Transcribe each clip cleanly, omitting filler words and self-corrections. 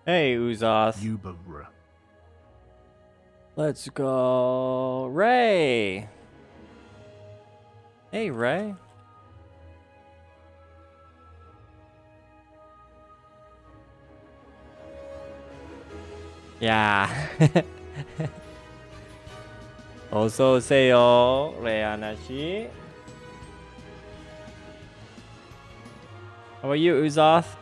Hey, Uzoth. Yubabra. Let's go. Ray. Hey, Ray. Yeah. 어서 오세요, 레아나씨. How about you, Uzoth?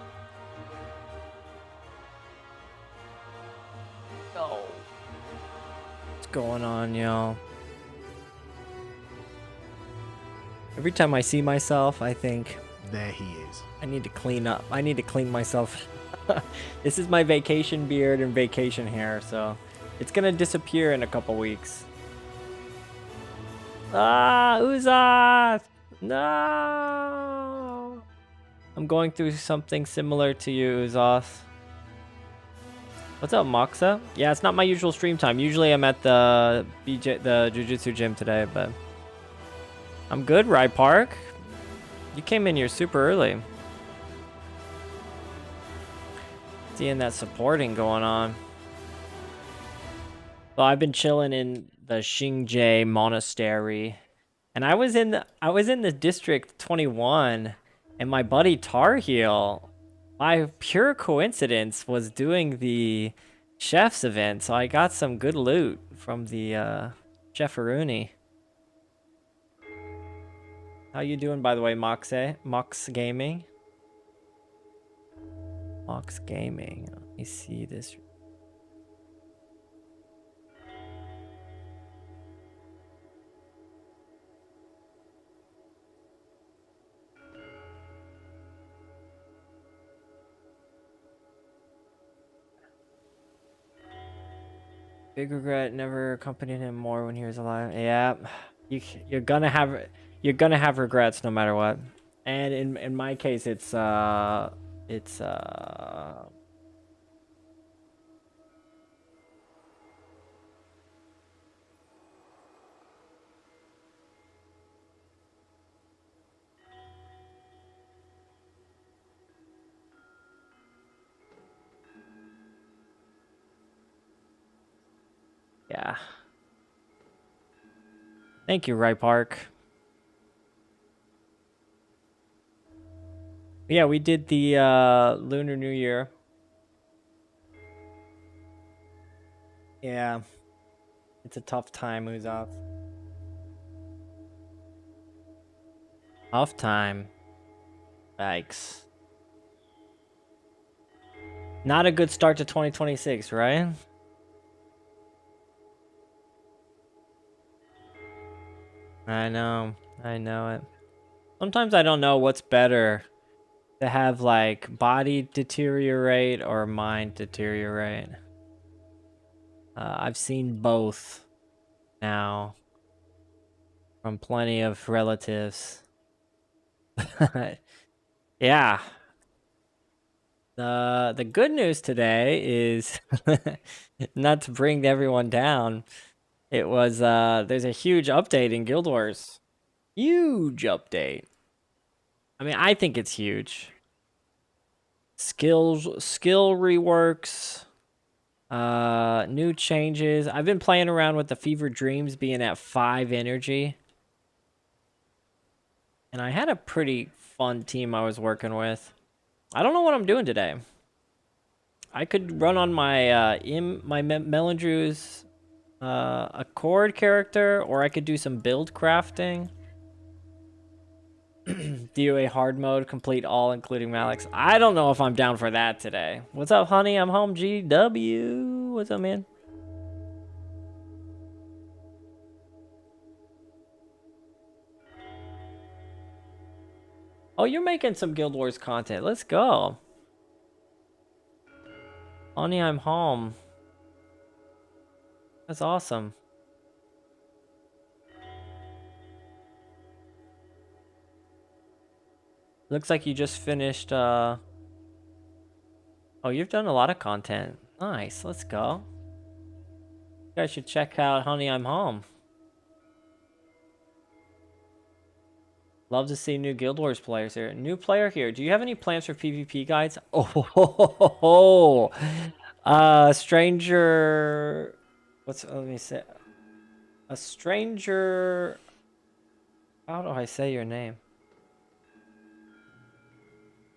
Oh. What's going on, y'all? Every time I see myself, I think, There he is. I need to clean up. I need to clean myself. This is my vacation beard and vacation hair, so it's gonna disappear in a couple weeks. Ah, Uzoth! No! I'm going through something similar to you, Uzoth. What's up, Moxa? Yeah, it's not my usual stream time. Usually I'm at the Jiu-Jitsu gym today, but I'm good, Rye Park. You came in here super early. Seeing that supporting going on. Well, I've been chilling in the Xingje Monastery, and I was in the District 21, and my buddy Tarheel, by pure coincidence, was doing the chef's event, so I got some good loot from the Chefaruni. How you doing, by the way, Moxe? Mox Gaming? Mox Gaming. Let me see this. Big regret never accompanied him more when he was alive. Yeah, you're gonna have regrets no matter what. And in my case, it's yeah. Thank you, Rye Park. Yeah, we did the Lunar New Year. Yeah, it's a tough time, Uzoth. Tough time. Yikes. Not a good start to 2026, right? I know it. Sometimes I don't know what's better, to have like body deteriorate or mind deteriorate. I've seen both now from plenty of relatives. Yeah. The good news today is not to bring everyone down. It was there's a huge update in Guild Wars. Huge update. I mean, I think it's huge. Skill reworks, new changes. I've been playing around with the Fever Dreams being at 5 energy. And I had a pretty fun team I was working with. I don't know what I'm doing today. I could run on my Melendrew's Accord character, or I could do some build crafting. Do a hard mode, complete all, including Malix. I don't know if I'm down for that today. What's up, honey? I'm home, GW. What's up, man? Oh, you're making some Guild Wars content. Let's go. Honey, I'm home. That's awesome. Looks like you just finished, Oh, you've done a lot of content. Nice, let's go. You guys should check out Honey, I'm Home. Love to see new Guild Wars players here. New player here. Do you have any plans for PvP guides? Oh, Stranger. Let me say. A stranger. How do I say your name?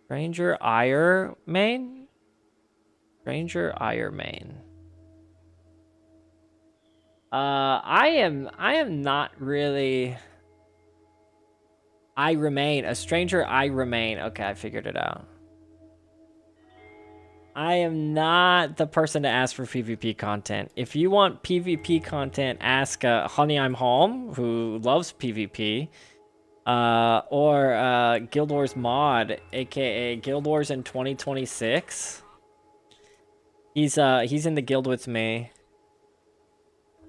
Stranger Iremain? Stranger Iremain. I am not really. I remain a stranger. I remain. Okay, I figured it out. I am not the person to ask for PvP content. If you want PvP content, ask Honey I'm Home, who loves PvP, or Guild Wars Mod, aka Guild Wars in 2026. He's in the guild with me.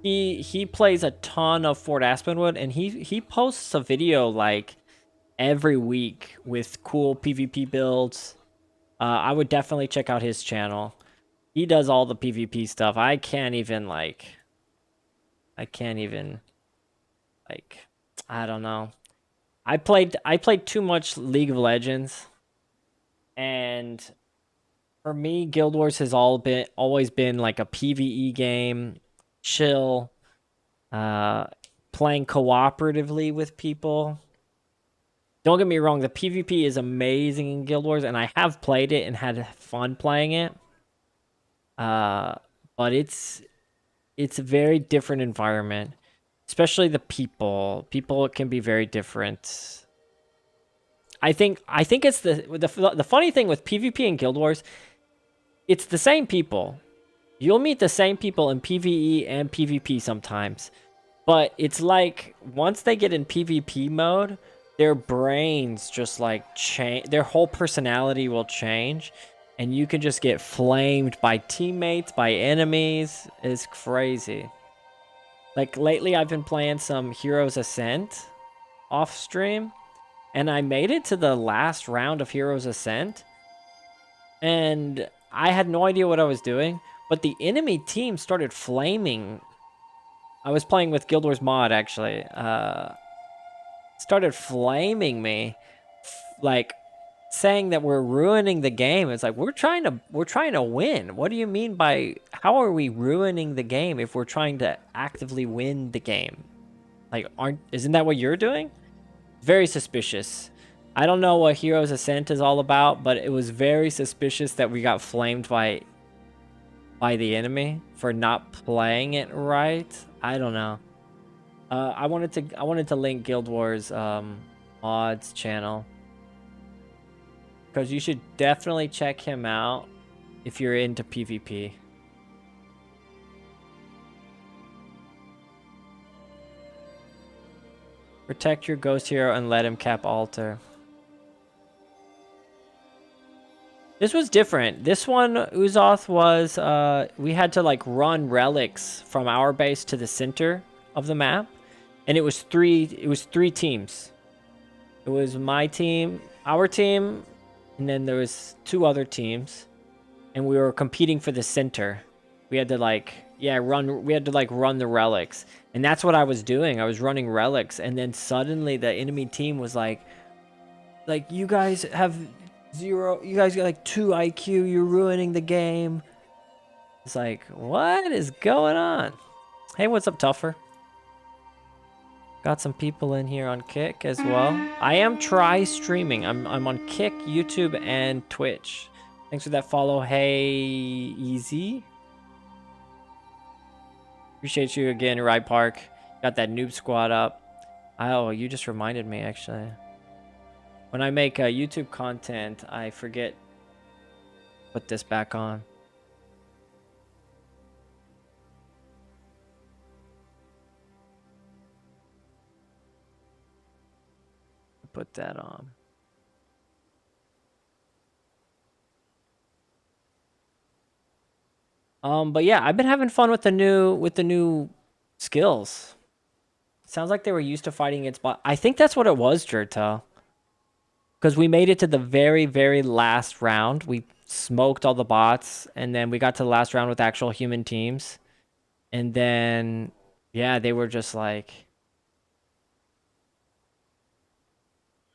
He plays a ton of Fort Aspenwood, and he posts a video like every week with cool PvP builds. I would definitely check out his channel. He does all the PvP stuff. I can't even like, I don't know. I played too much League of Legends, and for me, Guild Wars has always been like a PvE game, chill, playing cooperatively with people. Don't get me wrong, the PvP is amazing in Guild Wars, and I have played it and had fun playing it. But it's a very different environment, especially the people. People can be very different. I think it's the funny thing with PvP and Guild Wars, it's the same people. You'll meet the same people in PvE and PvP sometimes. But it's like once they get in PvP mode, their brains just like change, their whole personality will change, and you can just get flamed by teammates, by enemies. It's crazy. Like lately I've been playing some Heroes Ascent off stream, and I made it to the last round of Heroes Ascent, and I had no idea what I was doing, but the enemy team started flaming. I was playing with Guild Wars Mod, actually. Started flaming me, like saying that we're ruining the game. It's like we're trying to win. What do you mean by how are we ruining the game if we're trying to actively win the game? Like, isn't that what you're doing? Very suspicious. I don't know what Heroes Ascent is all about, but it was very suspicious that we got flamed by the enemy for not playing it right. I don't know. I wanted to link Guild Wars Mod's channel, because you should definitely check him out if you're into PvP. Protect your ghost hero and let him cap altar. This was different. This one, Uzoth, was we had to like run relics from our base to the center of the map, and it was three teams. It was my team, our team, and then there was two other teams, and we were competing for the center. We had to like run the relics, and that's what I was doing. I was running relics, and then suddenly the enemy team was like you guys have zero, you guys got like 2 IQ, you're ruining the game. It's like, what is going on? Hey, what's up, Tougher? Got some people in here on Kick as well. I am streaming. I'm on Kick, YouTube, and Twitch. Thanks for that follow. Hey, Easy. Appreciate you again, Ride Park. Got that noob squad up. Oh, you just reminded me, actually. When I make YouTube content, I forget to put this back on. Put that on. But yeah, I've been having fun with the new skills. Sounds like they were used to fighting against bot. I think that's what it was, Jertel. Because we made it to the very, very last round. We smoked all the bots, and then we got to the last round with actual human teams. And then, yeah, they were just like...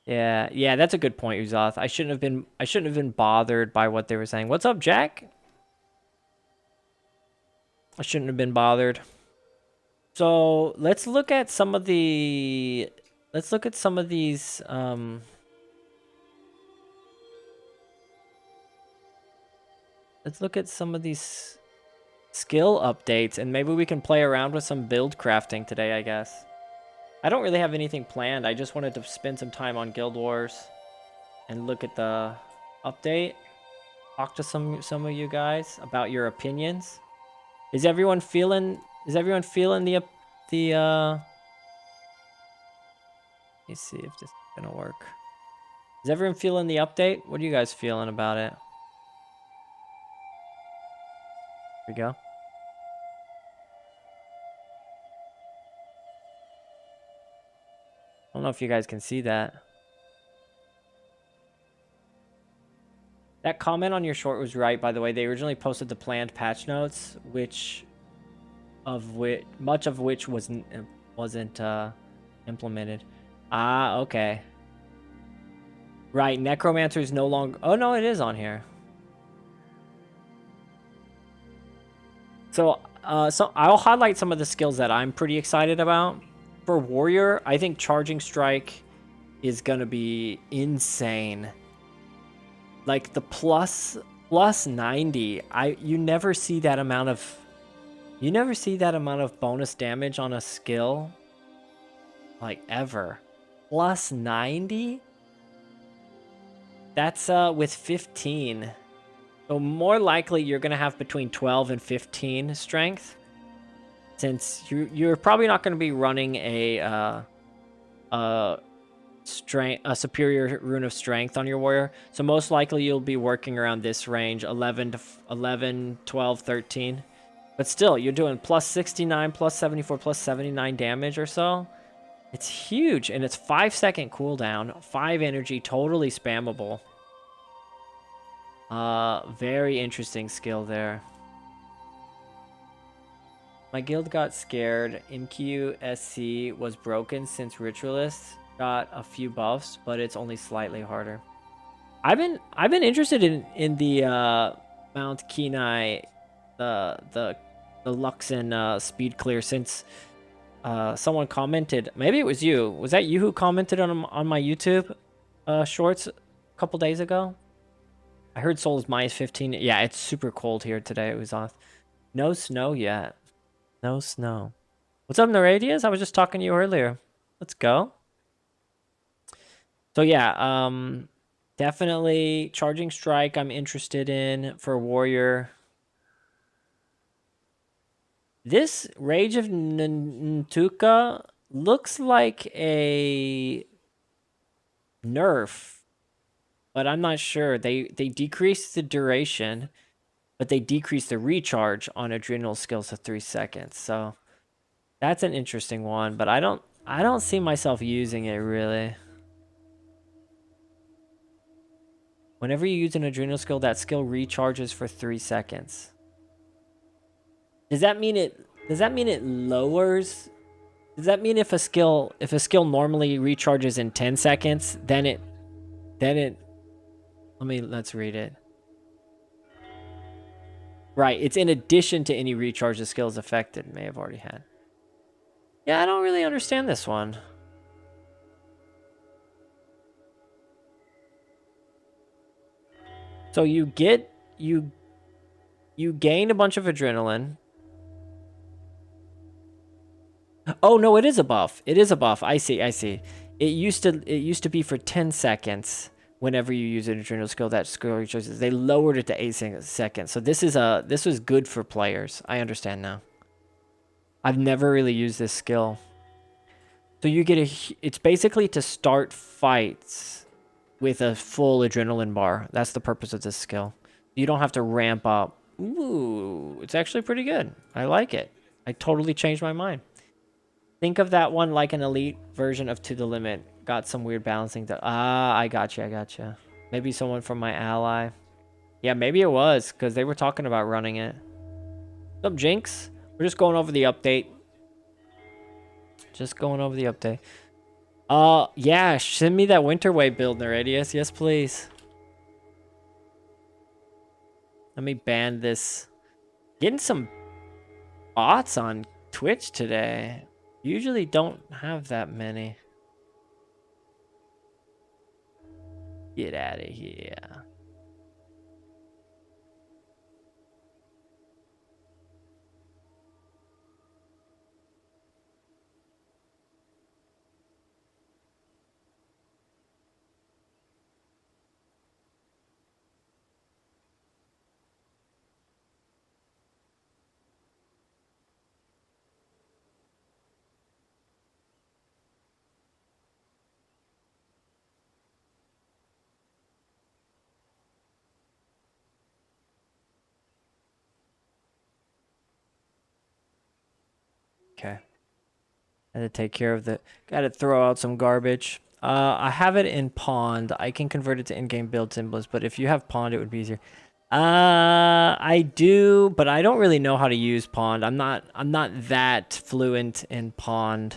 Yeah, that's a good point, Uzoth. I shouldn't have been bothered by what they were saying. What's up, Jack? I shouldn't have been bothered. So let's look at some of the. Let's look at some of these. Let's look at some of these skill updates, and maybe we can play around with some build crafting today, I guess. I don't really have anything planned. I just wanted to spend some time on Guild Wars and look at the update. Talk to some of you guys about your opinions. Is everyone feeling the let me see if this is gonna work. Is everyone feeling the update? What are you guys feeling about it? Here we go. I don't know if you guys can see that. That comment on your short was right, by the way. They originally posted the planned patch notes, much of which wasn't implemented. Ah, okay. Right, Necromancer is no longer... Oh, no, it is on here. So I'll highlight some of the skills that I'm pretty excited about. For Warrior, I think Charging Strike is going to be insane. Like the plus 90, you never see that amount of bonus damage on a skill like ever. Plus 90? That's with 15. So more likely you're going to have between 12 and 15 strength, since you're probably not going to be running a superior rune of strength on your warrior. So most likely you'll be working around this range, 11, 12, 13. But still, you're doing plus 69, plus 74, plus 79 damage or so. It's huge, and it's 5-second cooldown, 5 energy, totally spammable. Very interesting skill there. My guild got scared. MQSC was broken since Ritualist got a few buffs, but it's only slightly harder. I've been interested in the Mount Kenai, the Luxon speed clear since someone commented. Maybe it was you. Was that you who commented on my YouTube shorts a couple days ago? I heard Seoul is minus 15. Yeah, it's super cold here today. It was off. No snow yet. No snow. What's up, Naradius? I was just talking to you earlier. Let's go. So yeah, definitely Charging Strike I'm interested in for Warrior. This Rage of Nantuka looks like a nerf, but I'm not sure. They decrease the duration, but they decrease the recharge on adrenal skills to 3 seconds. So that's an interesting one, but I don't see myself using it really. Whenever you use an adrenal skill, that skill recharges for 3 seconds. Does that mean it lowers? Does that mean if a skill normally recharges in 10 seconds, then let's read it. Right, it's in addition to any recharge the skill is affected may have already had. Yeah, I don't really understand this one. So you gain a bunch of adrenaline. Oh no, it is a buff. It is a buff. I see. It used to be for 10 seconds whenever you use an adrenal skill that skill recharges. They lowered it to 8 seconds. So this was good for players. I understand now. I've never really used this skill. So you get it's basically to start fights with a full adrenaline bar. That's the purpose of this skill. You don't have to ramp up. Ooh, it's actually pretty good. I like it. I totally changed my mind. Think of that one like an elite version of To The Limit. Got some weird balancing. I gotcha. Maybe someone from my ally. Yeah, maybe it was, because they were talking about running it. What's up, Jinx? We're just going over the update. Yeah, send me that Winter Wave build, Neradius. Yes, please. Let me ban this. Getting some bots on Twitch today. Usually don't have that many. Get out of here. Okay. Had to take care of the. Got to throw out some garbage. I have it in Pond. I can convert it to in-game build symbols, but if you have Pond, it would be easier. I do, but I don't really know how to use Pond. I'm not that fluent in Pond.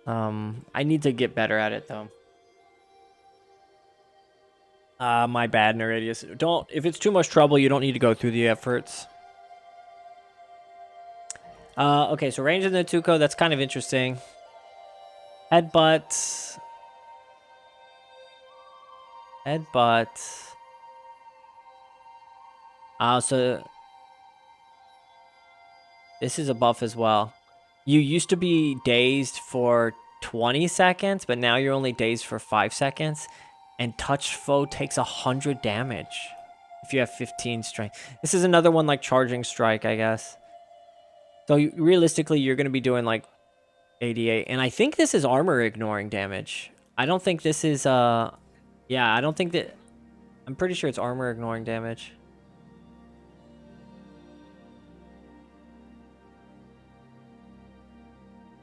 I need to get better at it though. My bad, Neradius. Don't. If it's too much trouble, you don't need to go through the efforts. Okay, so range in the Tuco, that's kind of interesting. Headbutt. Headbutt. So this is a buff as well. You used to be dazed for 20 seconds, but now you're only dazed for 5 seconds. And touch foe takes 100 damage if you have 15 strength. This is another one like Charging Strike, I guess. So realistically, you're going to be doing like 88. And I think this is armor ignoring damage. I don't think this is, yeah, I don't think that, I'm pretty sure it's armor ignoring damage.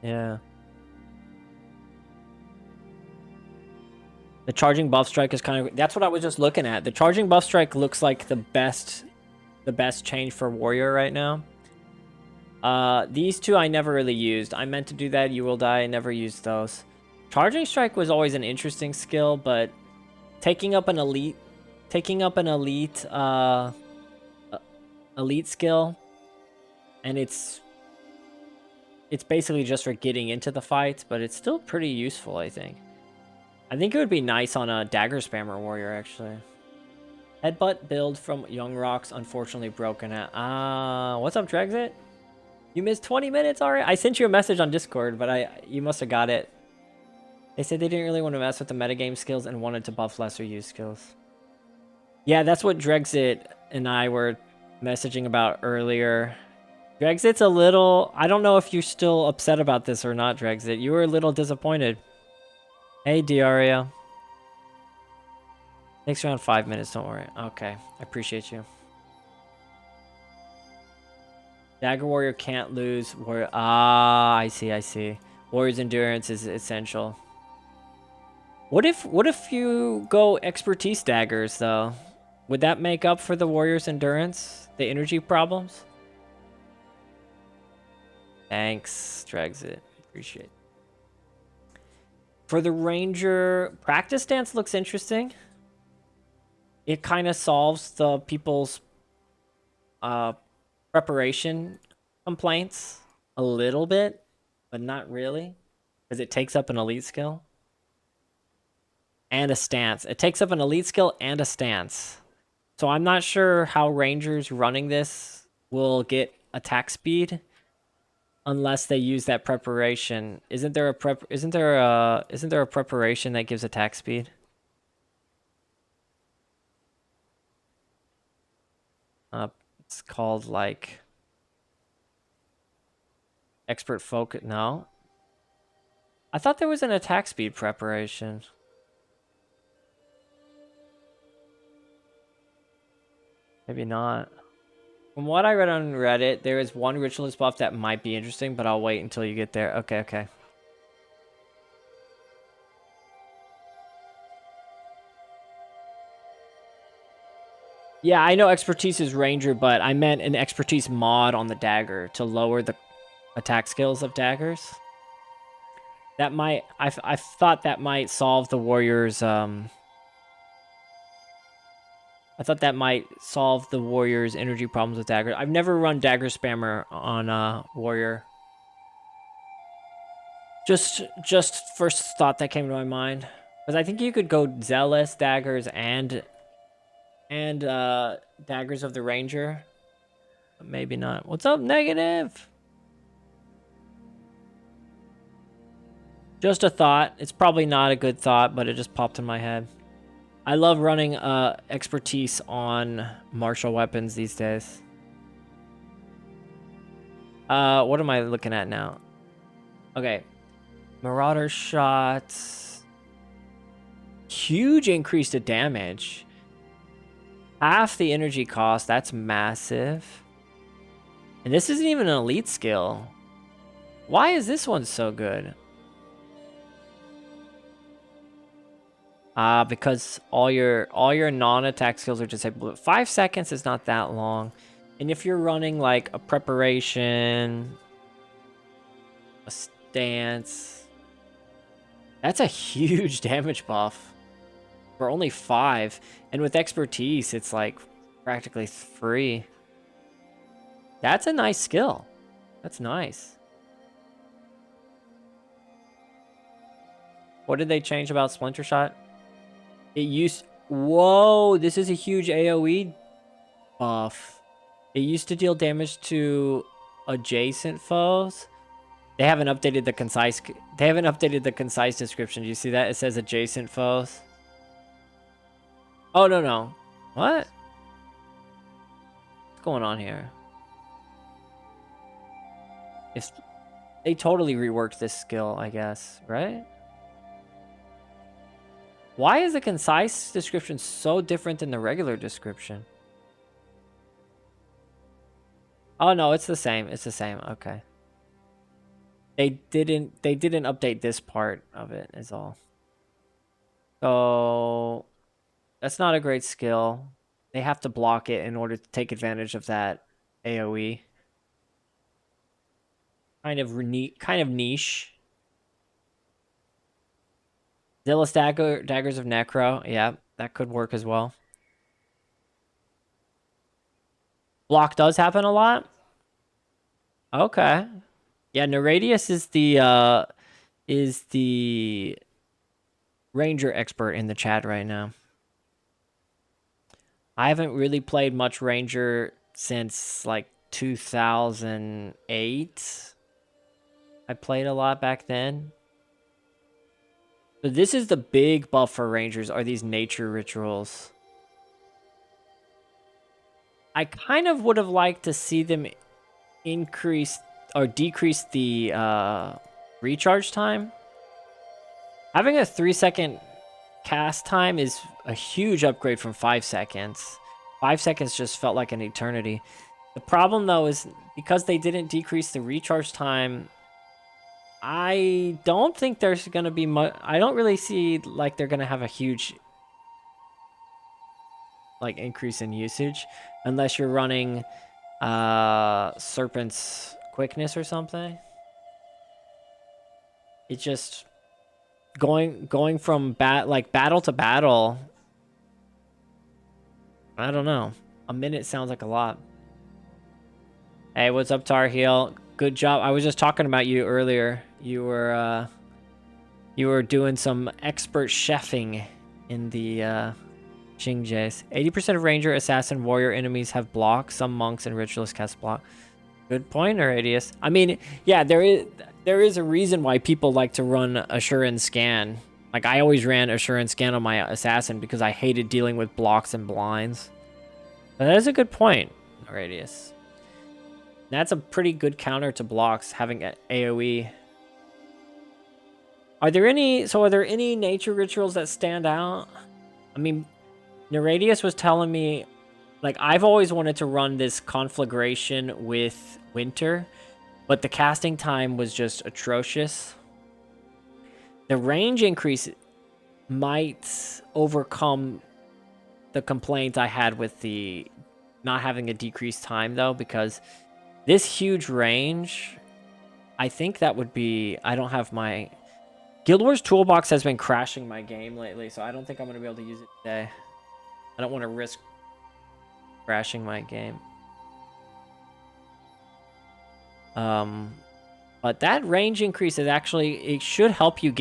Yeah. The charging buff strike is kind of, that's what I was just looking at. The charging buff strike looks like the best change for warrior right now. These two I never really used. I meant to do that. You will die. I never used those. Charging strike was always an interesting skill, but taking up an elite skill, and it's basically just for getting into the fights, but it's still pretty useful, I think. I think it would be nice on a dagger spammer warrior, actually. Headbutt build from Young Rocks, unfortunately broken at. What's up, Drexit? You missed 20 minutes already? I sent you a message on Discord, but you must have got it. They said they didn't really want to mess with the metagame skills and wanted to buff lesser used skills. Yeah, that's what Drexit and I were messaging about earlier. Drexit's a little... I don't know if you're still upset about this or not, Drexit. You were a little disappointed. Hey, Diario. Takes around 5 minutes, don't worry. Okay, I appreciate you. Dagger Warrior can't lose. I see. Warrior's endurance is essential. What if you go expertise daggers though? Would that make up for the warrior's endurance? The energy problems? Thanks, Drexit. Appreciate it. For the ranger, practice stance looks interesting. It kind of solves the people's preparation complaints a little bit, but not really, because it takes up an elite skill and a stance. It takes up an elite skill and a stance. So I'm not sure how rangers running this will get attack speed unless they use that preparation. Isn't there a preparation that gives attack speed? It's called like expert focus. No, I thought there was an attack speed preparation. Maybe not. From what I read on Reddit, there is one ritualist buff that might be interesting, but I'll wait until you get there. Okay. Yeah, I know expertise is ranger, but I meant an expertise mod on the dagger to lower the attack skills of daggers. That might... I thought that might solve the warrior's... I thought that might solve the warrior's energy problems with dagger. I've never run dagger spammer on warrior. Just first thought that came to my mind. Because I think you could go zealous daggers and daggers of the ranger. But maybe not. What's up, negative? Just a thought. It's probably not a good thought, but it just popped in my head. I love running expertise on martial weapons these days. What am I looking at now? Okay. Marauder shots. Huge increase to damage. Half the energy cost. That's massive. And this isn't even an elite skill. Why is this one so good? Because all your non-attack skills are disabled. 5 seconds is not that long. And if you're running like a preparation, a stance, that's a huge damage buff for only 5. And with expertise, it's like practically free. That's a nice skill. That's nice. What did they change about Splinter Shot? It used... Whoa, this is a huge AoE buff. It used to deal damage to adjacent foes. They haven't updated the concise... They haven't updated the concise description. Do you see that? It says adjacent foes. Oh, no. What? What's going on here? If they totally reworked this skill, I guess, right? Why is the concise description so different than the regular description? Oh no, it's the same. It's the same. Okay. They didn't update this part of it is all. So that's not a great skill. They have to block it in order to take advantage of that AoE. Kind of niche. Zealous daggers of Necro. Yeah, that could work as well. Block does happen a lot. Okay. Yeah, Neradius is the ranger expert in the chat right now. I haven't really played much ranger since like 2008. I played a lot back then. So this is the big buff for rangers, are these nature rituals. I kind of would have liked to see them increase or decrease the recharge time. Having a 3-second cast time is a huge upgrade from 5 seconds. 5 seconds just felt like an eternity. The problem though is because they didn't decrease the recharge time, I don't think there's going to be much. I don't really see like they're going to have a huge like increase in usage unless you're running Serpent's quickness or something. It's just going from battle to battle. I don't know. A minute sounds like a lot. Hey, what's up, Tar Heel? Good job. I was just talking about you earlier. You were doing some expert chefing in the Xingjies. 80% of ranger, assassin, warrior enemies have block. Some monks and ritualists cast block. Good point, Aradius. I mean, yeah, there is a reason why people like to run Assure and Scan. Like, I always ran Assure and Scan on my assassin because I hated dealing with blocks and blinds. But that is a good point, Aradius. That's a pretty good counter to blocks, having AoE. Are there any nature rituals that stand out? I mean, Neradius was telling me, like, I've always wanted to run this conflagration with winter, but the casting time was just atrocious. The range increase might overcome the complaint I had with the not having a decreased time, though, because this huge range, I think that would be... I don't have my... Guild Wars Toolbox has been crashing my game lately, so I don't think I'm going to be able to use it today. I don't want to risk crashing my game. But that range increase is actually, it should help you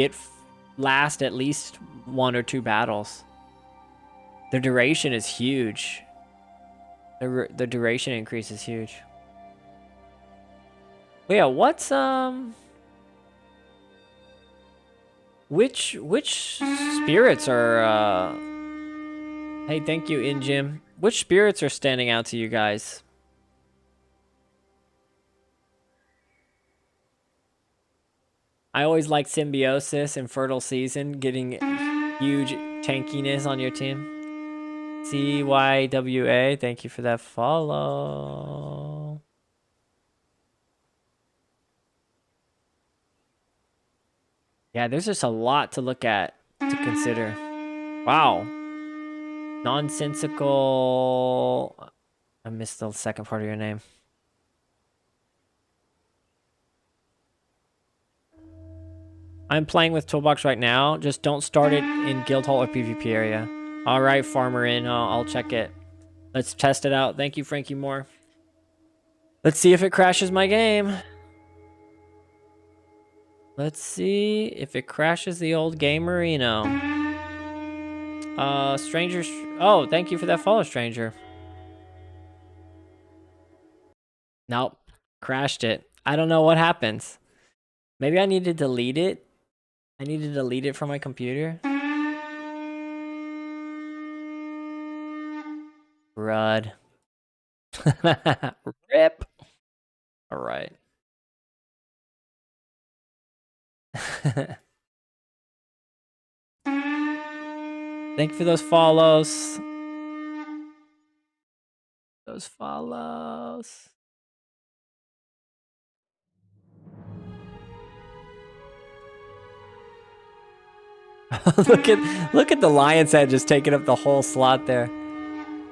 last at least 1 or 2 battles. The duration is huge. The duration increase is huge. But yeah, what's which spirits are hey, thank you, InJim. Which spirits are standing out to you guys? I always like Symbiosis and Fertile Season, getting huge tankiness on your team. CYWA, thank you for that follow. Yeah, there's just a lot to look at, to consider. Wow. Nonsensical. I missed the second part of your name. I'm playing with Toolbox right now. Just don't start it in Guildhall or PvP area. All right, Farmer in. I'll check it. Let's test it out. Thank you, Frankie Moore. Let's see if it crashes my game. Let's see if it crashes the old Gamerino. Stranger. Oh, thank you for that follow, Stranger. Nope. Crashed it. I don't know what happens. Maybe I need to delete it. I need to delete it from my computer. Rud. Rip. All right. Thank you for those follows. Those follows. look at the lion's head just taking up the whole slot there.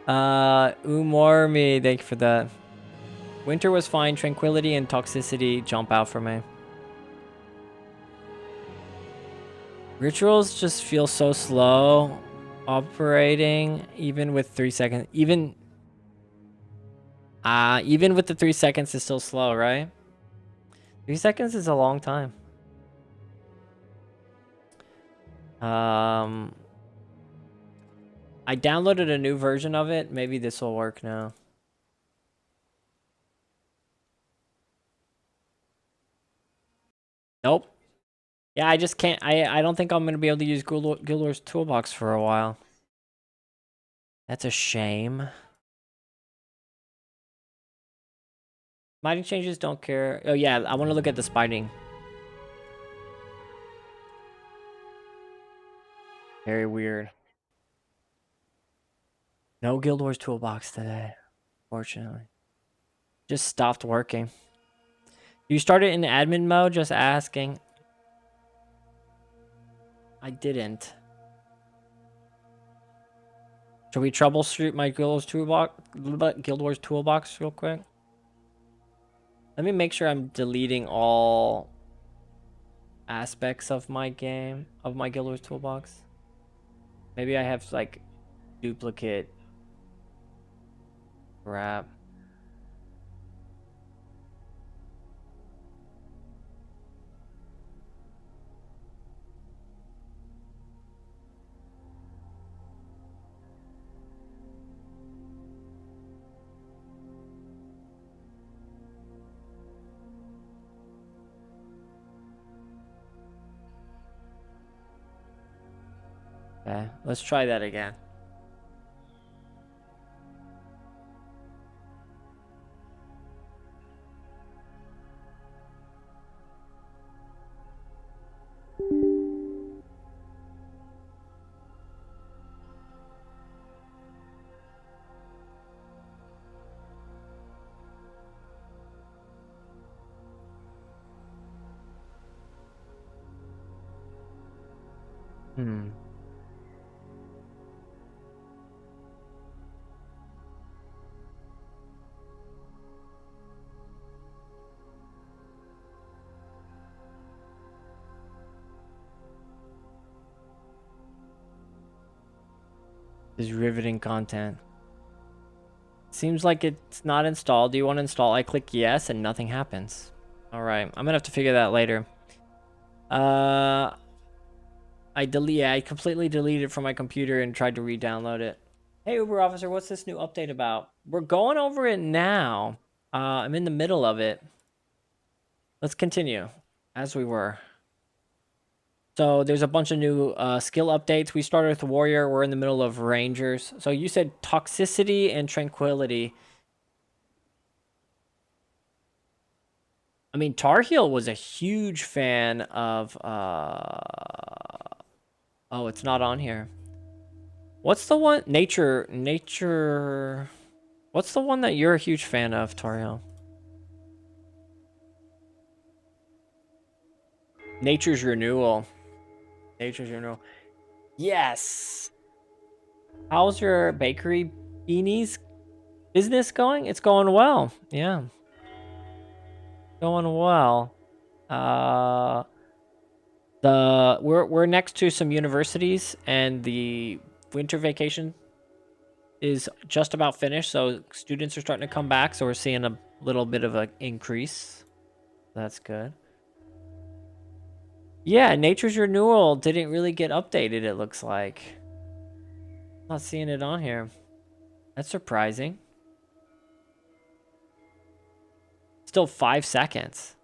Umormi, thank you for that. Winter was fine. Tranquility and toxicity jump out for me. Rituals just feel so slow operating, even with 3 seconds. Even with the 3 seconds is still slow, right? 3 seconds is a long time. I downloaded a new version of it. Maybe this will work now. Nope. Yeah, I just can't. I don't think I'm going to be able to use Guildlord's Toolbox for a while. That's a shame. Mighty changes, don't care. Oh, yeah, I want to look at the spiting. Very weird. No Guild Wars Toolbox today, fortunately. Just stopped working. You started in admin mode, just asking. I didn't. Should we troubleshoot my Guild Wars Toolbox real quick? Let me make sure I'm deleting all aspects of my game, of my Guild Wars Toolbox. Maybe I have like duplicate crap. Okay, let's try that again. This is riveting content. Seems like it's not installed. Do you want to install? I click yes and nothing happens. All right, I'm gonna have to figure that later. I completely deleted it from my computer and tried to re-download it. Hey Uber officer, what's this new update about? We're going over it now. I'm in the middle of it. Let's continue as we were. So there's a bunch of new skill updates. We started with Warrior. We're in the middle of Rangers. So you said Toxicity and Tranquility. I mean, Tar Heel was a huge fan of... Oh, it's not on here. What's the one? Nature... What's the one that you're a huge fan of, Tar Heel? Nature's Renewal. Nature's Renewal. Yes! How's your bakery beanies business going? It's going well. Yeah. Going well. We're next to some universities and the winter vacation is just about finished, so students are starting to come back, so we're seeing a little bit of an increase. That's good. Yeah, Nature's Renewal didn't really get updated, it looks like. Not seeing it on here. That's surprising. Still 5 seconds.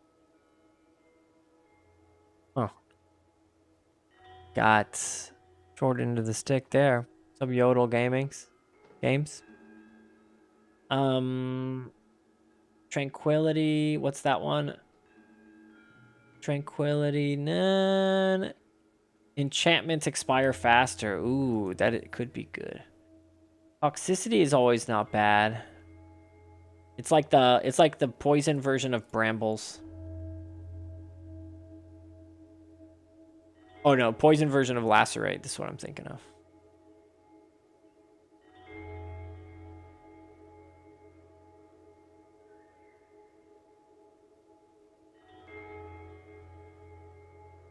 Oh. Got short into the stick there. Some Yodel games. Tranquility. What's that one? Tranquility. None. Enchantments expire faster. Ooh, that it could be good. Toxicity is always not bad. It's like the poison version of Brambles. Oh no, poison version of Lacerate. This is what I'm thinking of.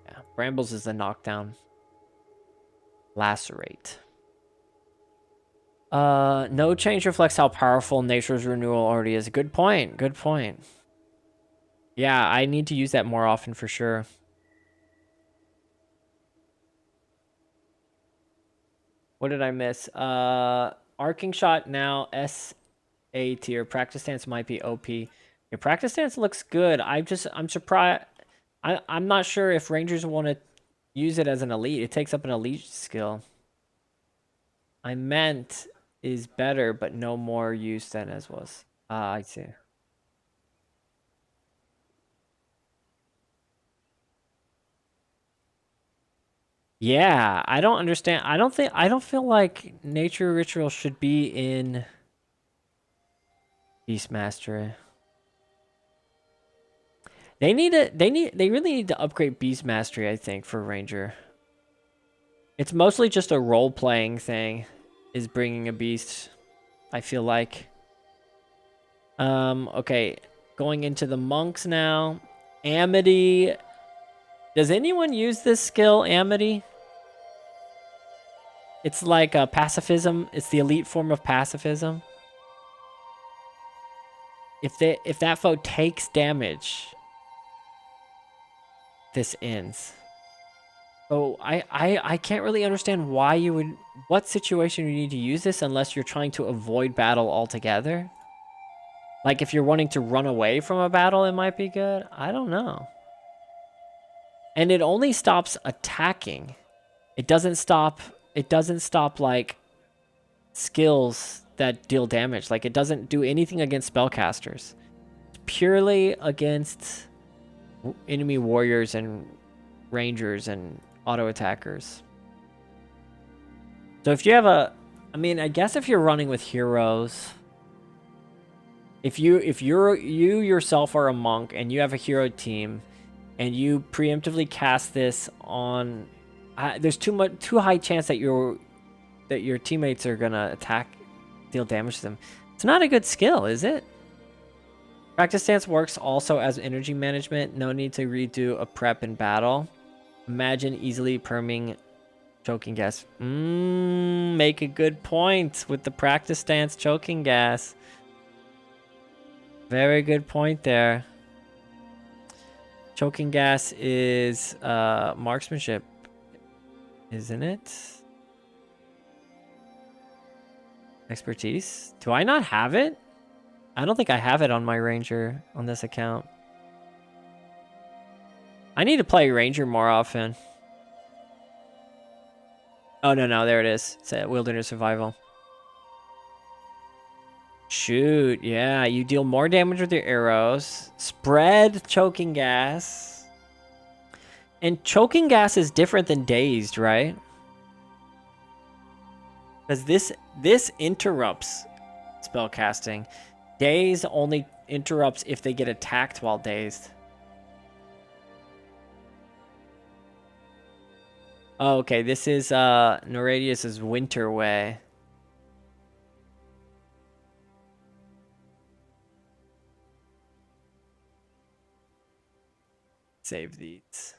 Yeah, Brambles is the knockdown. Lacerate. No change reflects how powerful Nature's Renewal already is. Good point. Good point. Yeah, I need to use that more often for sure. What did I miss? Arcing Shot now SA tier. Practice Stance might be OP. Your Practice Stance looks good. I'm surprised. I'm not sure if Rangers want to use it as an elite. It takes up an elite skill. I meant is better, but no more use than as was. I see. Yeah, I don't understand. I don't feel like Nature Ritual should be in Beast Mastery. They really need to upgrade Beast Mastery, I think, for Ranger. It's mostly just a role-playing thing, is bringing a beast, I feel like. Okay, going into the monks now. Amity. Does anyone use this skill, Amity? It's like a pacifism. It's the elite form of pacifism. If that foe takes damage, this ends. So I can't really understand why you would, what situation you need to use this unless you're trying to avoid battle altogether. Like if you're wanting to run away from a battle, it might be good. I don't know. And it only stops attacking. It doesn't stop like skills that deal damage. Like it doesn't do anything against spellcasters. It's purely against enemy warriors and rangers and auto attackers. So if you have I mean, I guess if you're running with heroes, if you yourself are a monk and you have a hero team and you preemptively cast this on, there's too high chance that your teammates are gonna deal damage to them. It's not a good skill, is it? Practice Stance works also as energy management. No need to redo a prep in battle. Imagine easily perming Choking gas. Make a good point with the practice stance choking gas. Very good point there. Choking gas is marksmanship, isn't it? Expertise? Do I not have it? I don't think I have it on my ranger on this account. I need to play ranger more often. Oh, no, there it is. It's a wilderness survival. Shoot, yeah, you deal more damage with your arrows. Spread choking gas. And choking gas is different than dazed, right? Because this interrupts spell casting. Daze only interrupts if they get attacked while dazed. Oh, okay, this is Noradius's Winter Way. Save these.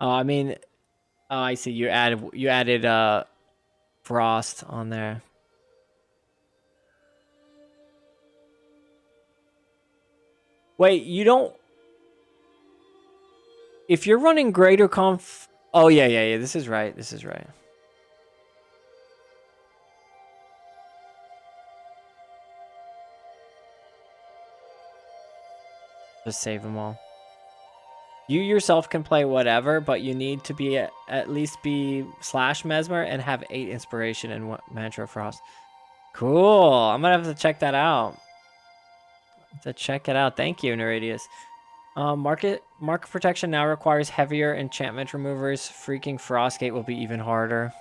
Oh, I mean, oh, I see. You added frost on there. Wait, you don't. If you're running greater conf. Oh yeah. This is right. Just save them all. You yourself can play whatever, but you need to be at least be / Mesmer and have 8 inspiration and Mantra of Frost. Cool. I'm gonna have to check that out. Check it out. Thank you, Neradius. Market protection now requires heavier enchantment removers. Freaking Frostgate will be even harder.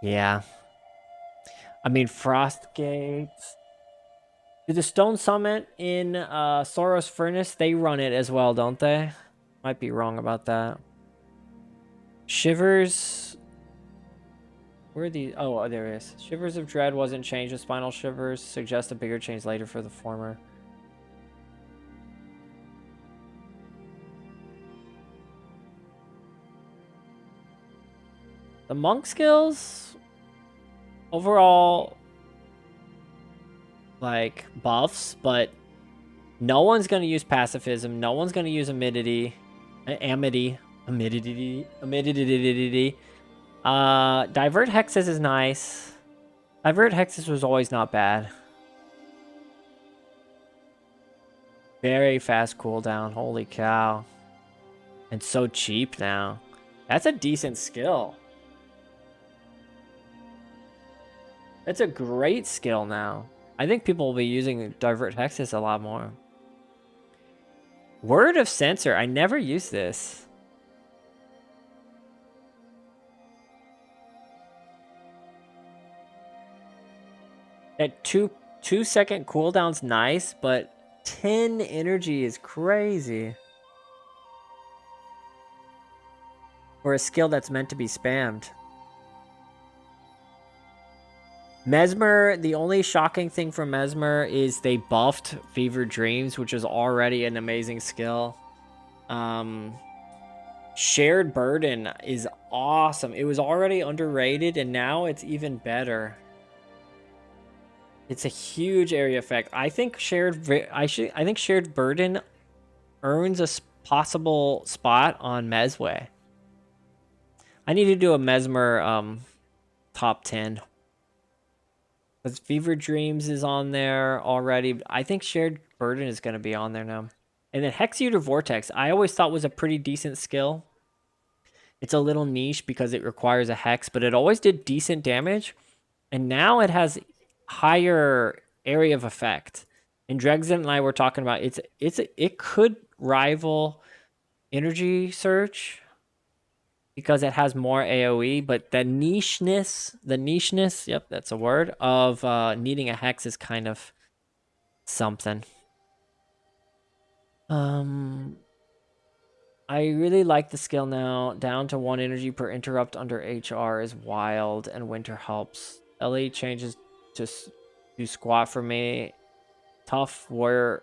Yeah. I mean, Frostgate. Do the Stone Summit in Soros Furnace, they run it as well, don't they? Might be wrong about that. Shivers. Where are these? Oh, there it is. Shivers of Dread wasn't changed with Spinal Shivers. Suggest a bigger change later for the former. The monk skills, overall, like, buffs, but no one's going to use pacifism. No one's going to use amidity. Divert Hexes is nice. Divert Hexes was always not bad. Very fast cooldown. Holy cow. And so cheap now. That's a decent skill. That's a great skill now. I think people will be using Divert Hexes a lot more. Word of Censor. I never used this. At 2-second cooldown's nice, but 10 energy is crazy. For a skill that's meant to be spammed. Mesmer, the only shocking thing from Mesmer is they buffed Fevered Dreams, which is already an amazing skill. Shared Burden is awesome. It was already underrated, and now it's even better. It's a huge area effect. I think Shared Burden earns a possible spot on Mesway. I need to do a Mesmer top 10. Because Fevered Dreams is on there already. I think Shared Burden is going to be on there now. And then Hexeater Vortex, I always thought was a pretty decent skill. It's a little niche because it requires a Hex, but it always did decent damage. And now it has higher area of effect. And Dregzen and I were talking about it could rival Energy Search. because it has more AoE, but the nicheness, yep, that's a word, of needing a hex is kind of something. I really like the skill now. Down to 1 energy per interrupt under HR is wild, and winter helps. LE changes to squat for me. Tough word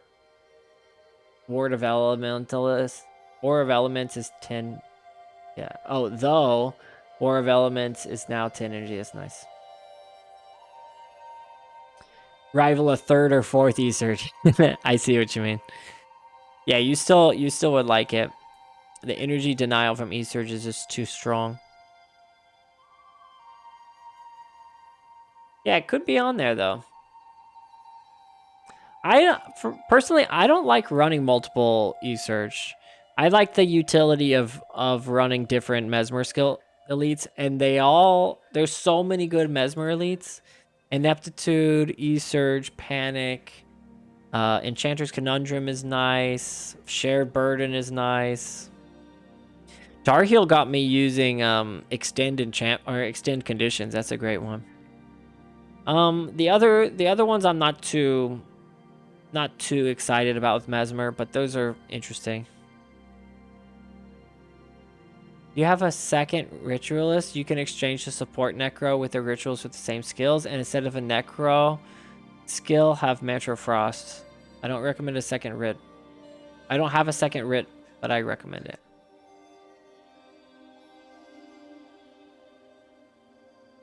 of elementalist. War of Elements is 10. Yeah. Oh, though War of Elements is now 10 energy. That's nice. Rival a 3rd or 4th E-Surge. I see what you mean. Yeah, you still would like it. The energy denial from E-Surge is just too strong. Yeah, it could be on there though. Personally, I don't like running multiple E-Surge. I like the utility of running different Mesmer skill elites, and there's so many good Mesmer elites. Ineptitude, E-Surge, Panic, Enchanter's Conundrum is nice. Shared Burden is nice. Tarheal got me using extend conditions. That's a great one. The other ones I'm not too excited about with Mesmer, but those are interesting. You have a second Ritualist. You can exchange the support Necro with the Rituals with the same skills, and instead of a Necro skill, have Mantra Frost. I don't recommend a second Rit. I don't have a second Rit, but I recommend it.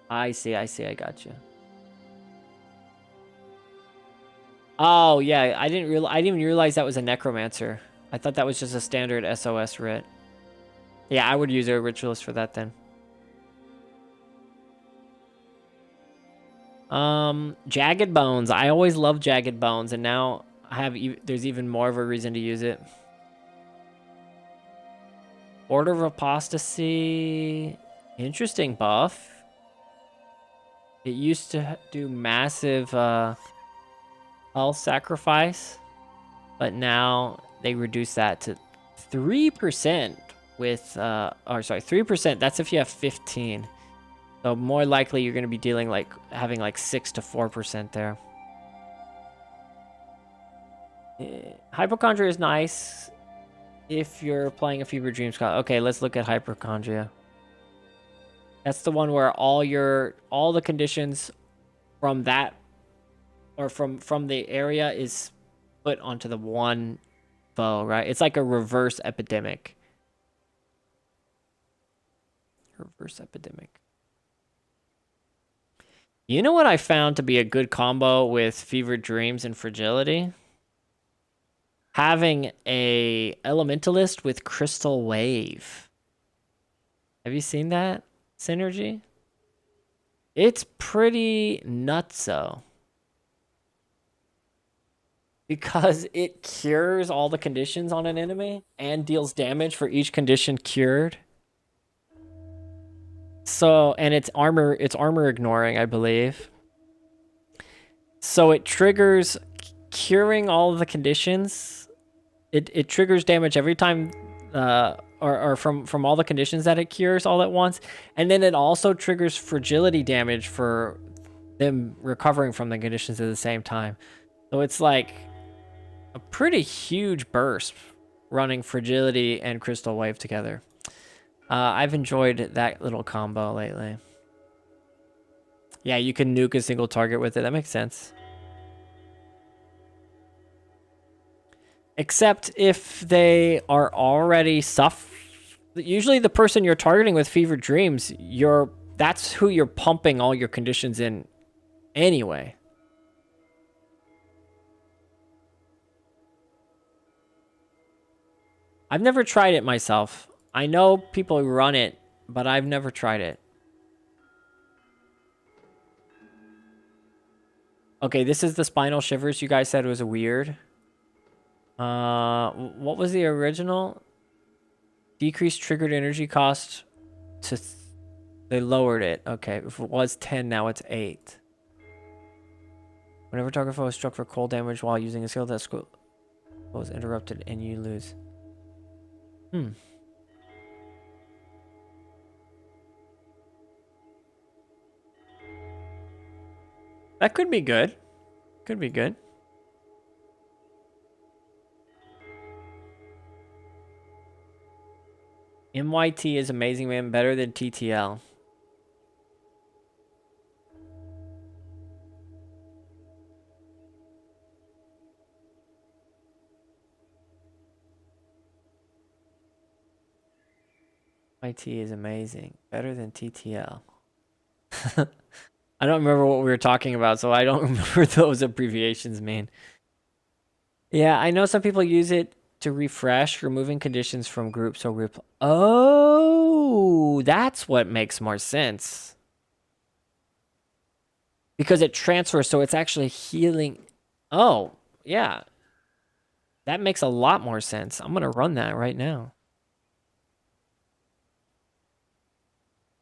I see, I got you. Oh yeah, I didn't even realize that was a Necromancer. I thought that was just a standard SOS Rit. Yeah, I would use a Ritualist for that then. Jagged Bones. I always loved Jagged Bones, and now there's even more of a reason to use it. Order of Apostasy. Interesting buff. It used to do massive health sacrifice, but now they reduce that to 3% with 3%. That's if you have 15. So more likely you're going to be dealing having 6 to 4% there. Hypochondria is nice if you're playing a Fever Dreams card. Okay, let's look at Hypochondria. That's the one where all the conditions from that or from the area is put onto the one foe, right? It's like a reverse epidemic. Reverse epidemic. You know what I found to be a good combo with Fevered Dreams and Fragility? Having a Elementalist with Crystal Wave. Have you seen that synergy? It's pretty nutso. Because it cures all the conditions on an enemy and deals damage for each condition cured. So, and it's armor ignoring, I believe. So it triggers curing all of the conditions. It triggers damage every time, or from all the conditions that it cures all at once. And then it also triggers fragility damage for them recovering from the conditions at the same time. So it's like a pretty huge burst running Fragility and Crystal Wave together. I've enjoyed that little combo lately. Yeah, you can nuke a single target with it. That makes sense. Except if they are already usually the person you're targeting with Fevered Dreams, that's who you're pumping all your conditions in anyway. I've never tried it myself. I know people run it, but I've never tried it. Okay, this is the Spinal Shivers you guys said was weird. What was the original? Decreased triggered energy cost to... They lowered it. Okay, if it was 10, now it's 8. Whenever target foe is struck for cold damage while using a skill, that skill was interrupted and you lose. That could be good. Could be good. MYT is amazing, man. Better than TTL. YT is amazing. Better than TTL. I don't remember what we were talking about, so I don't remember those abbreviations mean. Yeah, I know some people use it to refresh, removing conditions from groups or Oh, that's what makes more sense. Because it transfers, so it's actually healing. Oh, yeah. That makes a lot more sense. I'm going to run that right now.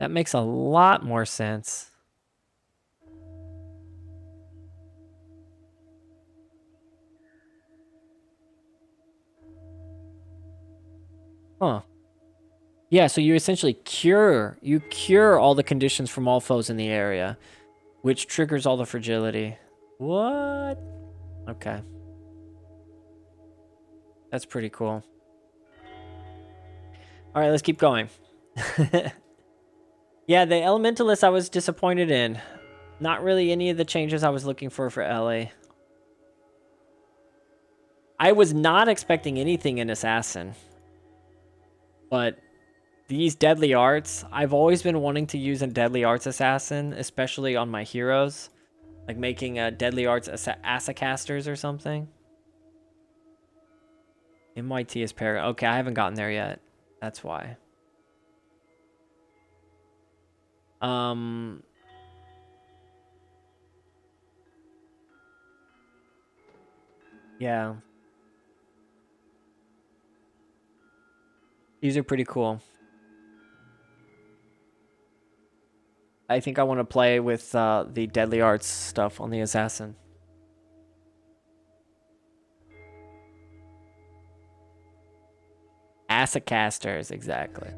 That makes a lot more sense. Huh. Yeah, so you essentially cure all the conditions from all foes in the area, which triggers all the fragility. What? Okay. That's pretty cool. All right, let's keep going. Yeah, the Elementalist I was disappointed in. Not really any of the changes I was looking for LA. I was not expecting anything in Assassin. But these Deadly Arts, I've always been wanting to use a Deadly Arts Assassin, especially on my heroes. Like making a Deadly Arts Assacasters or something. MYT is Para. Okay, I haven't gotten there yet. That's why. Yeah. These are pretty cool. I think I want to play with the Deadly Arts stuff on the Assassin. Assacasters, exactly.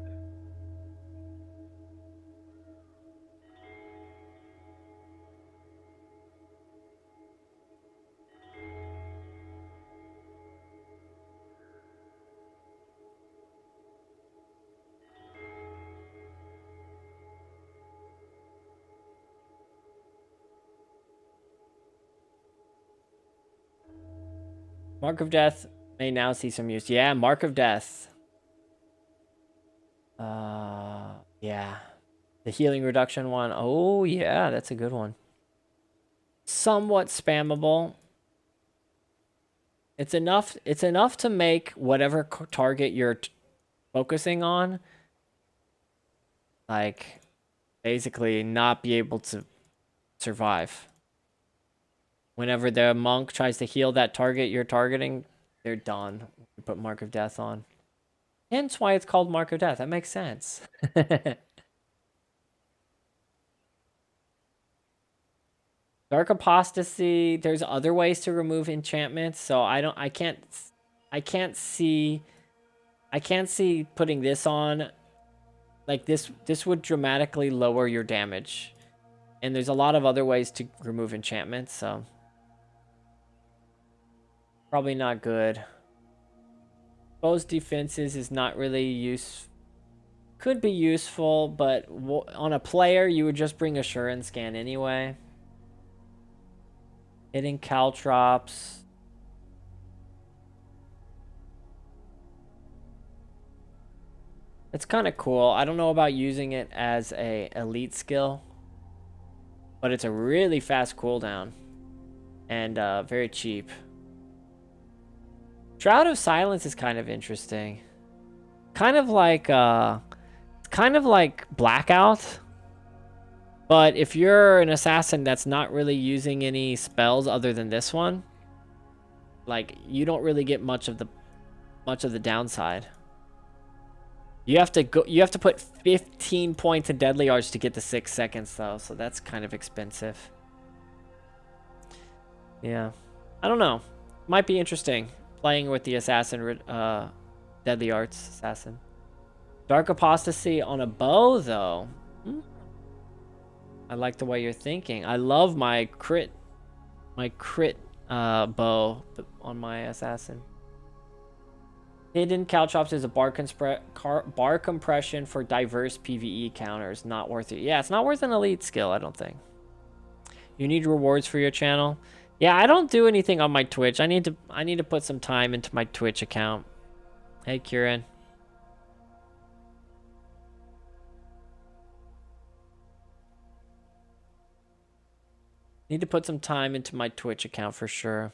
Mark of Death may now see some use. Yeah, Mark of Death. Yeah. The healing reduction one. Oh, yeah, that's a good one. Somewhat spammable. It's enough to make whatever target you're focusing on like basically not be able to survive. Whenever the monk tries to heal that target you're targeting, they're done. You put Mark of Death on. Hence why it's called Mark of Death. That makes sense. Dark Apostasy, there's other ways to remove enchantments, so I can't see putting this on. Like this would dramatically lower your damage. And there's a lot of other ways to remove enchantments, so probably not good. Exposed defenses is not really could be useful, but on a player you would just bring Assurance Scan anyway. Hitting Caltrops. It's kind of cool. I don't know about using it as a elite skill, but it's a really fast cooldown and very cheap. Shroud of Silence is kind of interesting. Kind of like Blackout. But if you're an assassin that's not really using any spells other than this one, like you don't really get much of the downside. You have to put 15 points of Deadly Arts to get the 6 seconds though, so that's kind of expensive. Yeah. I don't know. Might be interesting playing with the assassin Deadly Arts assassin. Dark Apostasy on a bow though. I like the way you're thinking. I love my crit bow on my assassin. Hidden Caltrops is a bar compression for diverse PvE counters. Not worth it. Yeah, it's not worth an elite skill, I don't think. You need rewards for your channel. Yeah, I don't do anything on my Twitch. I need to put some time into my Twitch account. Hey, Kieran. Need to put some time into my Twitch account for sure.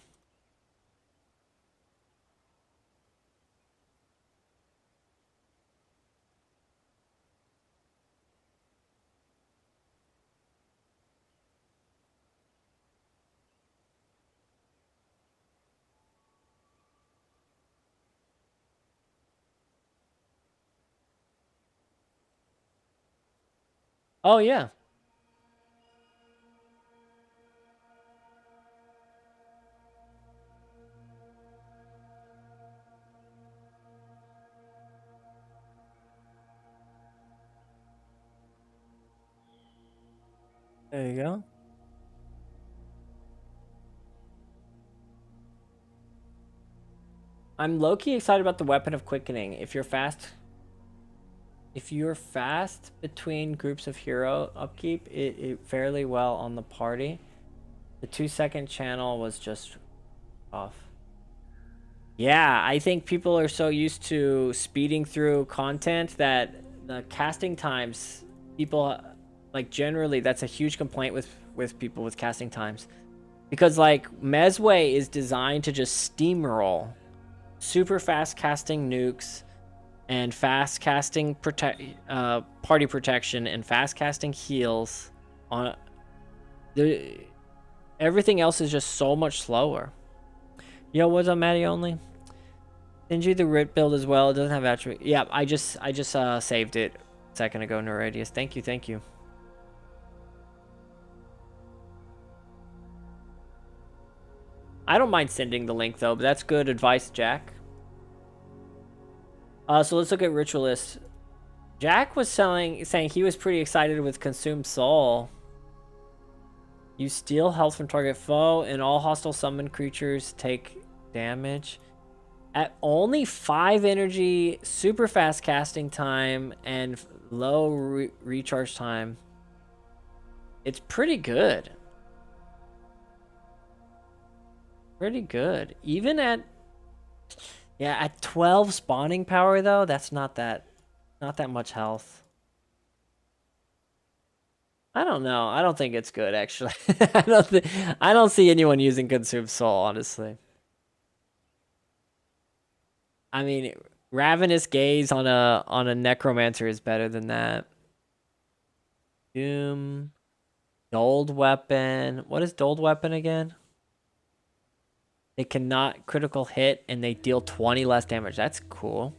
Oh, yeah. There you go. I'm low-key excited about the Weapon of Quickening. If you're fast between groups of hero upkeep, it fairly well on the party. The 2-second channel was just off. Yeah, I think people are so used to speeding through content that the casting times, people, like, generally, that's a huge complaint with people with casting times. Because, like, Mezway is designed to just steamroll super fast casting nukes and fast casting party protection and fast casting heals. Everything else is just so much slower. Yo, what's up, Matty only? Send you the RIT build as well. It doesn't have attribute. Yeah, I just saved it a second ago, Neuradius. Thank you. I don't mind sending the link though, but that's good advice, Jack. So let's look at Ritualist. Jack was saying he was pretty excited with Consume Soul. You steal health from target foe, and all hostile summoned creatures take damage. At only 5 energy, super fast casting time, and low recharge time, it's pretty good. Pretty good. Even at 12 spawning power though, that's not that much health. I don't know. I don't think it's good actually. I don't see anyone using Consume Soul, honestly. I mean, Ravenous Gaze on a Necromancer is better than that. Doom. Dulled Weapon. What is Dulled Weapon again? They cannot critical hit and they deal 20 less damage. That's cool.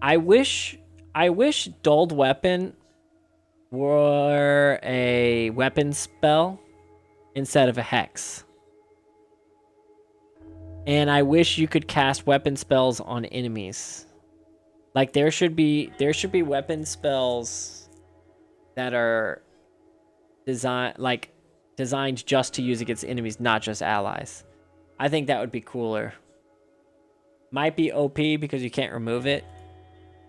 I wish Dulled Weapon were a weapon spell instead of a hex. And I wish you could cast weapon spells on enemies. Like there should be weapon spells that are designed just to use against enemies, not just allies. I think that would be cooler. Might be OP because you can't remove it.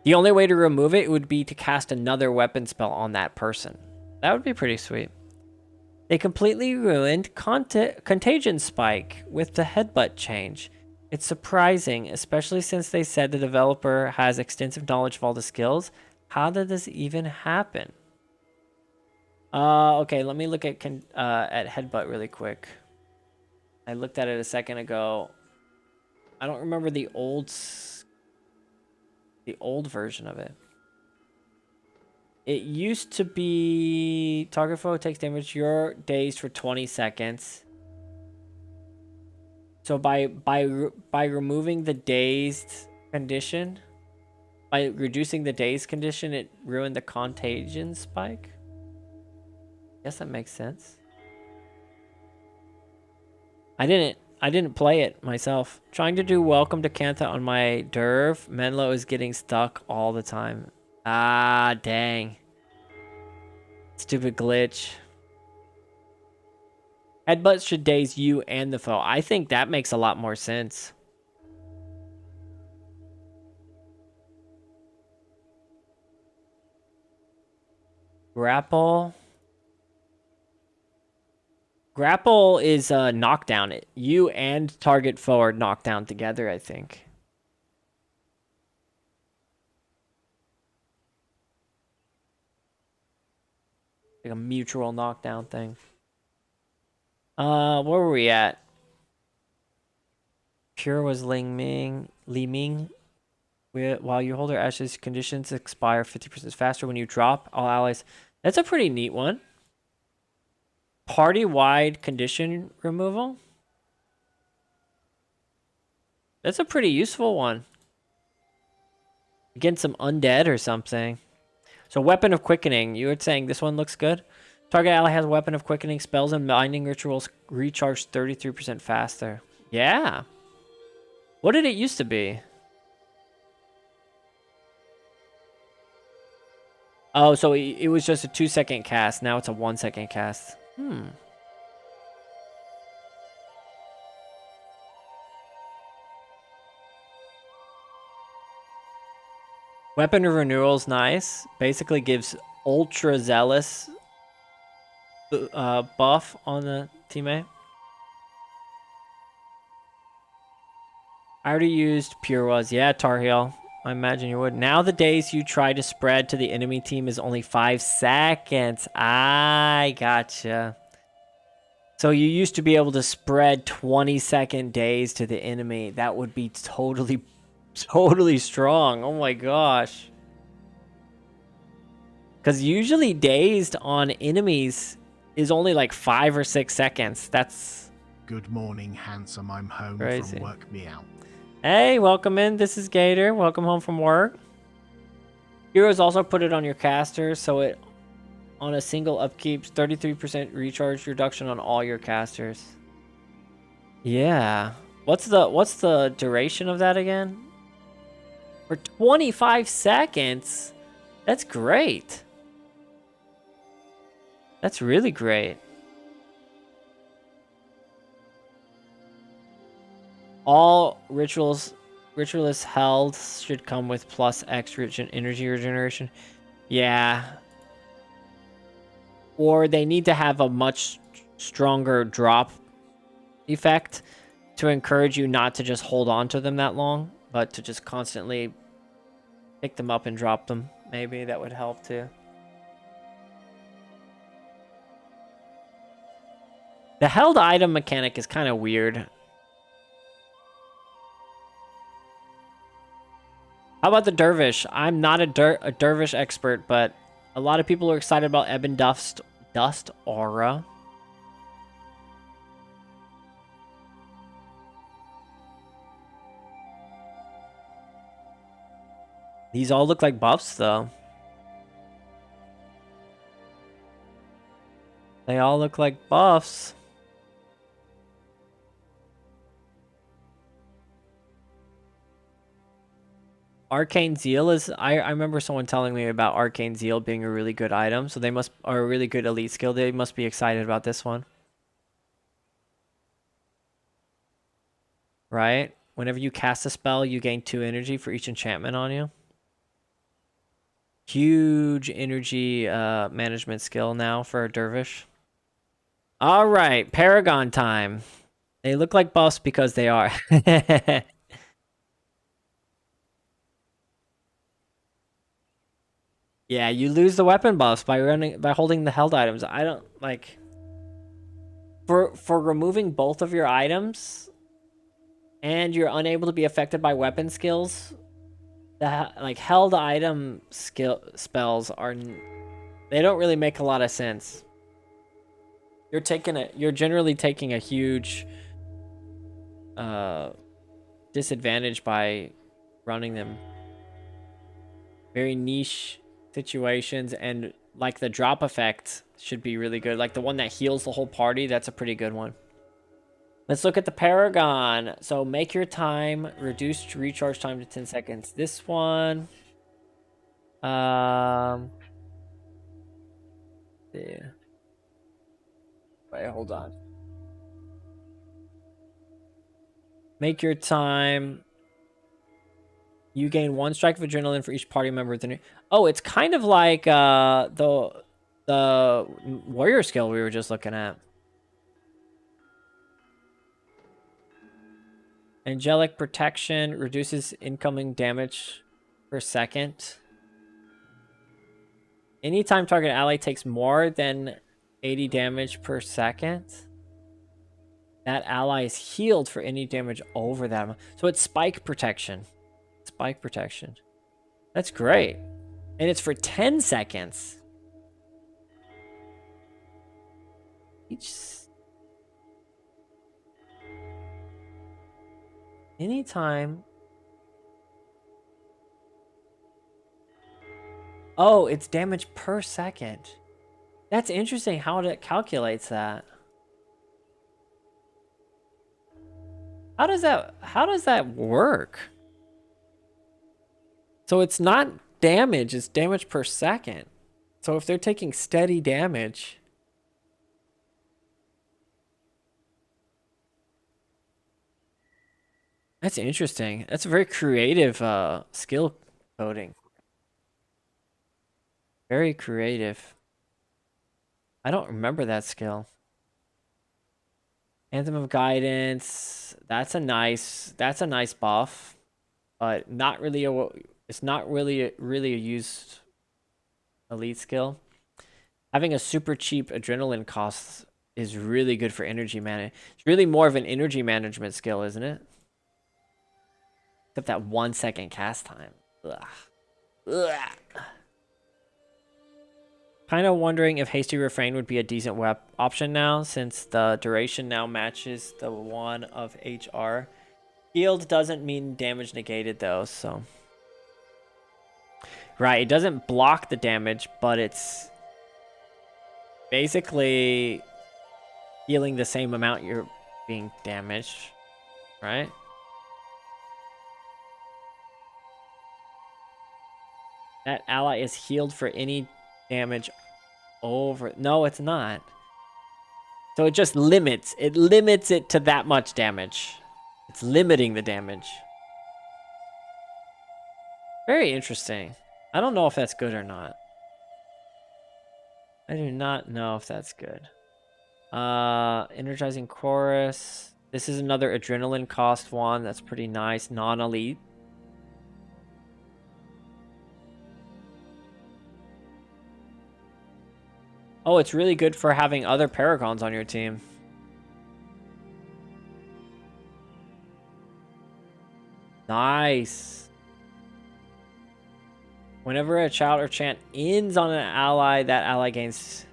The only way to remove it would be to cast another weapon spell on that person. That would be pretty sweet. They completely ruined Contagion Spike with the headbutt change. It's surprising, especially since they said the developer has extensive knowledge of all the skills. How did this even happen? Okay, let me look at headbutt really quick. I looked at it a second ago. I don't remember the old version of it. It used to be target foe takes damage. You're dazed for 20 seconds. So by removing the dazed condition, by reducing the dazed condition, it ruined the contagion spike. Guess that makes sense. I didn't play it myself. Trying to do Welcome to Cantha on my Derv. Menlo is getting stuck all the time. Ah, dang. Stupid glitch. Headbutt should daze you and the foe. I think that makes a lot more sense. Grapple. Grapple is knockdown. You and target foe are knocked down together, I think. Like a mutual knockdown thing. Where were we at? Pure was Li Ming. While you hold her ashes, conditions expire 50% faster when you drop all allies. That's a pretty neat one. Party-wide condition removal. That's a pretty useful one. Against some undead or something. So Weapon of Quickening. You were saying this one looks good? Target ally has Weapon of Quickening. Spells and binding rituals recharge 33% faster. Yeah. What did it used to be? Oh, so it was just a 2-second cast. Now it's a 1-second cast. Weapon of Renewal's nice. Basically gives ultra zealous buff on the teammate. I already used Pure Was. Yeah, Tar Heel. I imagine you would. Now the days you try to spread to the enemy team is only 5 seconds. I gotcha. So you used to be able to spread 20-second days to the enemy. That would be totally strong. Oh my gosh. Because usually dazed on enemies is only like 5 or 6 seconds. That's Good morning, handsome. I'm home crazy. from work. Me out. Hey, welcome in. This is Gator. Welcome home from work. Heroes also put it on your casters, so it on a single upkeep, 33% recharge reduction on all your casters. Yeah. What's the duration of that again? For 25 seconds? That's great. That's really great. All ritualists held should come with plus X energy regeneration. Yeah. Or they need to have a much stronger drop effect to encourage you not to just hold on to them that long, but to just constantly pick them up and drop them. Maybe that would help too. The held item mechanic is kind of weird. How about the Dervish? I'm not a Dervish expert, but a lot of people are excited about Ebon Dust Aura. These all look like buffs, though. They all look like buffs. Arcane Zeal is... I remember someone telling me about Arcane Zeal being a really good item, so they are a really good elite skill. They must be excited about this one. Right? Whenever you cast a spell, you gain 2 energy for each enchantment on you. Huge energy management skill now for a Dervish. All right, Paragon time. They look like buffs because they are. Yeah, you lose the weapon buffs by holding the held items. I don't like for removing both of your items and you're unable to be affected by weapon skills. The like held item spells are they don't really make a lot of sense. You're generally taking a huge disadvantage by running them. Very niche situations, and like the drop effect should be really good. Like the one that heals the whole party, that's a pretty good one. Let's look at the Paragon. So make your time, reduce recharge time to 10 seconds. This one, Yeah. Wait, hold on. Make your time. You gain 1 strike of adrenaline for each party member within. Oh, it's kind of like the warrior skill we were just looking at. Angelic protection reduces incoming damage per second. Anytime target ally takes more than 80 damage per second, that ally is healed for any damage over that amount. So it's spike protection. Spike protection. That's great. And it's for 10 seconds. Anytime. Oh, it's damage per second. That's interesting how it calculates that. How does that work? So it's not damage, it's damage per second. So if they're taking steady damage, that's interesting. That's a very creative skill coding. Very creative. I don't remember that skill. Anthem of Guidance. That's a nice buff, but not really it's not really a used elite skill. Having a super cheap adrenaline cost is really good for energy management. It's really more of an energy management skill, isn't it? Except that 1 second cast time. Ugh. Ugh. Kind of wondering if Hasty Refrain would be a decent option now, since the duration now matches the one of HR. Healed doesn't mean damage negated though, so. Right, it doesn't block the damage, but it's basically healing the same amount you're being damaged, right? That ally is healed for any damage over. No, it's not. So it just limits. It limits it to that much damage. It's limiting the damage. Very interesting. I don't know if that's good or not. I do not know if that's good. Energizing Chorus. This is another adrenaline cost one. That's pretty nice. Non-elite. Oh, it's really good for having other Paragons on your team. Nice. Whenever a shout or chant ends on an ally, that ally gains...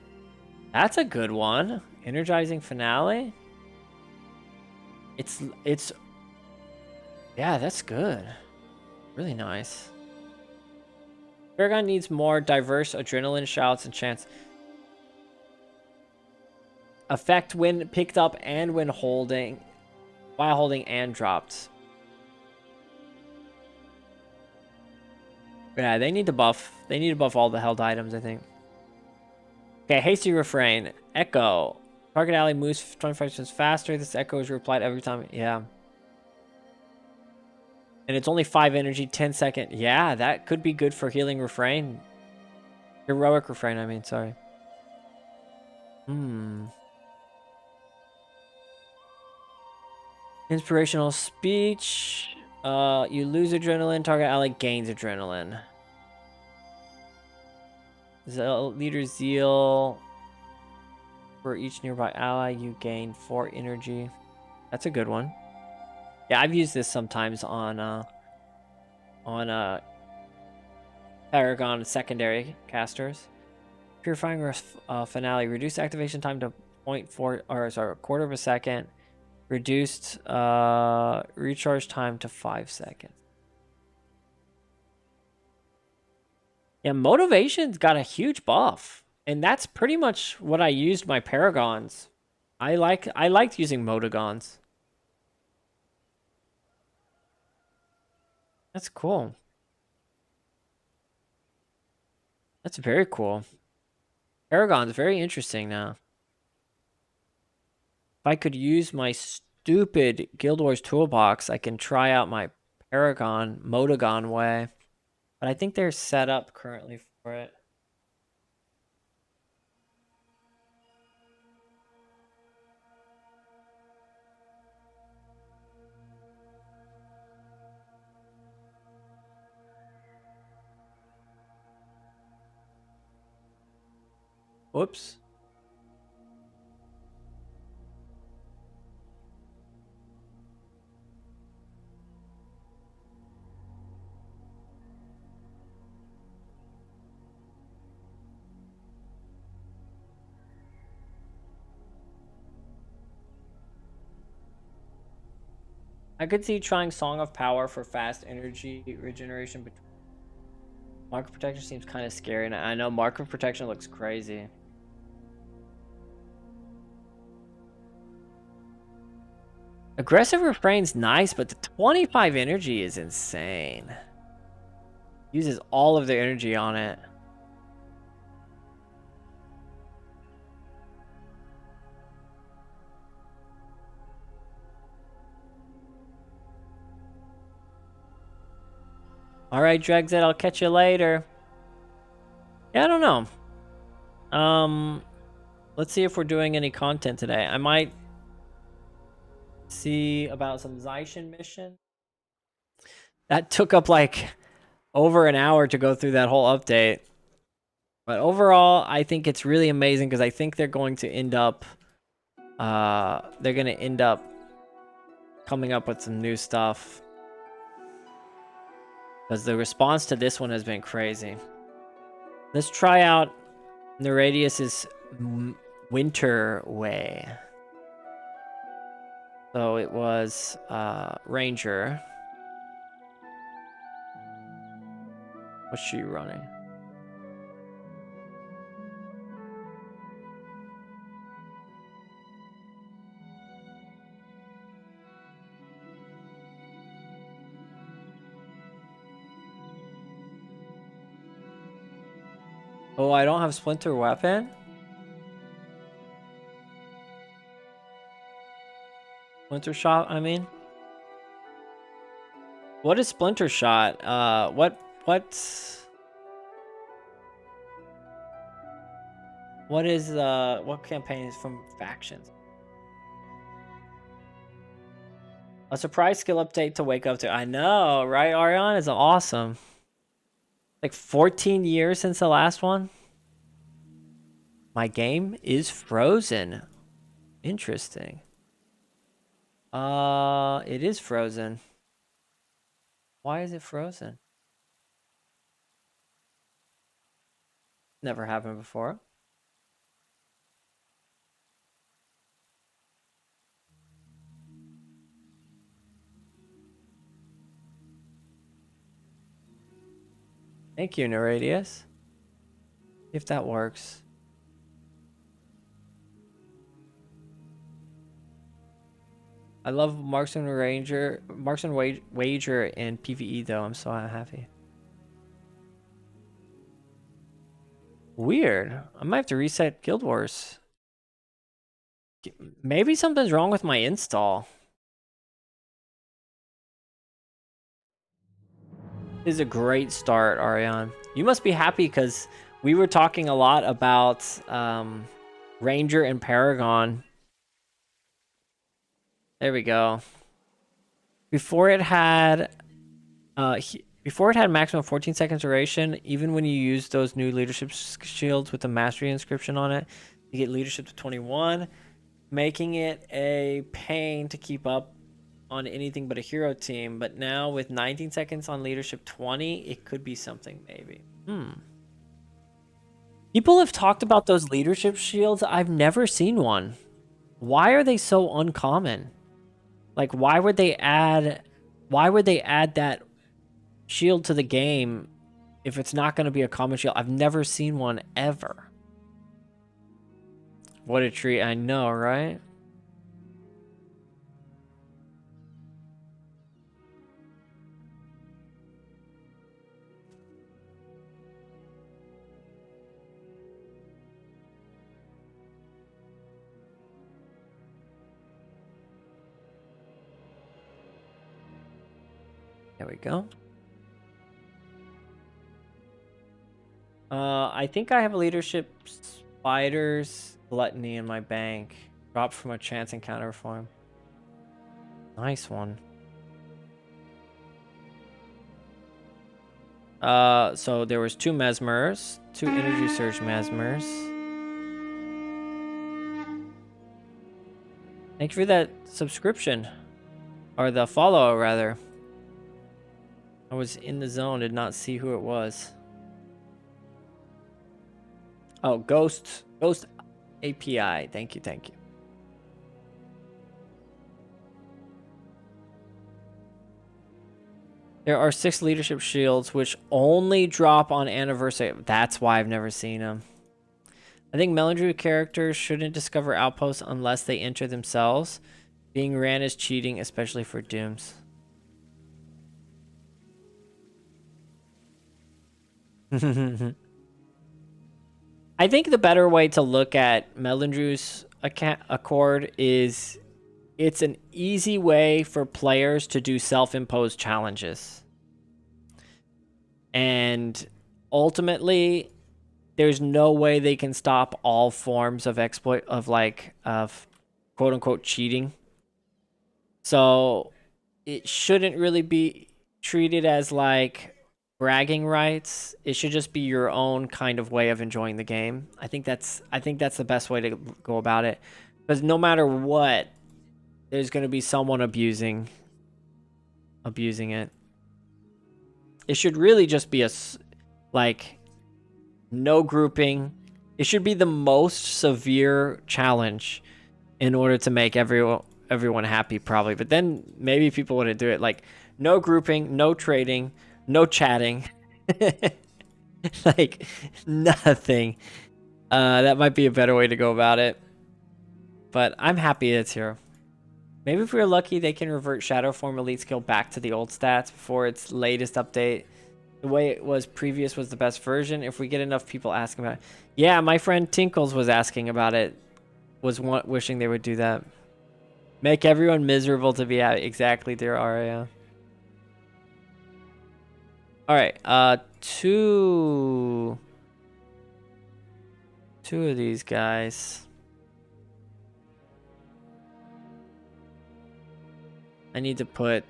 That's a good one. Energizing Finale. It's... Yeah, that's good. Really nice. Paragon needs more diverse adrenaline shouts and chants. Effect when picked up and when holding, while holding and dropped. Yeah, they need to buff. They need to buff all the held items, I think. Okay, Hasty Refrain. Echo. Target ally moves 25% faster. This echo is replied every time. Yeah. And it's only 5 energy, 10 second. Yeah, that could be good for healing refrain. Heroic refrain, I mean, sorry. Inspirational speech. You lose adrenaline. Target ally gains adrenaline. Leader Zeal. For each nearby ally, you gain 4 energy. That's a good one. Yeah, I've used this sometimes on Paragon secondary casters. Purifying Finale. Reduce activation time to 0.4 or sorry, a quarter of a second. Reduced recharge time to 5 seconds. Yeah, Motivation's got a huge buff. And that's pretty much what I used my Paragons. I liked using Motigons. That's cool. That's very cool. Paragon's very interesting now. If I could use my stupid Guild Wars toolbox, I can try out my Paragon Modagon way. But I think they're set up currently for it. Whoops. I could see trying Song of Power for fast energy regeneration. But Mark of Protection seems kind of scary. And I know Mark of Protection looks crazy. Aggressive Refrain's nice, but the 25 energy is insane. Uses all of their energy on it. Alright, Drexit, I'll catch you later. Yeah, I don't know. Let's see if we're doing any content today. I might see about some Zaishin mission. That took up like over an hour to go through that whole update. But overall, I think it's really amazing because I think they're going to end up coming up with some new stuff. Because the response to this one has been crazy. Let's try out Neradius's Winter Way. So it was Ranger. What's she running? Oh, I don't have Splinter Weapon? Splinter Shot, I mean? What is Splinter Shot? What is, what campaign is from Factions? A surprise skill update to wake up to. I know, right, Ariane? Is awesome. Like 14 years since the last one? My game is frozen. Interesting. It is frozen. Why is it frozen? Never happened before. Thank you, Neradius. If that works. I love Marksman Wager in PvE though. I'm so happy. Weird. I might have to reset Guild Wars. Maybe something's wrong with my install. This is a great start, Ariane. You must be happy because we were talking a lot about Ranger and Paragon. There we go. Before it had maximum 14 seconds duration, even when you use those new leadership shields with the mastery inscription on it, you get leadership to 21, making it a pain to keep up on anything but a hero team. But now with 19 seconds on leadership 20, it could be something maybe. People have talked about those leadership shields. I've never seen one. Why are they so uncommon? Like, why would they add that shield to the game if it's not going to be a common shield? I've never seen one ever. What a treat. I know, right? There we go. I think I have leadership spiders gluttony in my bank. Dropped from a chance encounter form. Nice one. So there was 2 mesmers, 2 energy surge mesmers. Thank you for that subscription. Or the follow, rather. I was in the zone, did not see who it was. Oh, Ghost API. Thank you, thank you. There are 6 leadership shields which only drop on anniversary. That's why I've never seen them. I think Melindrew characters shouldn't discover outposts unless they enter themselves. Being ran is cheating, especially for Dooms. I think the better way to look at Melindrew's Accord is it's an easy way for players to do self-imposed challenges. And ultimately, there's no way they can stop all forms of exploit of quote unquote cheating. So it shouldn't really be treated as like bragging rights. It should just be your own kind of way of enjoying the game. I think that's the best way to go about it. Because no matter what, there's going to be someone abusing it. It should really just be no grouping. It should be the most severe challenge in order to make everyone happy, probably. But then maybe people wouldn't do it. Like, no grouping, no trading, no chatting. Like, nothing. That might be a better way to go about it. But I'm happy it's here. Maybe if we're lucky, they can revert Shadow Form Elite skill back to the old stats before its latest update. The way it was previous was the best version. If we get enough people asking about it. Yeah, my friend Tinkles was asking about it. Was wishing they would do that. Make everyone miserable to be at. Exactly, dear Aria. Alright, two of these guys. I need to put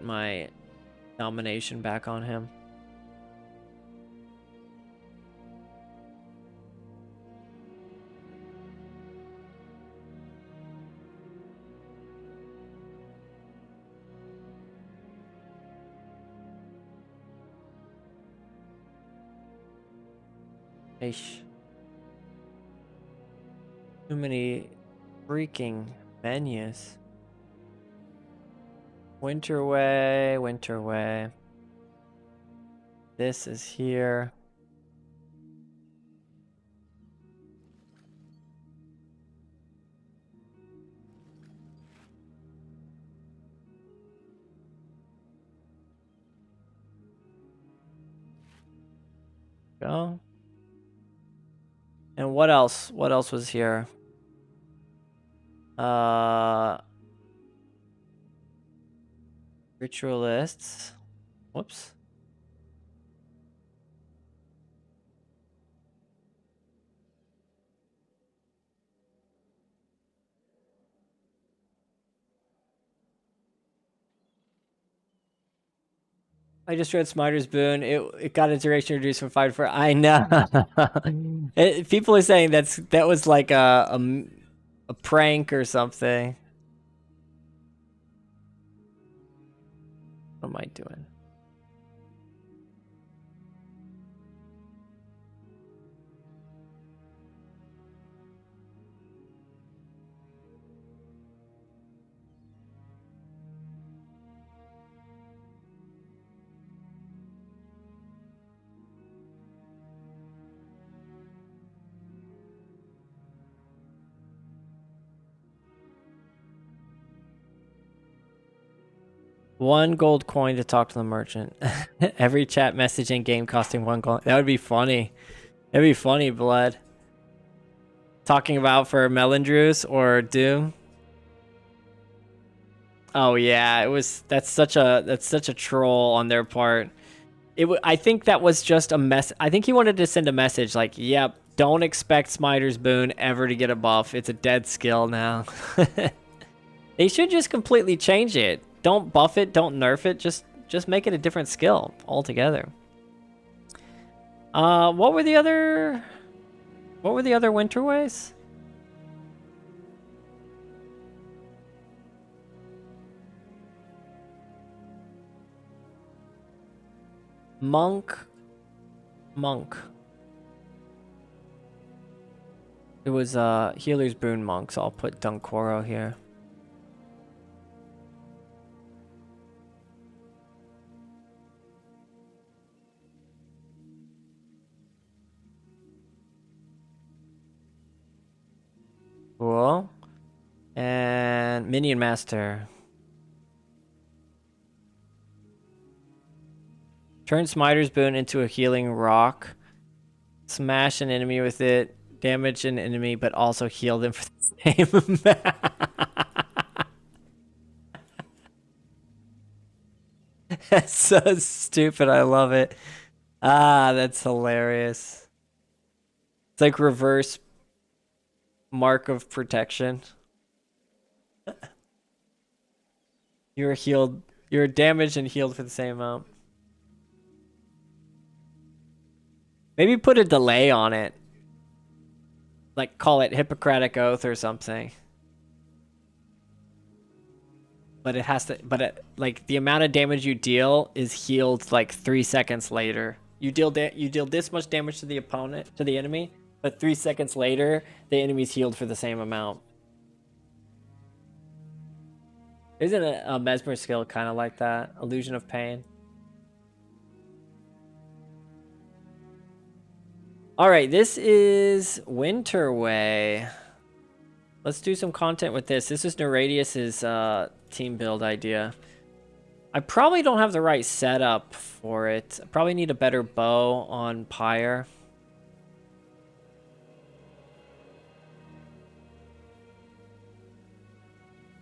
my domination back on him. Eish. Too many freaking menus. Winterway. This is here. Go. And what else? What else was here? Ritualists. Whoops. I just read Smiter's Boon. It got a duration reduced from 5 to 4. I know. People are saying that was like a prank or something. What am I doing? One gold coin to talk to the merchant. Every chat message in game costing 1 gold. That would be funny. That'd be funny, Blood. Talking about for Melindrews or Doom. Oh yeah, it was. That's such a troll on their part. I think that was just a mess. I think he wanted to send a message like, "Yep, don't expect Smiter's Boon ever to get a buff. It's a dead skill now." They should just completely change it. Don't buff it. Don't nerf it. Just make it a different skill altogether. What were the other winterways? Monk. It was Healer's Boon Monk, so I'll put Dunkoro here. Cool. And Minion Master. Turn Smiter's Boon into a healing rock. Smash an enemy with it. Damage an enemy, but also heal them for the same amount. That's so stupid. I love it. Ah, that's hilarious. It's like reverse mark of protection. You're healed. You're damaged and healed for the same amount. Maybe put a delay on it. Like call it Hippocratic Oath or something. But it has to, like the amount of damage you deal is healed like 3 seconds later. You deal this much damage to the opponent, to the enemy, but 3 seconds later, the enemy's healed for the same amount. Isn't a Mesmer skill kind of like that? Illusion of Pain. All right, this is Winterway. Let's do some content with this. This is Neuradius's team build idea. I probably don't have the right setup for it. I probably need a better bow on Pyre.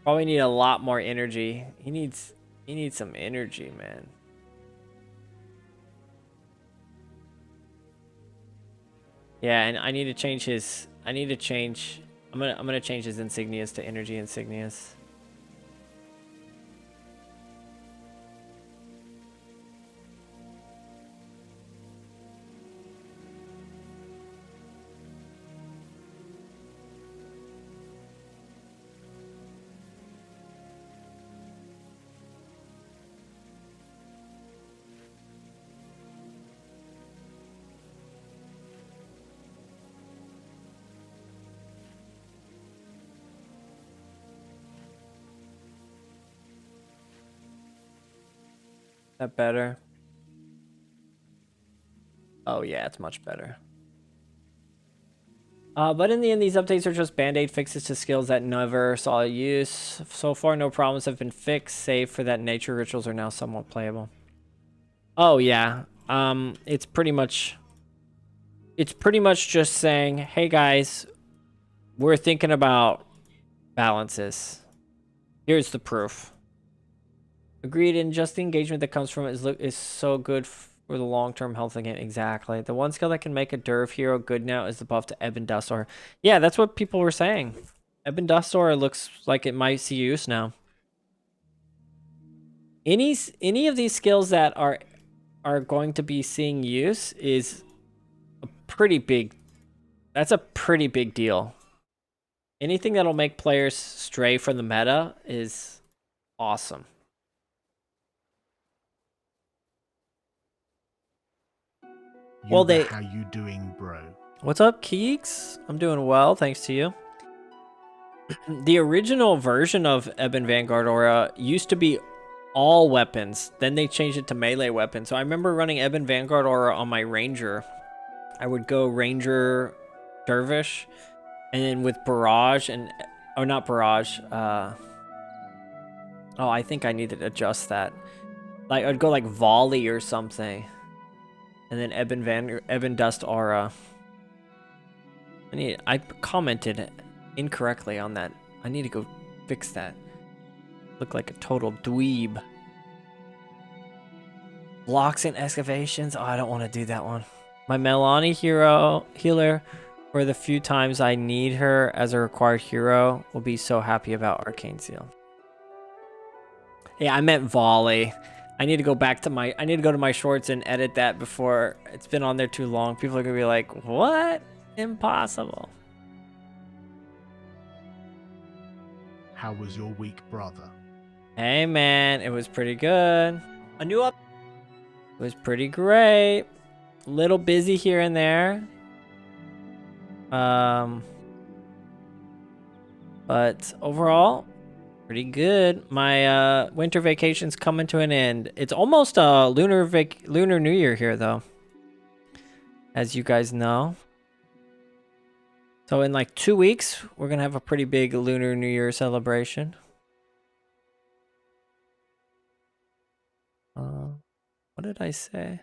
Probably need a lot more energy. He needs some energy, man. Yeah, and I need to change his. I'm gonna change his insignias to energy insignias. That better? Oh yeah, it's much better. But in the end, these updates are just band-aid fixes to skills that never saw use. So far, no problems have been fixed, save for that nature rituals are now somewhat playable. Oh yeah, it's pretty much just saying, hey guys, we're thinking about balances. Here's the proof. Agreed, and just the engagement that comes from it is so good for the long-term health again. Exactly. The one skill that can make a Derv hero good now is the buff to Ebon Dustor. Yeah, that's what people were saying. Ebon Dustor looks like it might see use now. Any of these skills that are going to be seeing use is a pretty big. That's a pretty big deal. Anything that'll make players stray from the meta is awesome. Well, How you doing, bro? What's up, Keeks? I'm doing well, thanks to you. The original version of Ebon Vanguard Aura used to be all weapons. Then they changed it to melee weapons. So I remember running Ebon Vanguard Aura on my Ranger. I would go Ranger Dervish, and then with Barrage and... Oh, not Barrage. Oh, I think I need to adjust that. Like, I'd go like Volley or something. And then Ebon Dust Aura. I commented incorrectly on that. I need to go fix that. Look like a total dweeb. Blocks and excavations. Oh, I don't want to do that one. My Melanie healer, for the few times I need her as a required hero, will be so happy about Arcane Seal. Yeah, I meant volley. I need to go back to my. I need to go to my shorts and edit that before it's been on there too long. People are gonna be like, "What? Impossible." How was your week, brother? Hey man, it was pretty good. A new up. It was pretty great. Little busy here and there. But overall, pretty good. My winter vacation's coming to an end. It's almost a lunar New Year here though, as you guys know. So in like 2 weeks, we're gonna have a pretty big Lunar New Year celebration. What did I say?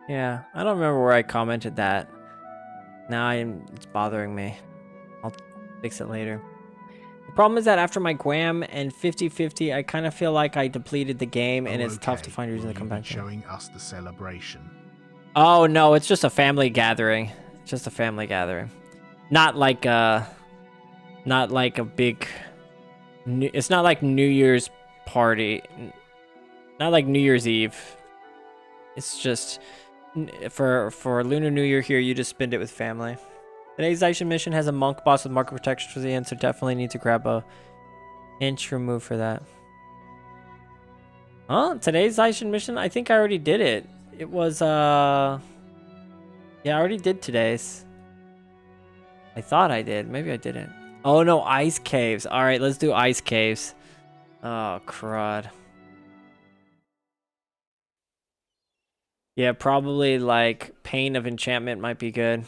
Yeah, I don't remember where I commented that. Now it's bothering me. I'll fix it later. The problem is that after my Guam and 50-50, I kind of feel like I depleted the game and it's tough to find reason to come back to. Showing us the celebration. Oh no, it's just a family gathering. It's just a family gathering. Not like a big it's not like New Year's party. Not like New Year's Eve. It's just for Lunar New Year here, you just spend it with family. Today's Zaishin mission has a monk boss with market protection for the end, so definitely need to grab a inch remove for that. Huh? Today's Zaishin mission? I think I already did it. It was yeah, I already did today's. I thought I did. Maybe I didn't. Oh no, ice caves. Alright, let's do ice caves. Oh crud. Yeah, probably like Pain of Enchantment might be good.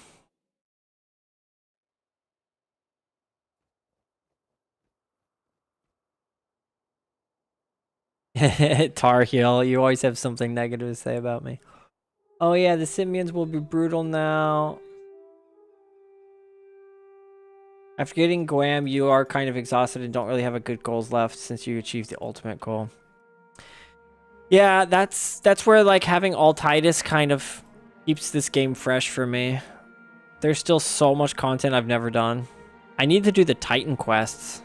Tar Heel, you always have something negative to say about me. Oh yeah, the Simians will be brutal now. After getting Guam, you are kind of exhausted and don't really have a good goals left since you achieved the ultimate goal. Yeah, that's where like having all Titus kind of keeps this game fresh for me. There's still so much content I've never done. I need to do the Titan quests.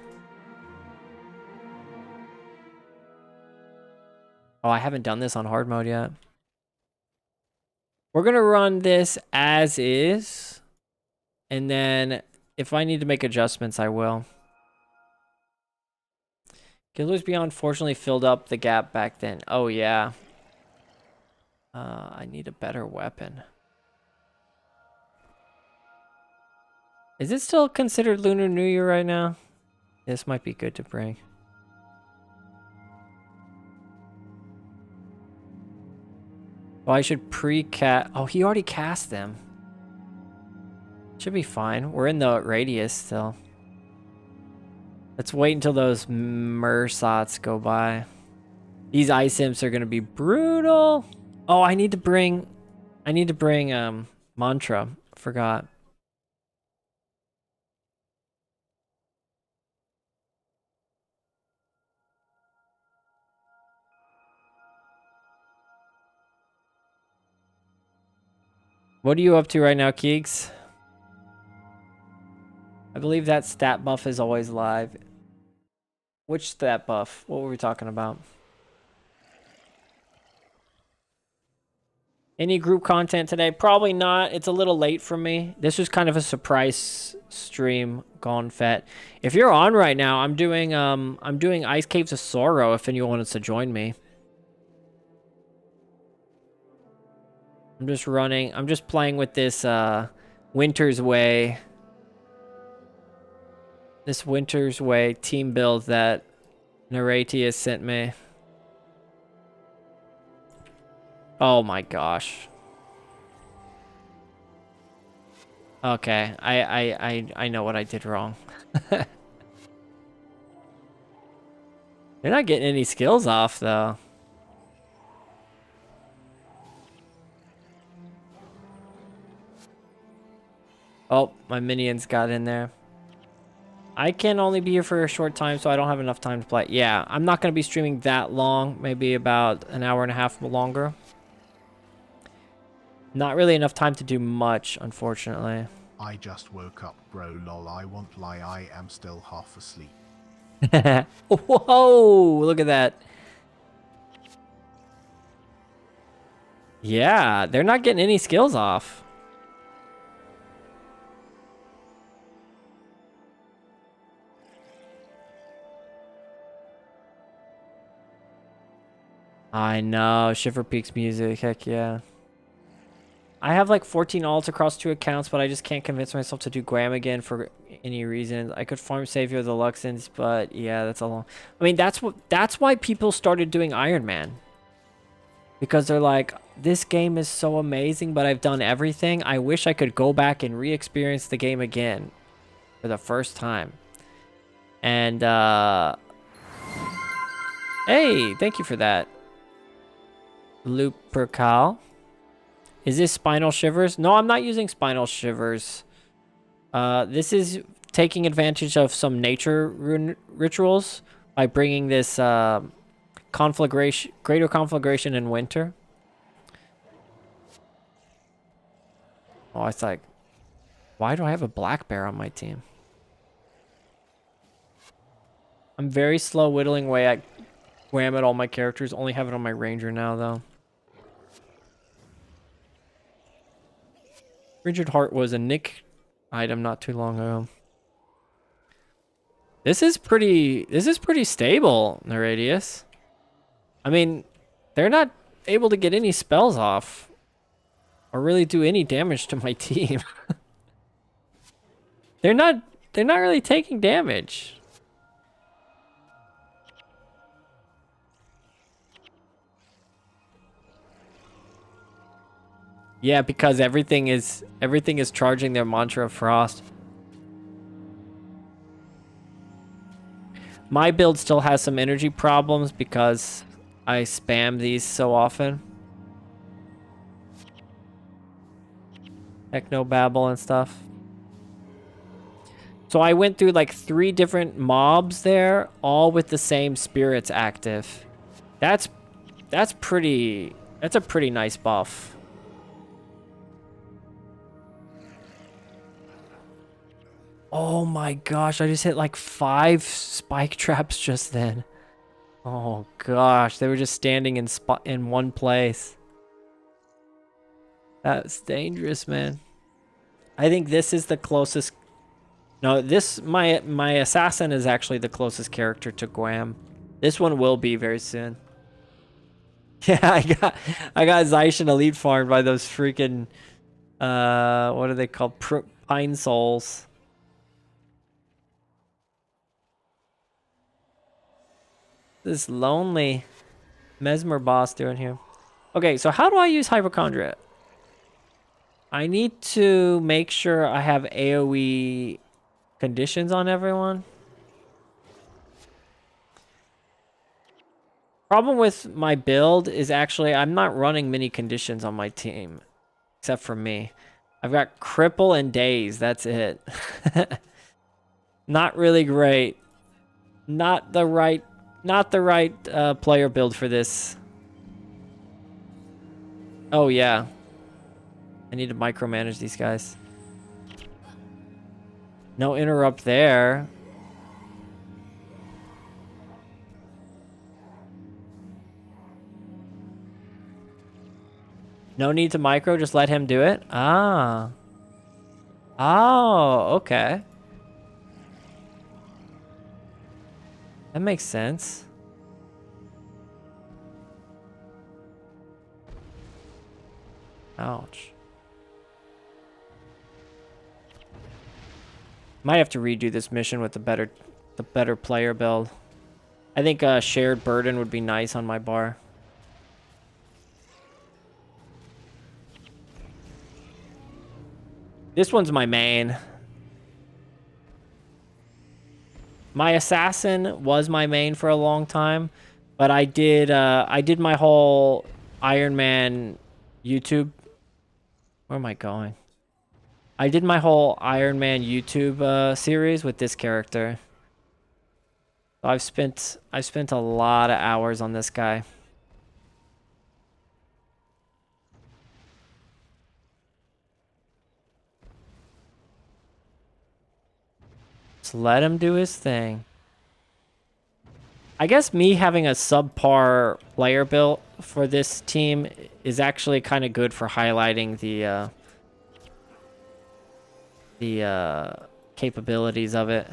Oh, I haven't done this on hard mode yet. We're gonna run this as is, and then if I need to make adjustments, I will. Killers Beyond fortunately filled up the gap back then. Oh yeah. I need a better weapon. Is it still considered Lunar New Year right now? This might be good to bring. Oh, I should pre-cast. Oh, he already cast them. Should be fine. We're in the radius still. Let's wait until those Mersots go by. These ice imps are gonna be brutal. Oh, I need to bring Mantra. Forgot. What are you up to right now, Keeks? I believe that stat buff is always live. Which stat buff? What were we talking about? Any group content today? Probably not. It's a little late for me. This was kind of a surprise stream gone fet. If you're on right now, I'm doing Ice Caves of Sorrow if anyone wants to join me. I'm just playing with this Winter's Way. This Winter's Way team build that Naratius sent me. Oh my gosh. Okay, I know what I did wrong. They're not getting any skills off though. Oh, my minions got in there. I can only be here for a short time, so I don't have enough time to play. Yeah, I'm not going to be streaming that long. Maybe about an hour and a half longer. Not really enough time to do much, unfortunately. I just woke up, bro. Lol, I won't lie, I am still half asleep. Whoa, look at that. Yeah, they're not getting any skills off. I know, Shiver Peaks music, heck yeah. I have like 14 alts across 2 accounts, but I just can't convince myself to do Graham again for any reason. I could farm Savior the Luxons, but yeah, that's a long... I mean, that's why people started doing Iron Man. Because they're like, this game is so amazing, but I've done everything. I wish I could go back and re-experience the game again for the first time. And, hey, thank you for that. Lupercal. Is this Spinal Shivers? No, I'm not using Spinal Shivers. This is taking advantage of some nature rituals by bringing this conflagration, greater conflagration in winter. Oh, it's like, why do I have a black bear on my team? I'm very slow whittling away at Wham at all my characters. Only have it on my ranger now, though. Rigid Heart was a Nick item not too long ago. This is pretty stable, Neradius. I mean, they're not able to get any spells off or really do any damage to my team. they're not really taking damage. Yeah, because everything is charging their Mantra of Frost. My build still has some energy problems because I spam these so often. Technobabble and stuff. So I went through like 3 different mobs there, all with the same spirits active. That's a pretty nice buff. Oh my gosh, I just hit like 5 spike traps just then. Oh gosh, they were just standing in one place. That's dangerous, man. I think this is the closest. No, this my assassin is actually the closest character to Guam. This one will be very soon. Yeah, I got Zaishin Elite farmed by those freaking what are they called? Pine Souls. This lonely Mesmer boss doing here. Okay, so how do I use Hypochondria? I need to make sure I have AoE conditions on everyone. Problem with my build is actually I'm not running many conditions on my team. Except for me. I've got Cripple and Daze, that's it. Not really great. Not the right player build for this. Oh yeah. I need to micromanage these guys. No interrupt there. No need to micro, just let him do it? Ah. Oh, okay. That makes sense. Ouch. Might have to redo this mission with the better player build. I think a shared burden would be nice on my bar. This one's my main. My assassin was my main for a long time, but I did my whole Iron Man YouTube. Where am I going? I did my whole Iron Man YouTube series with this character. I've spent a lot of hours on this guy. Just let him do his thing. I guess me having a subpar player build for this team is actually kind of good for highlighting the capabilities of it.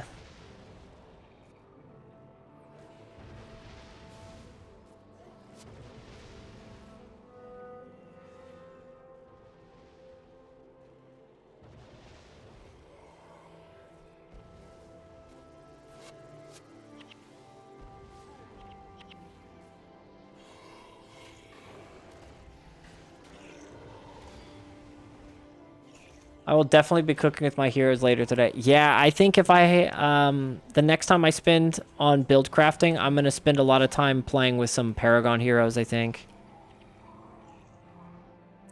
I will definitely be cooking with my heroes later today. Yeah, I think if I, the next time I spend on build crafting, I'm going to spend a lot of time playing with some Paragon heroes, I think.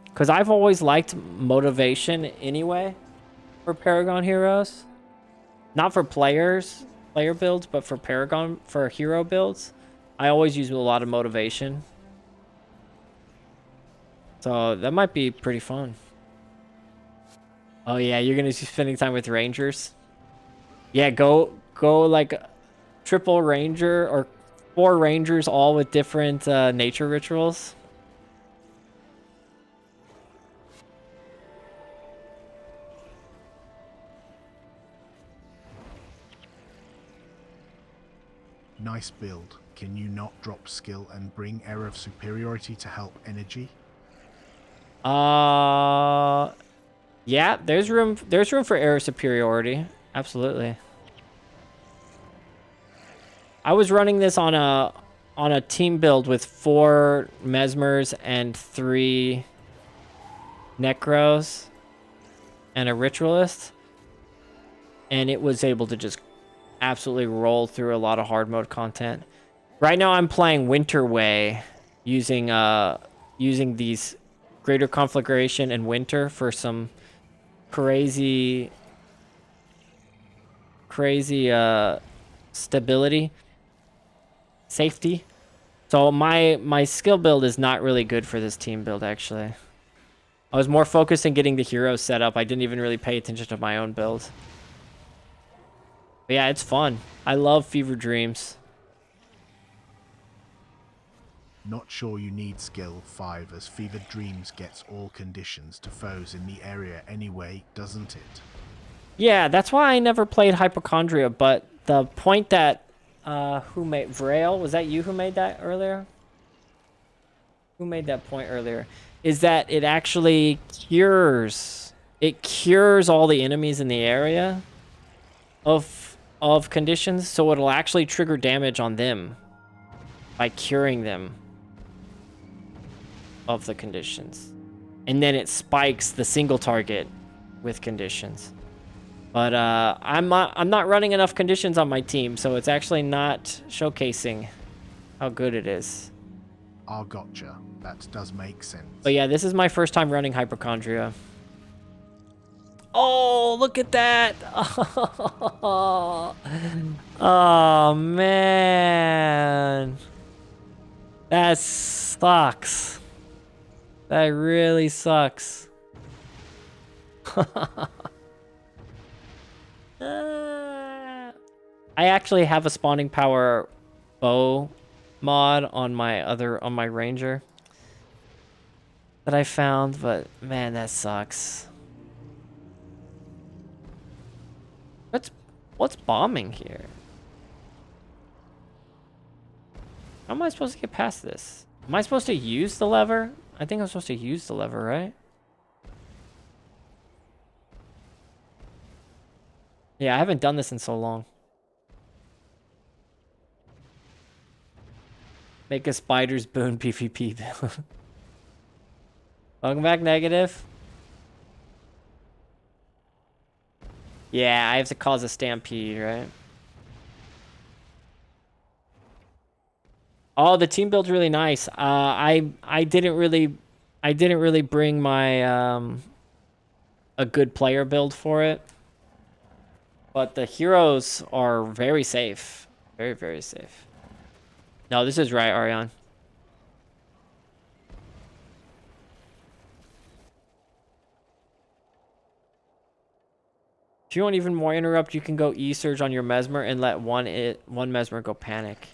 Because I've always liked motivation anyway for Paragon heroes. Not for player builds, but for Paragon, for hero builds. I always use a lot of motivation. So that might be pretty fun. Oh yeah, you're gonna be spending time with rangers. Yeah, go like triple ranger or 4 rangers, all with different nature rituals. Nice build. Can you not drop skill and bring Air of Superiority to help energy? Yeah, there's room for air superiority. Absolutely. I was running this on a team build with 4 Mesmers and 3 Necros and a Ritualist. And it was able to just absolutely roll through a lot of hard mode content. Right now I'm playing Winterway using these Greater Conflagration and Winter for some crazy stability, safety. So my skill build is not really good for this team build, actually. I was more focused on getting the heroes set up. I didn't even really pay attention to my own build. But yeah, it's fun. I love Fever Dreams. Not sure you need skill 5 as Fevered Dreams gets all conditions to foes in the area anyway, doesn't it? Yeah, that's why I never played Hypochondria, but the point that who made Vrail, was that you who made that earlier? Who made that point earlier? Is that it actually cures all the enemies in the area of conditions, so it'll actually trigger damage on them by curing them of the conditions. And then it spikes the single target with conditions. But I'm not running enough conditions on my team, so it's actually not showcasing how good it is. Ah, gotcha. That does make sense. But yeah, this is my first time running Hypochondria. Oh, look at that! Oh man, that sucks. That really sucks. I actually have a spawning power bow mod on my ranger that I found, but man, that sucks. What's bombing here? How am I supposed to get past this? Am I supposed to use the lever? I think I'm supposed to use the lever, right? Yeah, I haven't done this in so long. Make a spider's boon PvP build. Welcome back, Negative. Yeah, I have to cause a stampede, right? Oh, the team build's really nice. I didn't really bring my a good player build for it, but the heroes are very safe, very very safe. No, this is right, Ariane. If you want even more interrupt, you can go E-Surge on your Mesmer and let one Mesmer go panic.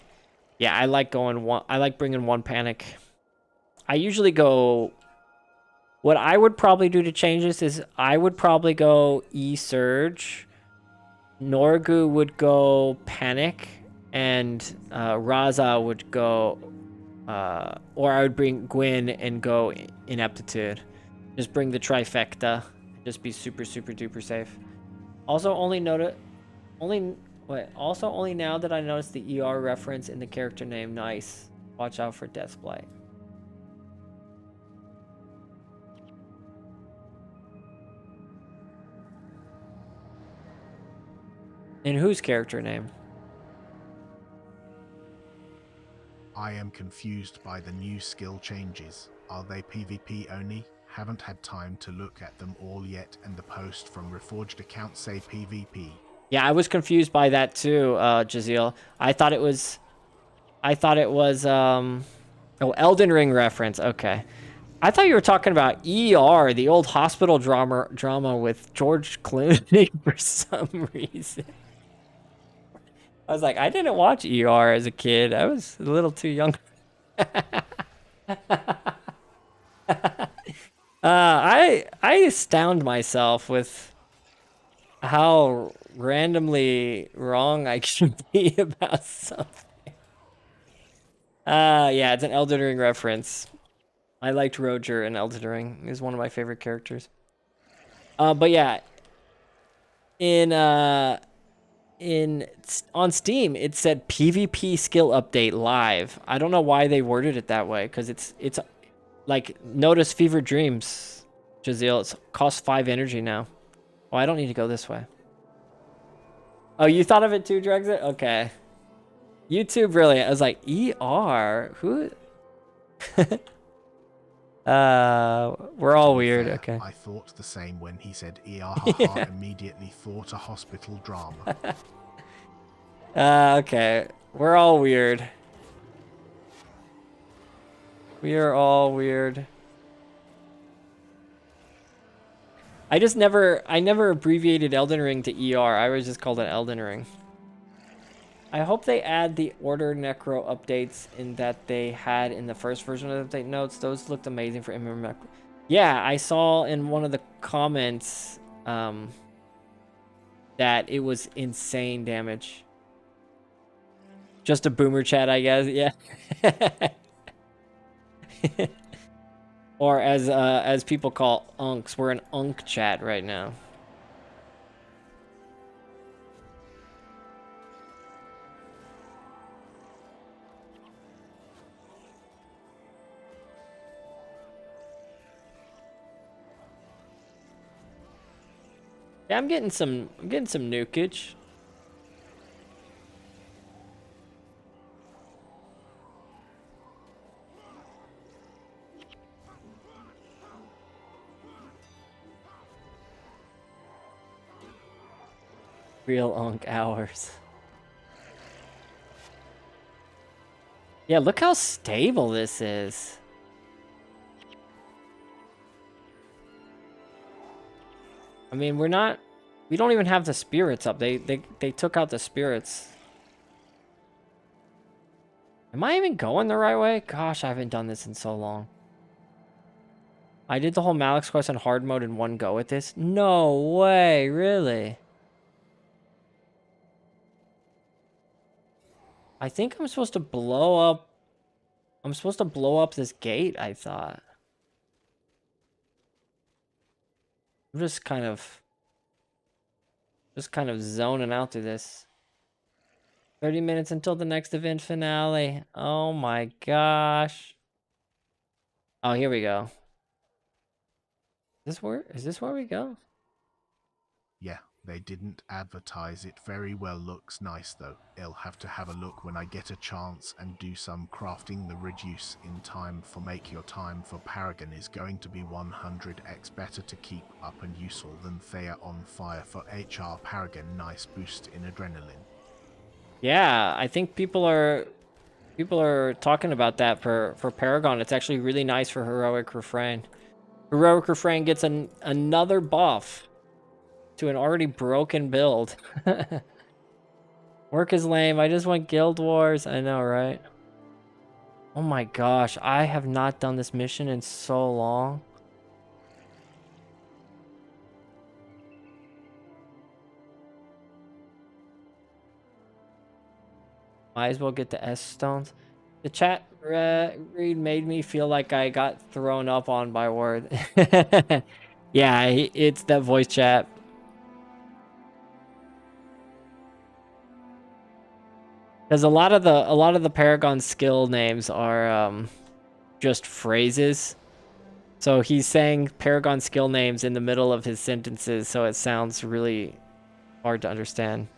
Yeah, I like going one. I like bringing one panic. I usually go. What I would probably do to change this is I would probably go E-Surge. Norgu would go panic, and Raza would go. Or I would bring Gwyn and go ineptitude. Just bring the trifecta. Just be super super duper safe. Also, only now that I noticed the ER reference in the character name. Nice. Watch out for Deathblight. In whose character name? I am confused by the new skill changes. Are they PvP only? Haven't had time to look at them all yet, and the post from Reforged accounts say PvP. Yeah, I was confused by that too, Jaziel. I thought it was oh, Elden Ring reference. Okay. I thought you were talking about ER, the old hospital drama with George Clooney for some reason. I was like, I didn't watch ER as a kid. I was a little too young. I astound myself with how randomly wrong I can be about something. Yeah, it's an Elden Ring reference. I liked Roger in Elden Ring. He was one of my favorite characters. But yeah, in on Steam it said PvP skill update live. I don't know why they worded it that way, because it's like, notice Fever Dreams, Jaziel. It costs 5 energy now. Oh, I don't need to go this way. Oh, you thought of it too, Drexit? Okay. YouTube, brilliant. I was like, ER? Who? We're all weird. Fair, Okay. I thought the same when he said ER. Immediately thought a hospital drama. Okay. We're all weird. We are all weird. I never abbreviated Elden Ring to ER. I always just called it Elden Ring. I hope they add the Order Necro updates in that they had in the first version of the update notes. Those looked amazing for MMM. Yeah, I saw in one of the comments that it was insane damage. Just a boomer chat, I guess. Yeah. Or as people call unks, we're an unk chat right now. Yeah, I'm getting some nukage. Real unk hours. Yeah, look how stable this is. I mean, we don't even have the spirits up. They took out the spirits. Am I even going the right way? Gosh, I haven't done this in so long. I did the whole Malix quest on hard mode in one go with this. No way, really? I think I'm supposed to blow up. I'm supposed to blow up this gate, I thought. I'm just kind of zoning out through this. 30 minutes until the next event finale. Oh my gosh. Oh, here we go. Is this where we go? Yeah, They didn't advertise it very well. Looks nice though. I'll have to have a look when I get a chance and do some crafting. The reduce in time for make your time for Paragon is going to be 100x better to keep up and useful than Thea on fire for HR Paragon. Nice boost in adrenaline. Yeah, I think people are talking about that for Paragon. It's actually really nice for Heroic Refrain. Heroic Refrain gets another buff to an already broken build. Work is lame. I just want Guild Wars. I know, right? Oh my gosh, I have not done this mission in so long. Might as well get the S stones. The chat read made me feel like I got thrown up on by Word. Yeah, it's that voice chat. Because a lot of the Paragon skill names are just phrases. So he's saying Paragon skill names in the middle of his sentences, so it sounds really hard to understand.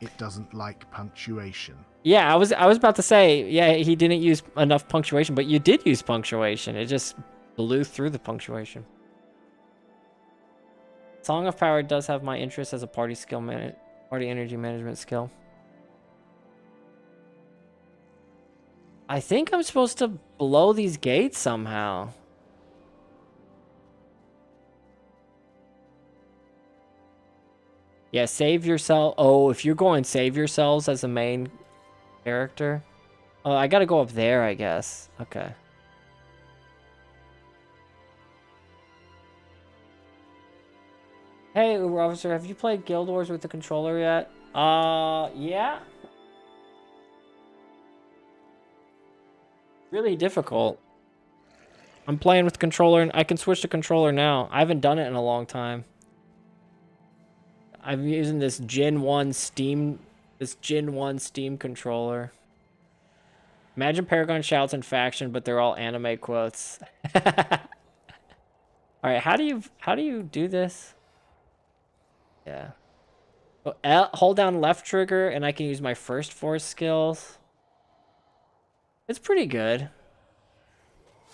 It doesn't like punctuation. Yeah, I was about to say, yeah, he didn't use enough punctuation, but you did use punctuation. It just blew through the punctuation. Song of Power does have my interest as a party energy management skill. I think I'm supposed to blow these gates somehow. Yeah, save yourself. Oh, if you're going save yourselves as a main character. Oh, I gotta go up there, I guess. Okay. Hey, Uber Officer, have you played Guild Wars with the controller yet? Yeah. Really difficult. I'm playing with the controller, and I can switch to controller now. I haven't done it in a long time. I'm using this Gen 1 Steam controller. Imagine Paragon shouts and faction, but they're all anime quotes. All right, how do you do this? Yeah. Oh, hold down left trigger, and I can use my first 4 skills. It's pretty good.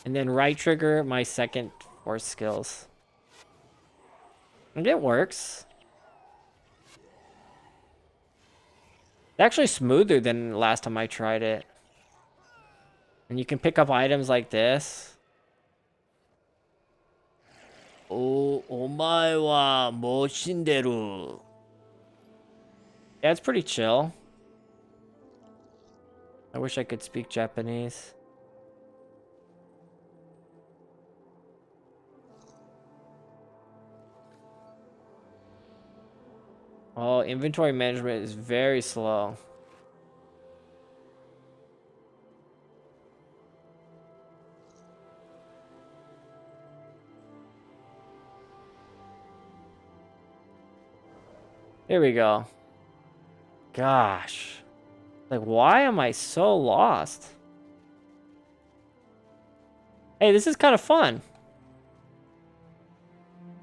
And then right trigger, my second 4 skills. And it works. It's actually smoother than last time I tried it. And you can pick up items like this. Oh, omae wa mou shinderu. Yeah, it's pretty chill. I wish I could speak Japanese. Oh, inventory management is very slow. Here we go. Gosh. Like, why am I so lost? Hey, this is kind of fun.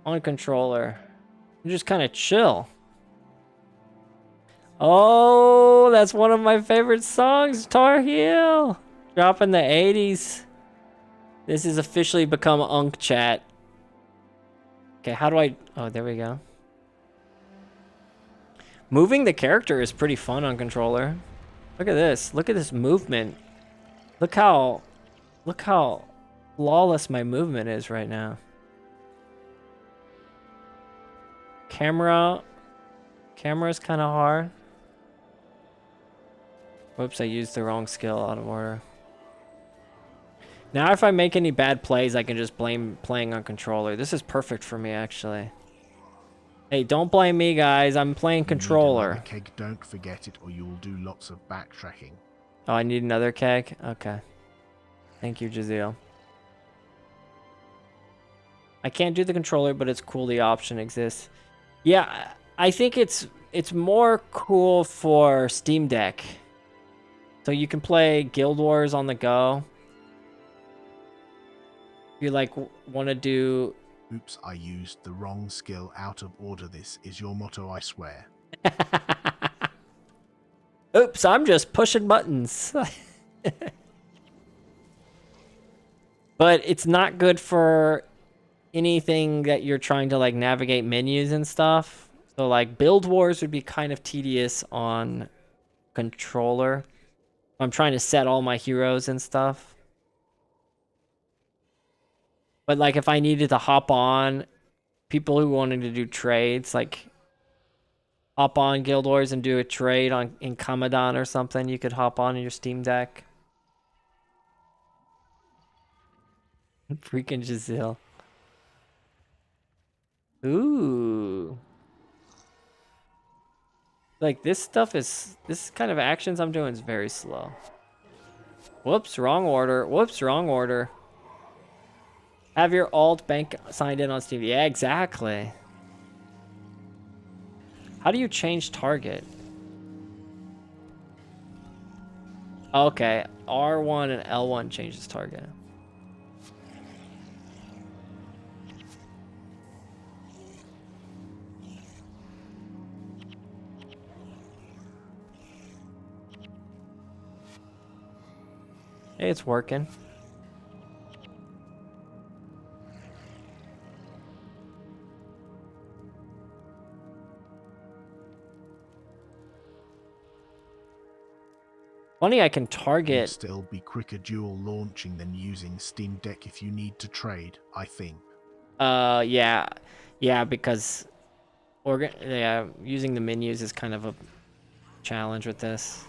On controller. You just kind of chill. Oh, that's one of my favorite songs, Tar Heel. Dropping the 80s. This has officially become Unk Chat. Okay, how do I... Oh, there we go. Moving the character is pretty fun on controller. Look at this. Look at this movement. Look how flawless my movement is right now. Camera's kind of hard. Whoops, I used the wrong skill out of order. Now if I make any bad plays, I can just blame playing on controller. This is perfect for me, actually. Hey, don't blame me, guys. I'm playing controller. Keg, don't forget it, or you will do lots of backtracking. Oh, I need another keg? Okay. Thank you, Jaziel. I can't do the controller, but it's cool the option exists. Yeah, I think it's more cool for Steam Deck. So you can play Guild Wars on the go. If you like want to do Oops, I used the wrong skill out of order. This is your motto, I swear. Oops, I'm just pushing buttons. But it's not good for anything that you're trying to like navigate menus and stuff. So like Build Wars would be kind of tedious on controller. I'm trying to set all my heroes and stuff. But like if I needed to hop on people who wanted to do trades, like hop on Guild Wars and do a trade on in Kamadan or something, you could hop on in your Steam Deck. Freaking Giselle. Ooh. Like this kind of actions I'm doing is very slow. Whoops, wrong order. Whoops, wrong order. Have your alt bank signed in on Steam. Yeah, exactly. How do you change target? Okay, R1 and L1 changes target. Hey, it's working. Funny, I can You'd target. still be quicker dual launching than using Steam Deck if you need to trade, I think. Yeah, because using the menus is kind of a challenge with this.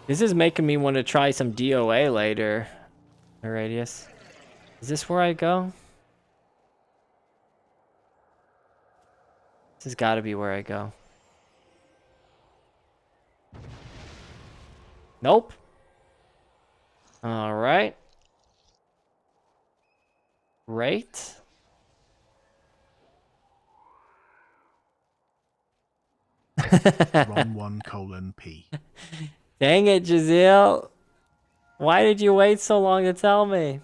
This is making me want to try some DOA later. Radius. Is this where I go? This has got to be where I go. Nope. All right. Great. Ron1:P. Dang it, Giselle. Why did you wait so long to tell me?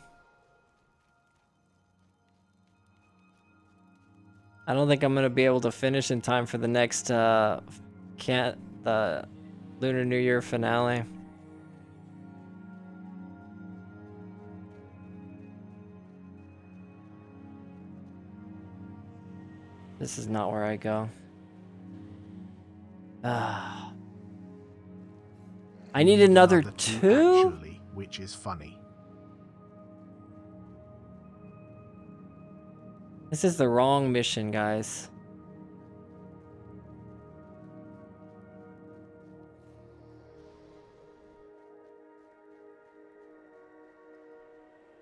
I don't think I'm gonna be able to finish in time for the next the Lunar New Year finale. This is not where I go. Ah. I need another two? Actually, which is funny. This is the wrong mission, guys.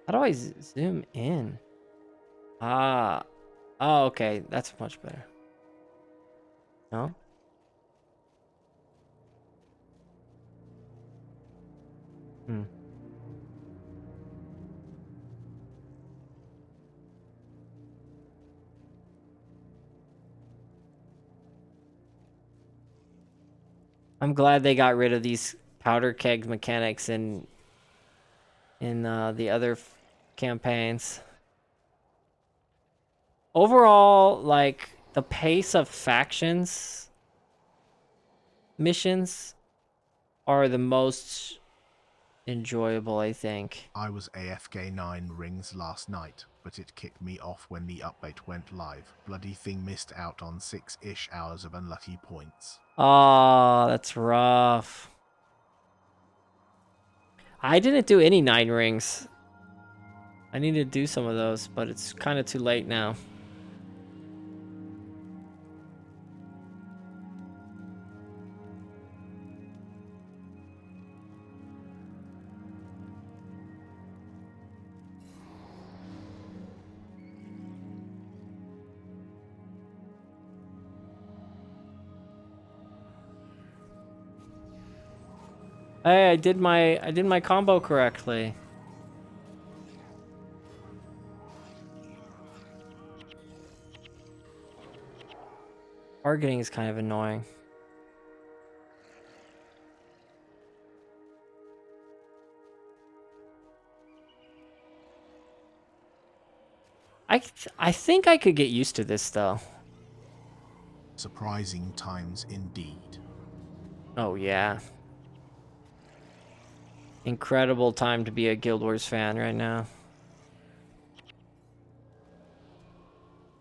How do I zoom in? Ah. Oh, okay. That's much better. No? Hmm. I'm glad they got rid of these powder keg mechanics in the other campaigns. Overall, like the pace of factions missions are the most enjoyable, I think. I was AFK 9 rings last night, but it kicked me off when the update went live. Bloody thing missed out on 6-ish hours of unlucky points. Oh, that's rough. I didn't do any 9 rings. I need to do some of those, but it's kind of too late now. Hey, I did my combo correctly. Targeting is kind of annoying. I think I could get used to this though. Surprising times indeed. Oh yeah. Incredible time to be a Guild Wars fan right now.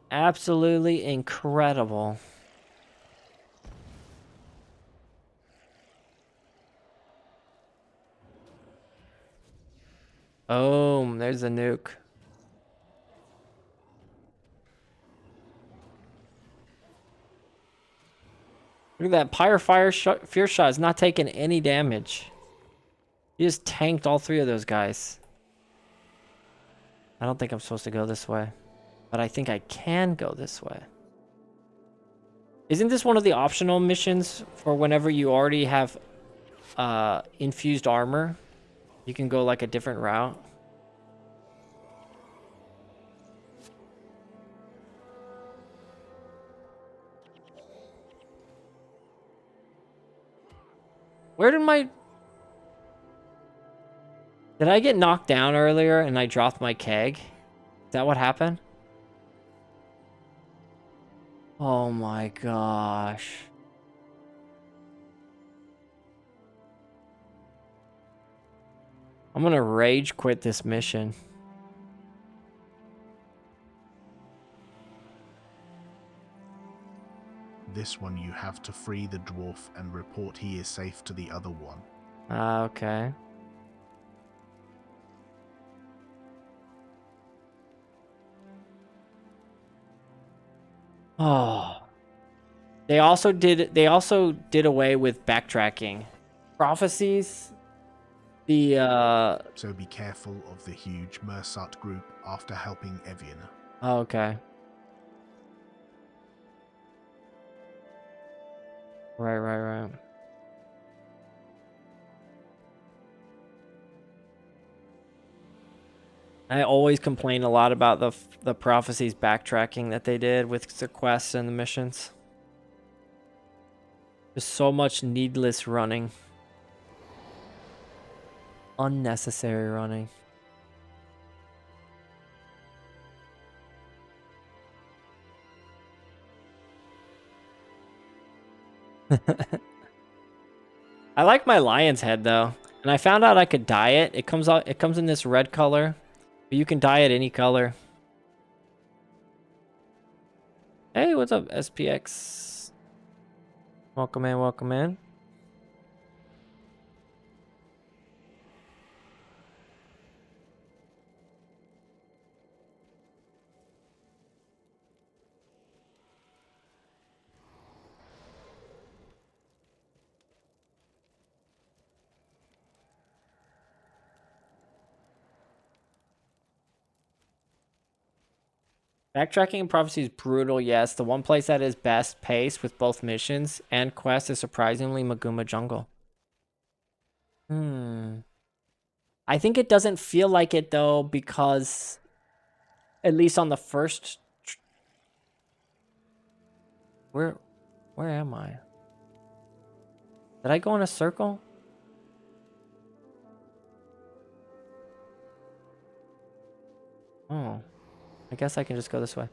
Absolutely incredible. Boom, there's a nuke. Look at that. Pyre Fire Fear Shot is not taking any damage. He just tanked all three of those guys. I don't think I'm supposed to go this way. But I think I can go this way. Isn't this one of the optional missions for whenever you already have infused armor? You can go like a different route. Where did my... Did I get knocked down earlier and I dropped my keg? Is that what happened? Oh my gosh. I'm gonna rage quit this mission. This one you have to free the dwarf and report he is safe to the other one. Ah, okay. Oh. They also did away with backtracking. Prophecies. The So be careful of the huge Mersat group after helping Evian. Oh, okay. Right. I always complain a lot about the prophecies backtracking that they did with the quests and the missions. There's so much needless running. Unnecessary running. I like my lion's head though, and I found out I could dye it. It comes in this red color, but you can dye it any color. Hey, what's up, SPX? Welcome in, welcome in. Backtracking in Prophecy is brutal, yes. The one place that is best paced with both missions and quests is surprisingly Maguma Jungle. I think it doesn't feel like it though, because at least on the first... Where am I? Did I go in a circle? Oh. I guess I can just go this way.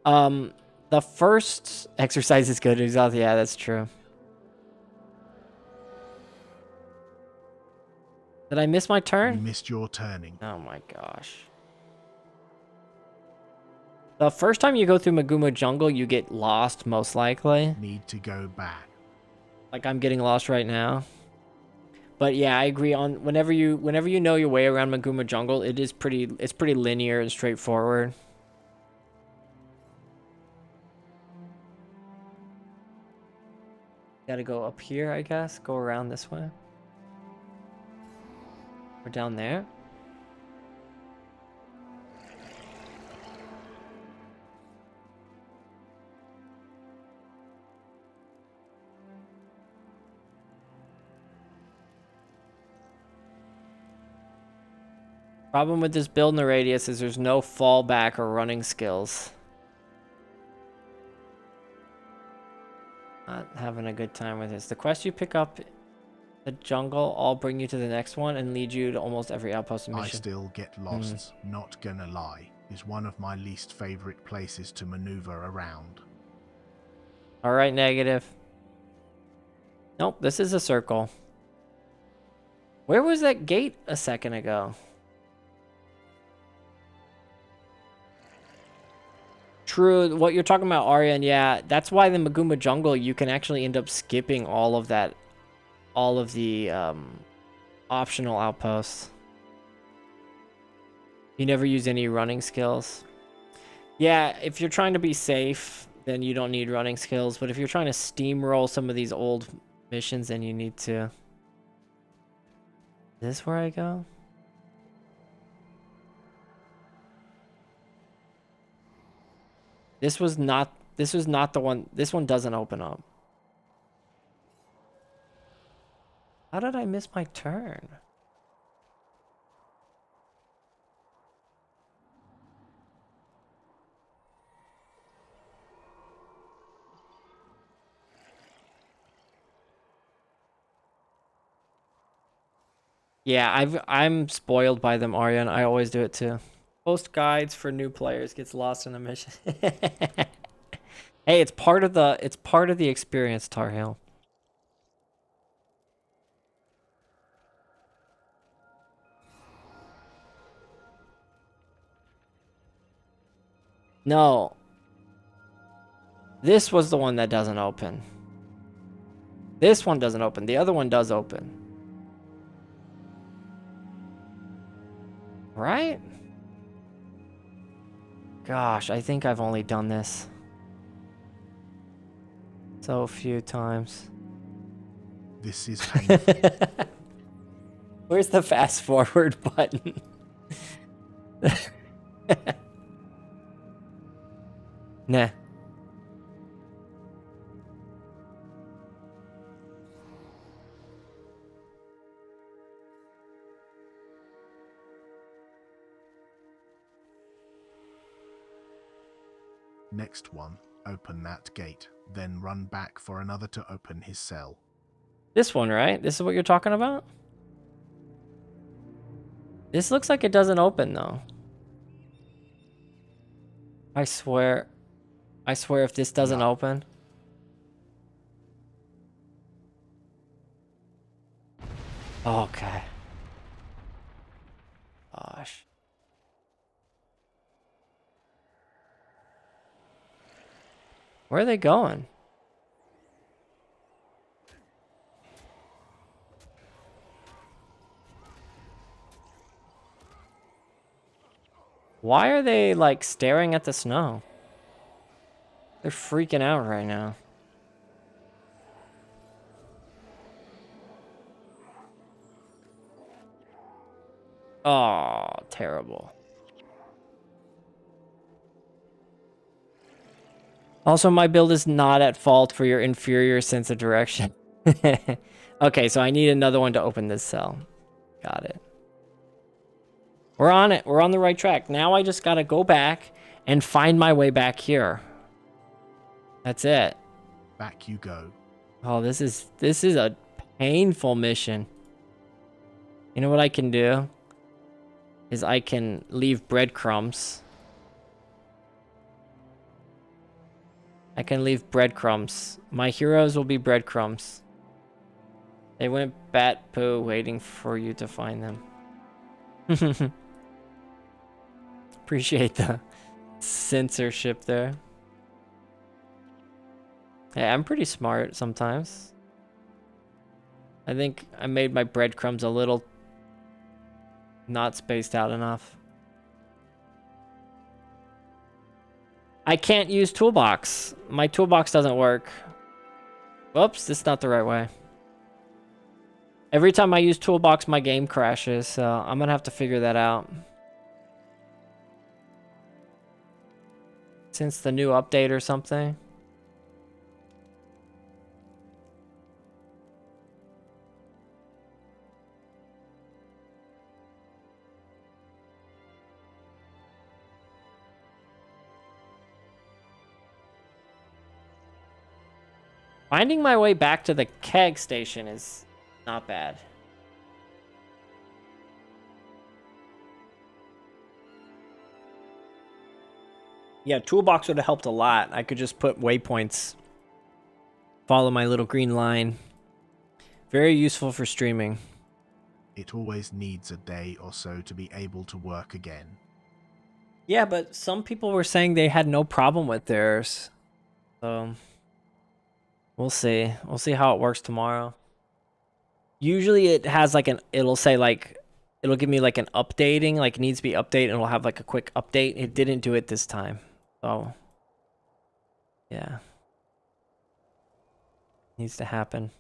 The first exercise is good. Yeah, that's true. Did I miss my You turn? missed your turning. Oh my gosh. The first time you go through Maguma Jungle, you get lost, most likely. Need to go back. Like I'm getting lost right now. But yeah, I agree on whenever you know your way around Maguma Jungle, it's pretty linear and straightforward. Gotta go up here, I guess. Go around this way. Or down there. Problem with this build in the radius is there's no fallback or running skills. Not having a good time with this. The quest you pick up the jungle all bring you to the next one and lead you to almost every outpost and I mission. still get lost, not gonna lie. is one of my least favorite places to maneuver around. All right, negative. Nope, this is a circle. Where was that gate a second ago? True, what you're talking about, Aryan, yeah, that's why the Maguma Jungle, you can actually end up skipping all of that, all of the optional outposts. You never use any running skills. Yeah, if you're trying to be safe, then you don't need running skills, but if you're trying to steamroll some of these old missions, then you need to. Is this where I go? This was not the one. This one doesn't open up. How did I miss my turn? Yeah, I'm spoiled by them, Aryan. I always do it too. Post guides for new players gets lost in a mission. Hey, it's part of the experience, Tar Heel. No. This was the one that doesn't open. This one doesn't open. The other one does open. Right? Gosh, I think I've only done this so few times. This is painful. Where's the fast forward button? Nah. Next one, open that gate, then run back for another to open his cell. This one, right? This is what you're talking about? This looks like it doesn't open, though. I swear if this doesn't open. Okay. Gosh. Where are they going? Why are they, like, staring at the snow? They're freaking out right now. Oh, terrible. Also, my build is not at fault for your inferior sense of direction. Okay, so I need another one to open this cell. Got it. We're on it. We're on the right track. Now I just gotta go back and find my way back here. That's it. Back you go. Oh, this is a painful mission. You know what I can do? Is I can leave breadcrumbs. I can leave breadcrumbs. My heroes will be breadcrumbs. They went bat poo waiting for you to find them. Appreciate the censorship there. Hey, I'm pretty smart sometimes. I think I made my breadcrumbs a little not spaced out enough. I can't use toolbox. My toolbox doesn't work. Whoops, this is not the right way. Every time I use toolbox, my game crashes, so I'm gonna have to figure that out. Since the new update or something. Finding my way back to the keg station is not bad. Yeah, toolbox would have helped a lot. I could just put waypoints. Follow my little green line. Very useful for streaming. It always needs a day or so to be able to work again. Yeah, but some people were saying they had no problem with theirs. So we'll see. We'll see how it works tomorrow. Usually it has like it'll say like, it'll give me like an updating, like needs to be updated, and it'll have like a quick update. It didn't do it this time. So yeah. Needs to happen.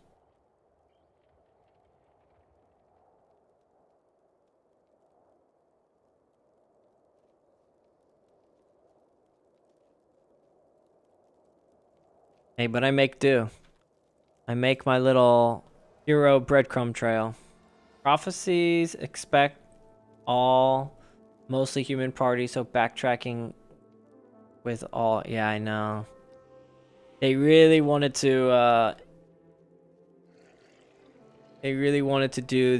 Hey, but I make do. I make my little hero breadcrumb trail. Prophecies expect all mostly human party, so backtracking with all. Yeah, I know. They really wanted to do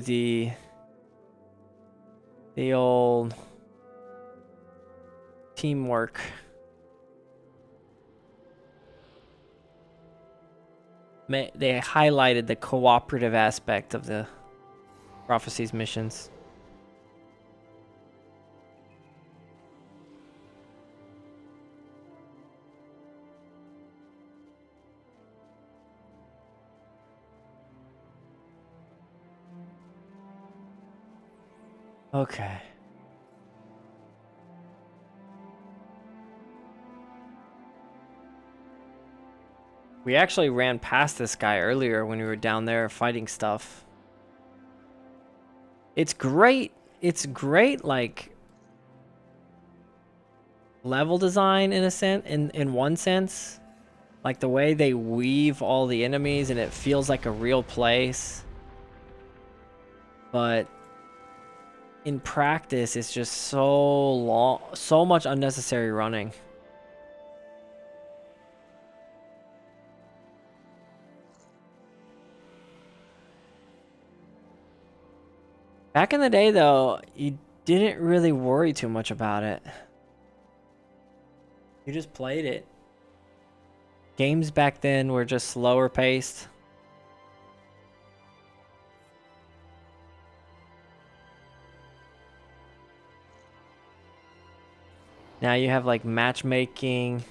the old teamwork. They highlighted the cooperative aspect of the Prophecies missions. Okay. We actually ran past this guy earlier when we were down there fighting stuff. It's great. It's great, like, level design in a sense, in one sense. Like the way they weave all the enemies and it feels like a real place. But in practice, it's just so long, so much unnecessary running. Back in the day, though, you didn't really worry too much about it. You just played it. Games back then were just slower paced. Now you have like matchmaking.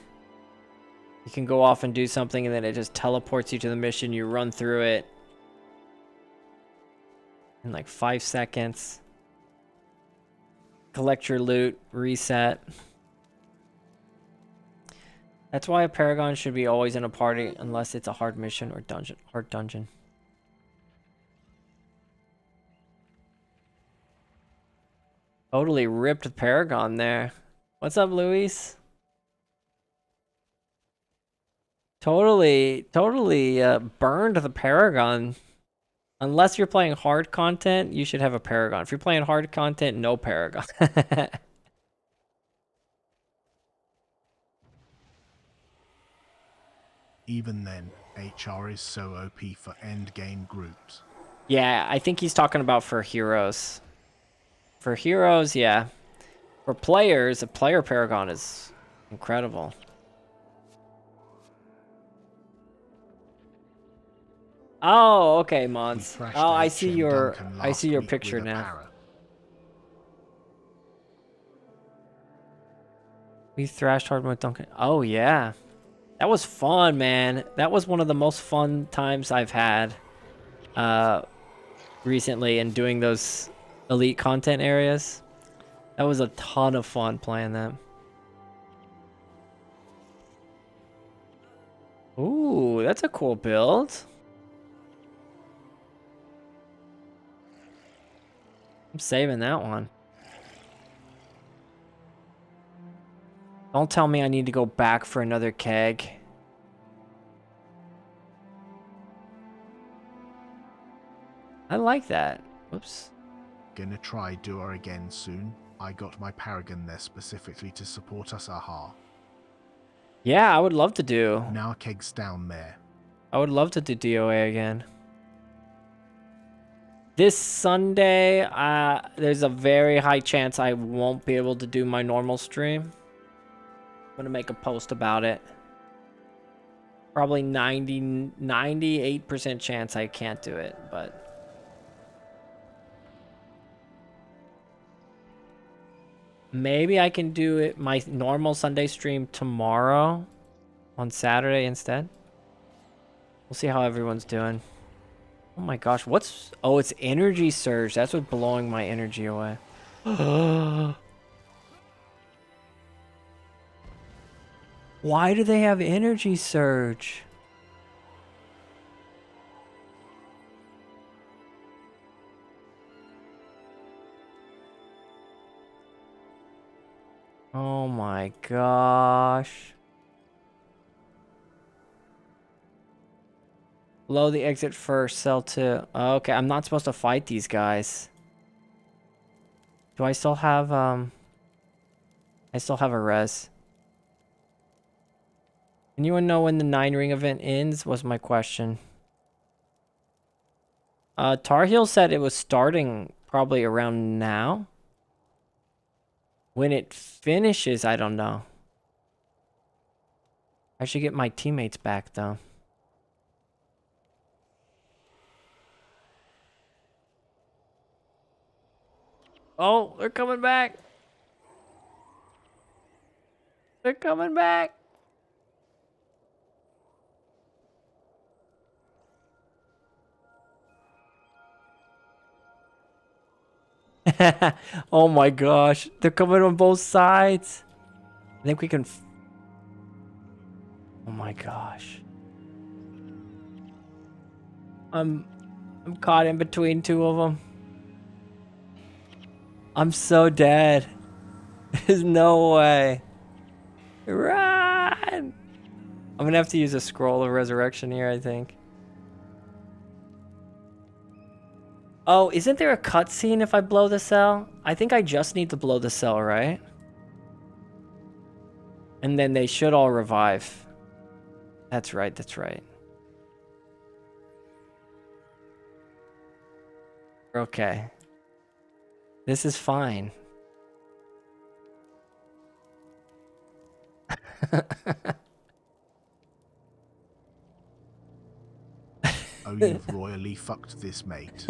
You can go off and do something and then it just teleports you to the mission. You run through it in like 5 seconds. Collect your loot, reset. That's why a Paragon should be always in a party unless it's a hard mission or hard dungeon. Totally ripped the Paragon there. What's up, Luis? Totally burned the Paragon. Unless you're playing hard content, you should have a Paragon. If you're playing hard content, no Paragon. Even then, HR is so OP for endgame groups. Yeah, I think he's talking about for heroes. For heroes, yeah. For players, a player Paragon is incredible. Oh, okay, Mons. Oh, I see your picture now. We thrashed hard with Duncan. Oh yeah. That was fun, man. That was one of the most fun times I've had recently in doing those elite content areas. That was a ton of fun playing them. Ooh, that's a cool build. I'm saving that one. Don't tell me I need to go back for another keg. I like that. Whoops. Gonna try Duar again soon. I got my Paragon there specifically to support us, aha. Yeah, I would love to do. Now keg's down there. I would love to do DOA again. This Sunday, there's a very high chance I won't be able to do my normal stream. gonna make a post about it. Probably 98% chance I can't do it, but maybe I can do it my normal Sunday stream tomorrow on Saturday instead. We'll see how everyone's doing. Oh my gosh, what's... Oh, it's energy surge. That's what's blowing my energy away. Why do they have energy surge? Oh my gosh. Blow the exit first, sell two. Oh, okay, I'm not supposed to fight these guys. Do I still have, I still have a res. Anyone know when the 9 ring event ends? Was my question. Tar Heel said it was starting probably around now. When it finishes, I don't know. I should get my teammates back though. Oh, they're coming back. They're coming back. Oh my gosh. They're coming on both sides. I think we can... Oh my gosh. I'm caught in between two of them. I'm so dead. There's no way. Run! I'm gonna have to use a scroll of resurrection here, I think. Oh, isn't there a cutscene if I blow the cell? I think I just need to blow the cell, right? And then they should all revive. That's right, that's right. Okay. This is fine. Oh, you've royally fucked this, mate.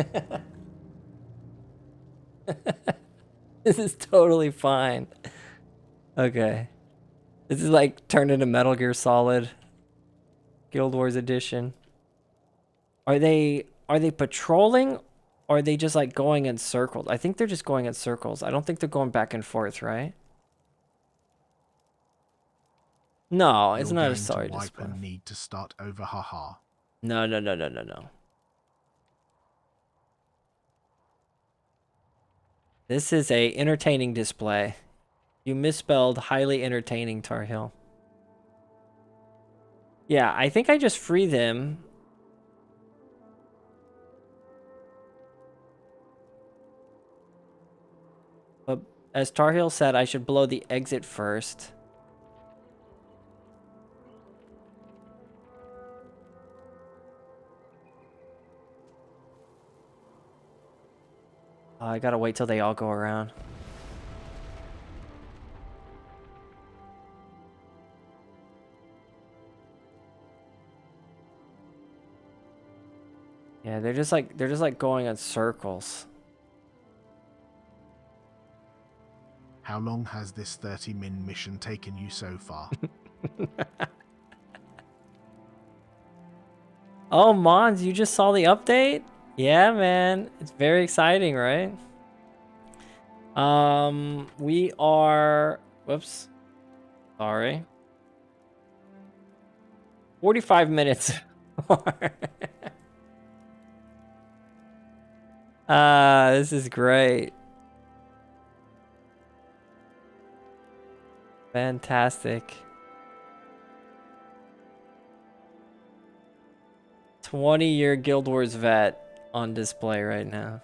This is totally fine. Okay. This is like turned into Metal Gear Solid. Guild Wars Edition. Are they patrolling or are they just like going in circles? I think they're just going in circles. I don't think they're going back and forth, right? No, it's not a sorry display. And need to start over, haha. No. This is a entertaining display. You misspelled highly entertaining, Tar Heel. Yeah, I think I just free them. But as Tar Heel said, I should blow the exit first. I gotta wait till they all go around. Yeah, they're just like going in circles. How long has this 30-min mission taken you so far? Oh, Mons, you just saw the update? Yeah, man. It's very exciting, right? We are... Whoops. Sorry. 45 minutes. This is great. Fantastic. 20-year Guild Wars vet on display right now.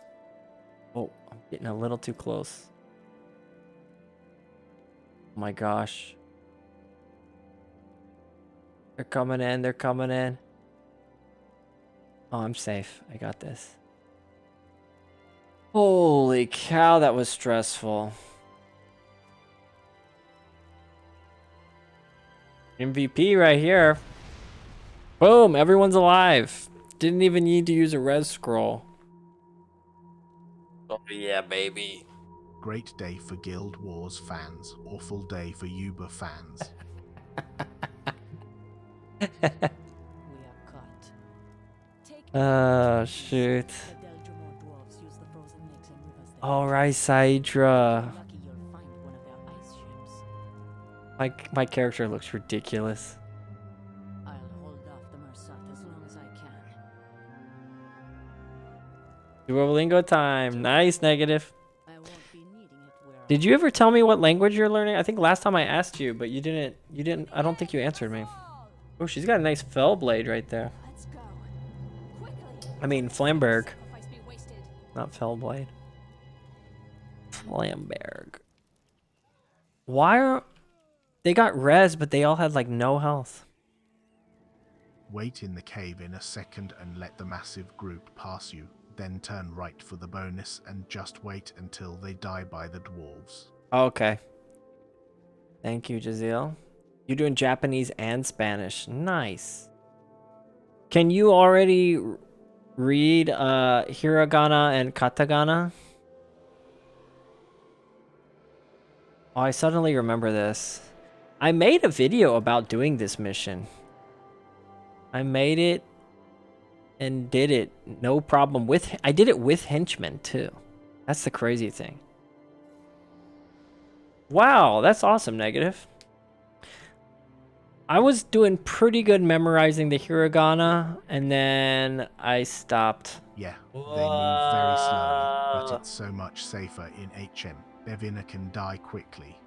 Oh, I'm getting a little too close. Oh my gosh. They're coming in, they're coming in. Oh, I'm safe. I got this. Holy cow, that was stressful. MVP right here. Boom, everyone's alive. Didn't even need to use a res scroll. Oh yeah, baby. Great day for Guild Wars fans. Awful day for Uber fans. We are caught. Oh, shoot. The Deldrimor dwarves use the frozen lakes and rivers there. Alright, Saidra. Lucky you'll find one of their ice ships. My character looks ridiculous. I'll hold off the Mersat as long as I can. Duolingo time. Nice, Negative. I won't be needing it where Did you ever tell me what language you're learning? I think last time I asked you, but you didn't, I don't think you answered me. Oh, she's got a nice fell blade right there. Let's go. Quickly. I mean, Flamberg, Sacrifice be wasted. not fell blade. Flamberg. Why are... They got res, but they all had, like, no health. Wait in the cave in a second and let the massive group pass you. Then turn right for the bonus and just wait until they die by the dwarves. Okay. Thank you, Jazeel. You're doing Japanese and Spanish. Nice. Can you already read hiragana and katakana? Oh, I suddenly remember this. I made a video about doing this mission. I made it and did it. No problem with... I did it with henchmen, too. That's the crazy thing. Wow, that's awesome, Negative. I was doing pretty good memorizing the hiragana, and then I stopped. Yeah, they move very slowly, but it's so much safer in HM. Bevina can die quickly.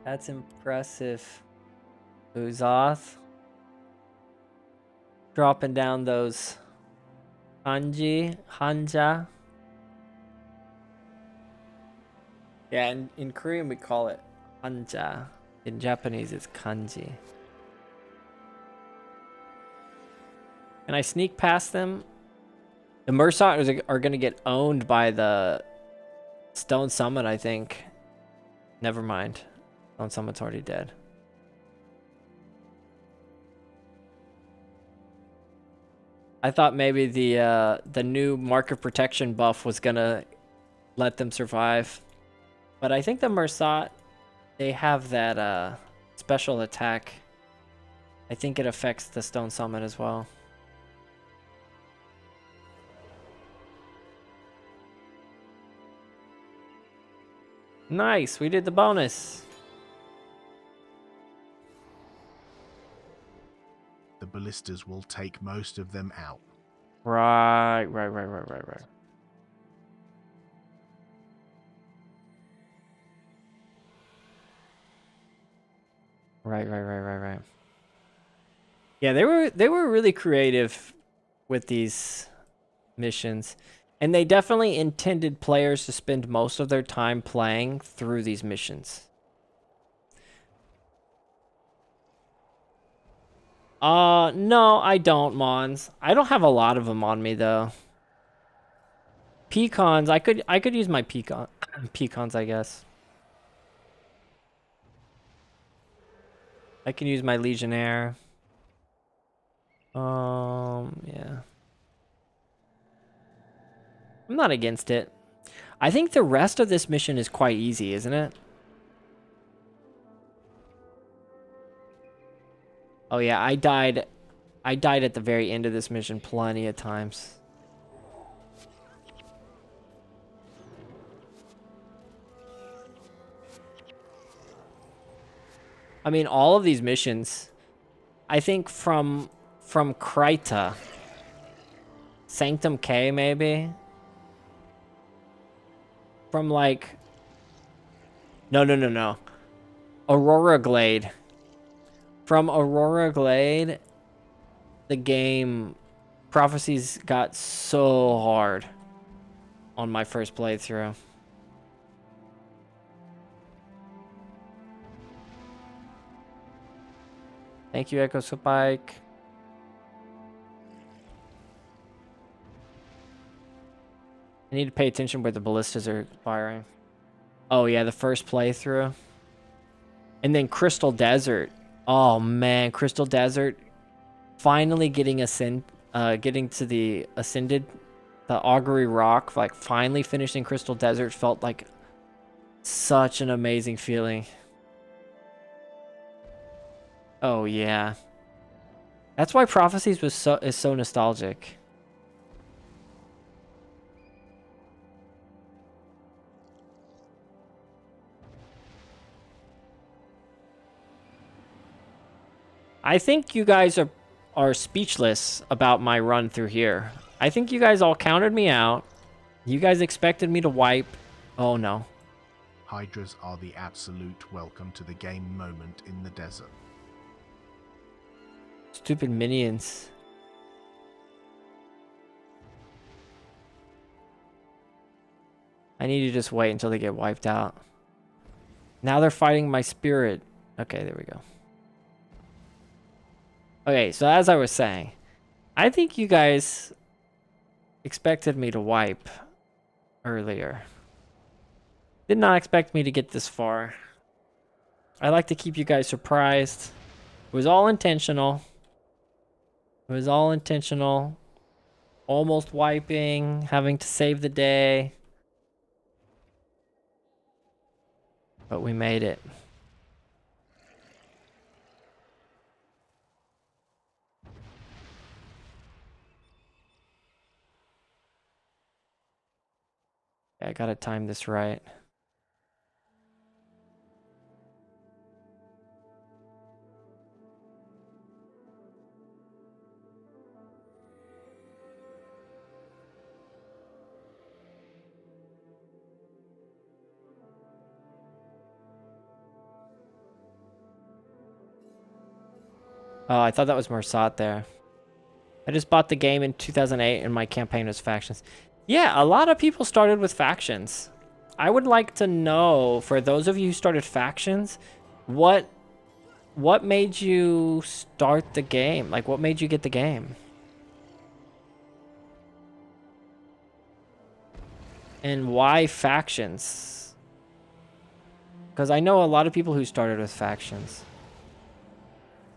That's impressive. Uzoth. Dropping down those hanja. Yeah, in Korean we call it hanja. In Japanese it's kanji. Can I sneak past them? The Mersat are going to get owned by the Stone Summit, I think. Never mind. Stone Summit's already dead. I thought maybe the new market protection buff was gonna let them survive, but I think the Mersat, they have that special attack. I think it affects the Stone Summit as well. Nice, we did the bonus. The ballistas will take most of them out. Right. Right. Yeah, they were really creative with these missions. And they definitely intended players to spend most of their time playing through these missions. No, I don't, Mons. I don't have a lot of them on me though. Pecons, I could use my pecons, I guess. I can use my Legionnaire. Yeah. I'm not against it. I think the rest of this mission is quite easy, isn't it? Oh yeah, I died at the very end of this mission plenty of times. I mean, all of these missions, I think from Kryta, Sanctum K maybe, from like, no, Aurora Glade. From Aurora Glade, the game Prophecies got so hard on my first playthrough. Thank you, Echo Spike. I need to pay attention where the ballistas are firing. Oh yeah, the first playthrough. And then Crystal Desert. Oh man, Crystal Desert. Finally getting getting to the Ascended, the Augury Rock, like finally finishing Crystal Desert felt like such an amazing feeling. Oh yeah. That's why Prophecies is so nostalgic. I think you guys are speechless about my run through here. I think you guys all counted me out. You guys expected me to wipe. Oh no. Hydras are the absolute welcome to the game moment in the desert. Stupid minions. I need to just wait until they get wiped out. Now they're fighting my spirit. Okay, there we go. Okay, so as I was saying, I think you guys expected me to wipe earlier. Did not expect me to get this far. I like to keep you guys surprised. It was all intentional. It was all intentional. Almost wiping, having to save the day. But we made it. I gotta time this right. Oh, I thought that was Mersat there. I just bought the game in 2008 and my campaign was factions. Yeah, a lot of people started with factions. I would like to know, for those of you who started factions, what made you start the game? Like, what made you get the game? And why factions? Because I know a lot of people who started with factions.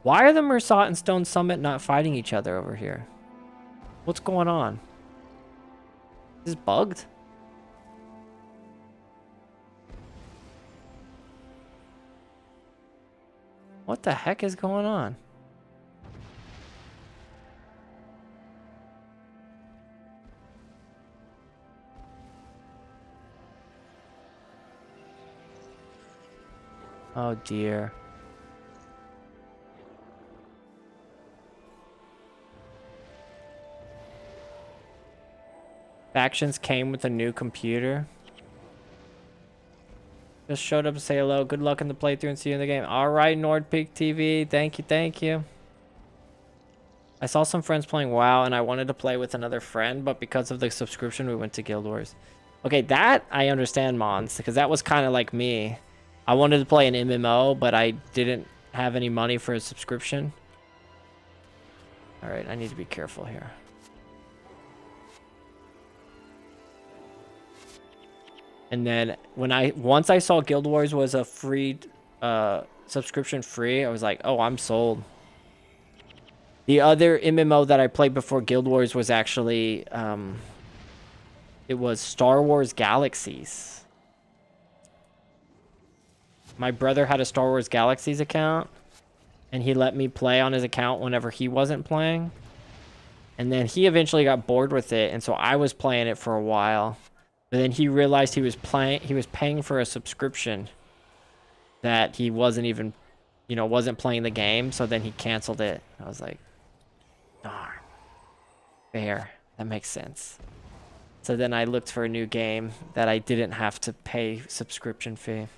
Why are the Mersat and Stone Summit not fighting each other over here? What's going on? Is this bugged? What the heck is going on? Oh dear. Factions came with a new computer. Just showed up to say hello. Good luck in the playthrough and see you in the game. All right, NordPeak TV. Thank you, thank you. I saw some friends playing WoW and I wanted to play with another friend, but because of the subscription, we went to Guild Wars. Okay, that I understand, Mons, because that was kind of like me. I wanted to play an MMO, but I didn't have any money for a subscription. All right, I need to be careful here. And then once I saw Guild Wars was a free subscription free, I was like, oh, I'm sold. The other MMO that I played before Guild Wars was actually it was Star Wars Galaxies. My brother had a Star Wars Galaxies account and he let me play on his account whenever he wasn't playing. And then he eventually got bored with it, and so I was playing it for a while. But then he realized he was paying for a subscription that he wasn't even, wasn't playing the game. So then he canceled it. I was like, darn. Fair. That makes sense. So then I looked for a new game that I didn't have to pay subscription fee.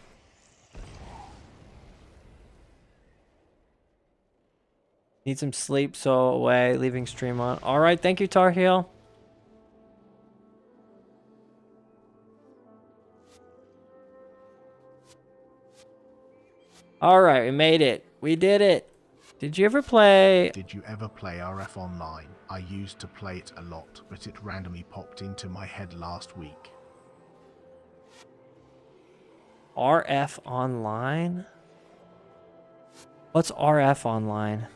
Need some sleep, so away, leaving stream on. All right, thank you, Tar Heel. All right, we made it. We did it. Did you ever play? Did you ever play RF Online? I used to play it a lot, but it randomly popped into my head last week. RF Online? What's RF online?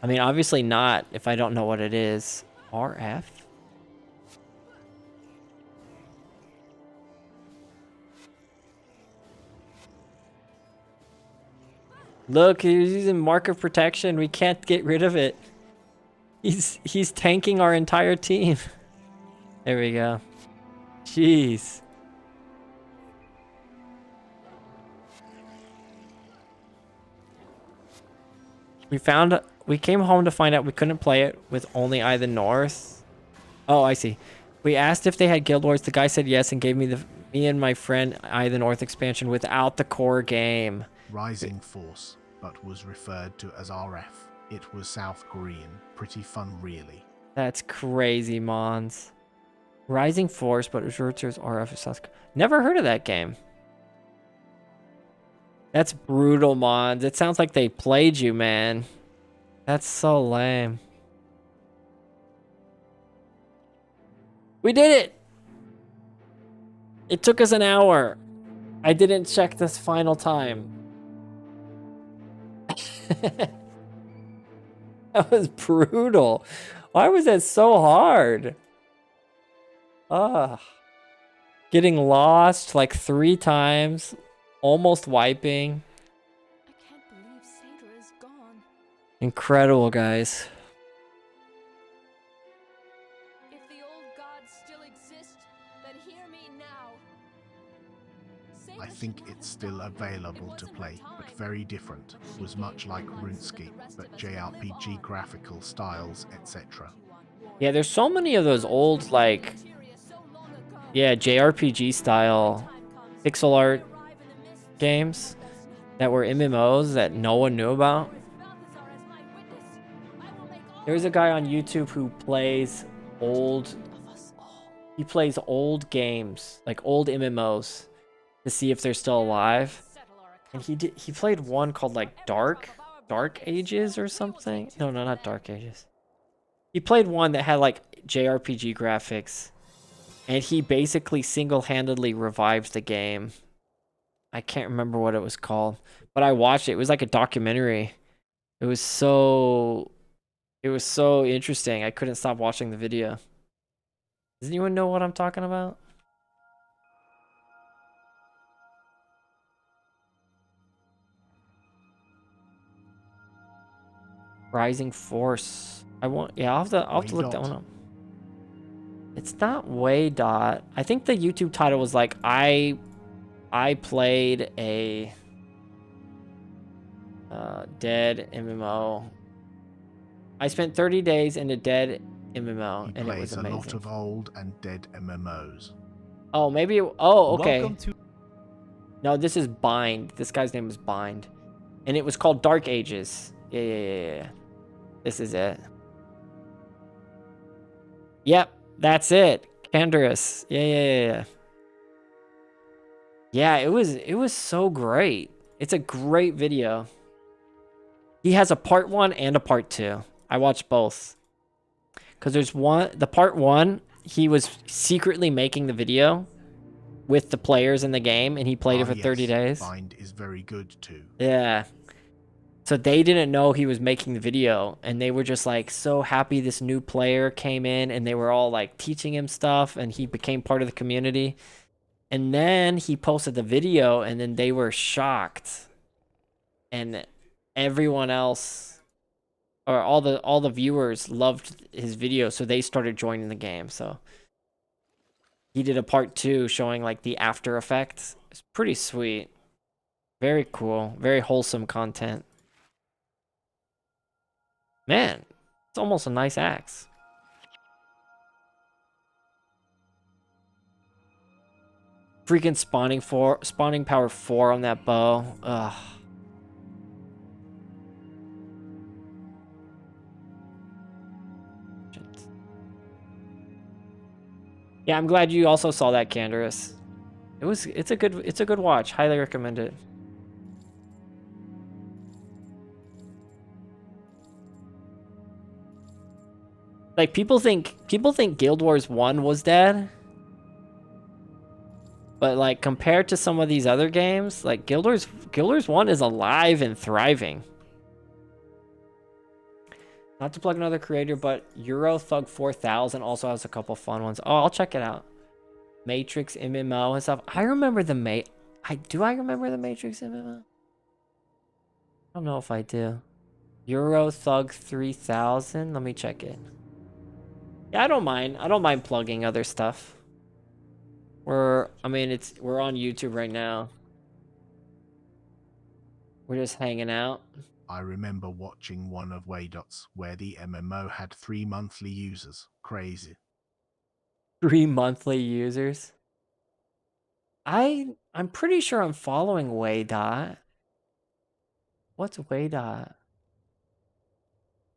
I mean, obviously not if I don't know what it is. RF? Look, he's using mark of protection. We can't get rid of it. He's tanking our entire team. There we go. Jeez. We came home to find out we couldn't play it with only Eye of the North. Oh, I see. We asked if they had Guild Wars. The guy said yes and gave me and my friend Eye of the North expansion without the core game. Rising Force, but was referred to as RF. It was South Korean. Pretty fun, really. That's crazy, Mons. Rising Force, but it was referred to as RF South Korea. Never heard of that game. That's brutal, Mons. It sounds like they played you, man. That's so lame. We did it! It took us an hour. I didn't check this final time. That was brutal. Why was that so hard? Ugh. Getting lost like 3 times. Almost wiping. I can't believe Sator is gone. Incredible, guys. If the old gods still exist, then hear me now. I think it's still available to play, but very different. Was much like RuneScape, but JRPG graphical styles, etc. Yeah, there's so many of those old, like, yeah, JRPG style pixel art games that were MMOs that no one knew about. There's a guy on YouTube who plays old games, like old MMOs, to see if they're still alive. And he played one called like Dark Ages or something. No, not Dark Ages. He played one that had like JRPG graphics, and he basically single-handedly revived the game. I can't remember what it was called, but I watched it. It was like a documentary. It was so interesting. I couldn't stop watching the video. Does anyone know what I'm talking about? Rising Force. I'll have to look that one up. It's not Way Dot. I think the YouTube title was like I played a dead MMO. I spent 30 days in a dead MMO, and it was amazing. He plays a lot of old and dead MMOs. Oh, maybe. Oh, okay. No, this is Bind. This guy's name is Bind, and it was called Dark Ages. Yeah. This is it. Yep, that's it. Canderous. Yeah. Yeah, it was so great. It's a great video. He has a part 1 and a part 2. I watched both. Cause there's the part 1, he was secretly making the video with the players in the game, and he played it for 30 days. Bind is very good too. Yeah. So they didn't know he was making the video, and they were just like so happy this new player came in, and they were all like teaching him stuff, and he became part of the community. And then he posted the video, and then they were shocked. And everyone else, or all the viewers loved his video, so they started joining the game. So he did a part 2 showing like the after effects. It's pretty sweet. Very cool. Very wholesome content. Man, it's almost a nice axe. Freaking spawning power 4 on that bow. Ugh. Yeah, I'm glad you also saw that, Canderous. It's a good watch. Highly recommend it. Like people think Guild Wars 1 was dead. But like compared to some of these other games, like Guild Wars Guild Wars 1 is alive and thriving. Not to plug another creator, but Euro Thug 4000 also has a couple fun ones. Oh, I'll check it out. Matrix MMO and stuff. I remember the I remember the Matrix MMO? I don't know if I do. Euro Thug 3000. Let me check it. Yeah, I don't mind. I don't mind plugging other stuff. We're on YouTube right now. We're just hanging out. I remember watching one of Waydot's where the MMO had 3 monthly users. Crazy. 3 monthly users. I'm pretty sure I'm following Waydot. What's Waydot?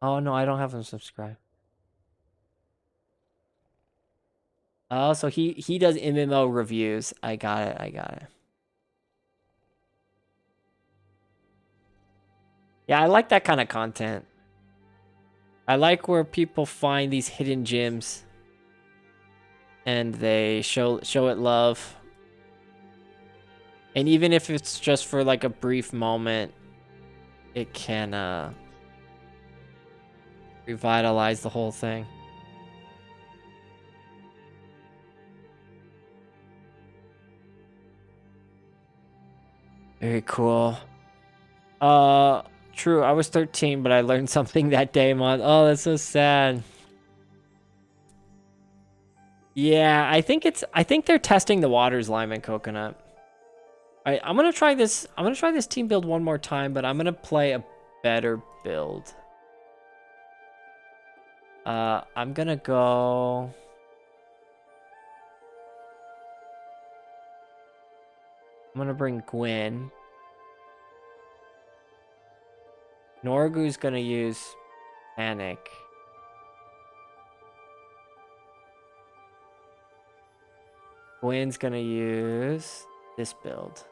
Oh no, I don't have him subscribed. Oh, so he does MMO reviews. I got it. Yeah, I like that kind of content. I like where people find these hidden gems and they show it love. And even if it's just for like a brief moment, it can revitalize the whole thing. Very cool. True, I was 13, but I learned something that day, Mon. Oh, that's so sad. Yeah, I think they're testing the waters, lime and coconut. All right, I'm gonna try this team build one more time, but I'm gonna play a better build. I'm gonna go. I'm gonna bring Gwen. Norgu's gonna use Panic. Gwen's gonna use this build.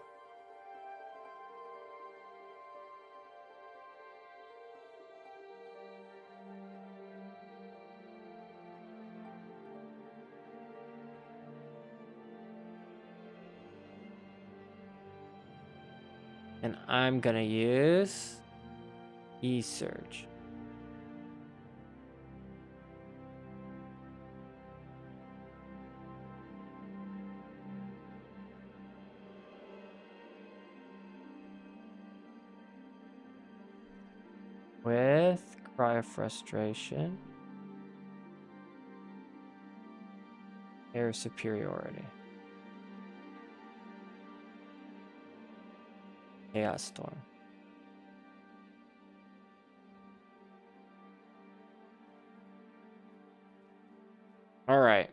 And I'm gonna use E-Surge. With Cry of Frustration. Air Superiority. Chaos Storm. All right.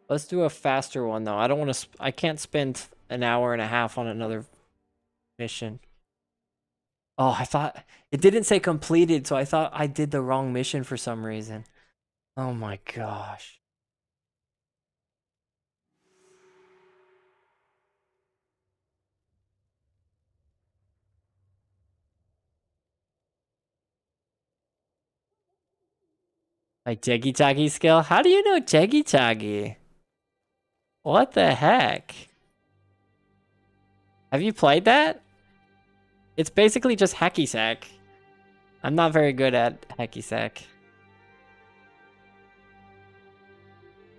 Let's do a faster one though. I don't want to. I can't spend an hour and a half on another mission. Oh, I thought it didn't say completed, so I thought I did the wrong mission for some reason. Oh my gosh. Like Jeggy Taggy skill? How do you know Jeggy Taggy? What the heck? Have you played that? It's basically just hacky sack. I'm not very good at hacky sack.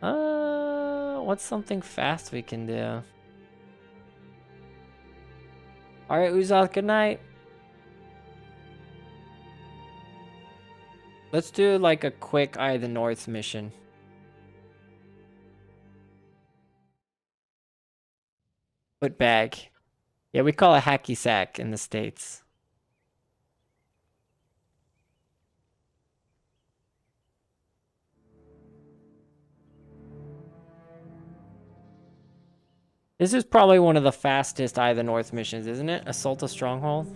What's something fast we can do? Alright, Uzoth, good night. Let's do like a quick Eye of the North mission. Put bag. Yeah, we call it hacky sack in the States. This is probably one of the fastest Eye of the North missions, isn't it? Assault a stronghold.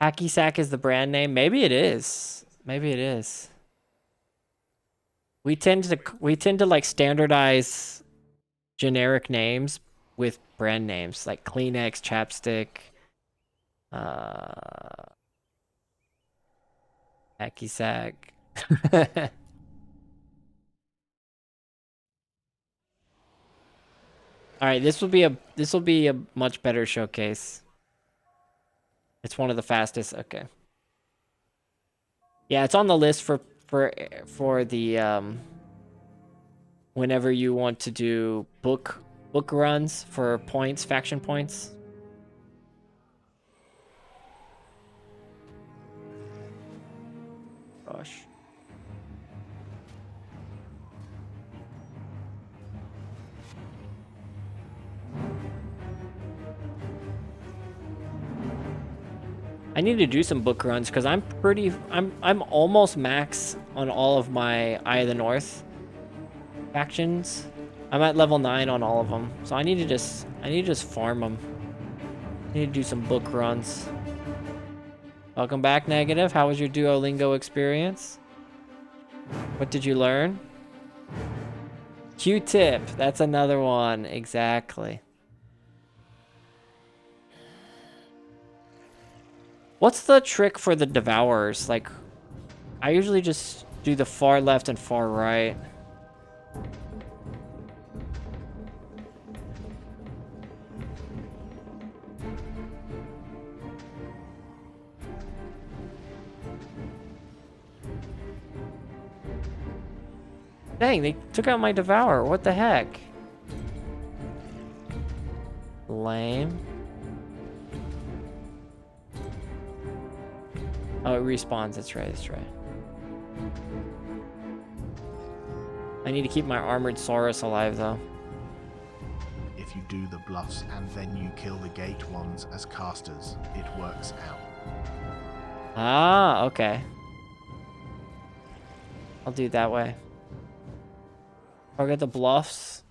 Hacky sack is the brand name. Maybe it is. Maybe it is. We tend to like standardize generic names with brand names like Kleenex, chapstick, hacky sack. All right, this will be a much better showcase. It's one of the fastest. Okay. Yeah, it's on the list for the whenever you want to do book runs for points, faction points. Gosh. I need to do some book runs because I'm almost max on all of my Eye of the North factions. I'm at level 9 on all of them, so I need to just farm them. I need to do some book runs. Welcome back, Negative. How was your Duolingo experience? What did you learn? Q-tip. That's another one. Exactly. What's the trick for the Devourers? Like, I usually just do the far left and far right. Dang, they took out my Devourer. What the heck? Lame. Oh, it respawns. That's right. That's right. I need to keep my Armored Saurus alive, though. If you do the bluffs and then you kill the gate ones as casters, it works out. Ah, okay. I'll do it that way. Target the bluffs.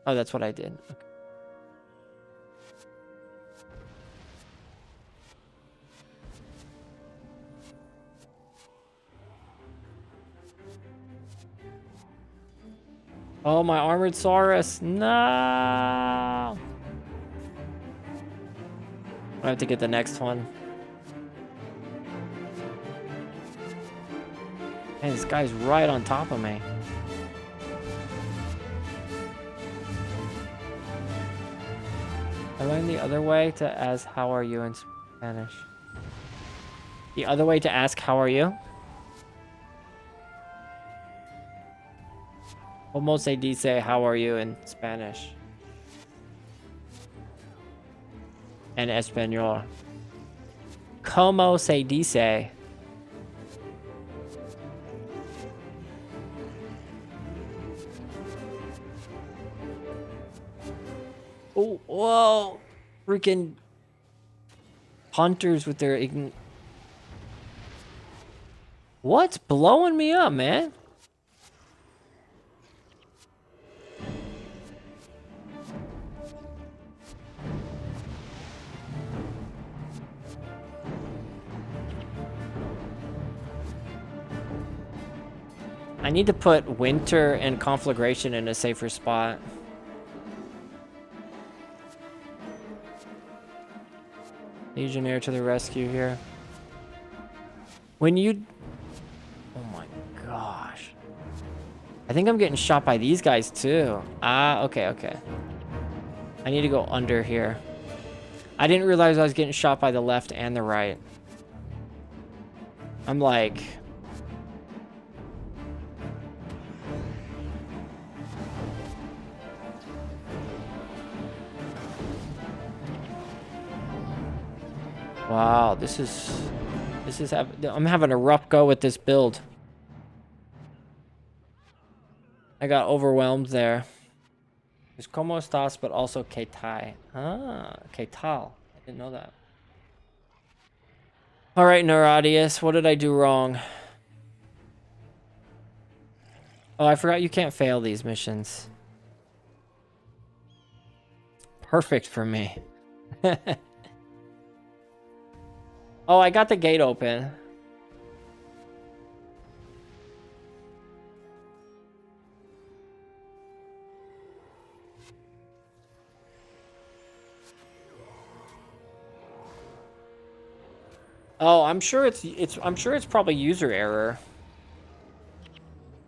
Oh, that's what I did. Okay. Oh, my Armored Saurus. No. I have to get the next one. Man, this guy's right on top of me. I learned the other way to ask how are you in Spanish. The other way to ask how are you? Como se dice how are you in Spanish? En español. Como se dice? Oh, whoa. Freaking hunters with their What's blowing me up, man? I need to put winter and conflagration in a safer spot. Legionnaire to the rescue here. When you... Oh my gosh. I think I'm getting shot by these guys too. Ah, okay, okay. I need to go under here. I didn't realize I was getting shot by the left and the right. I'm like... Wow, this is I'm having a rough go with this build. I got overwhelmed there. There's como estás, but also que tal. Ah, que tal. I didn't know that. All right, Neuradius, what did I do wrong? Oh, I forgot you can't fail these missions. Perfect for me. Oh, I got the gate open. Oh, I'm sure it's probably user error.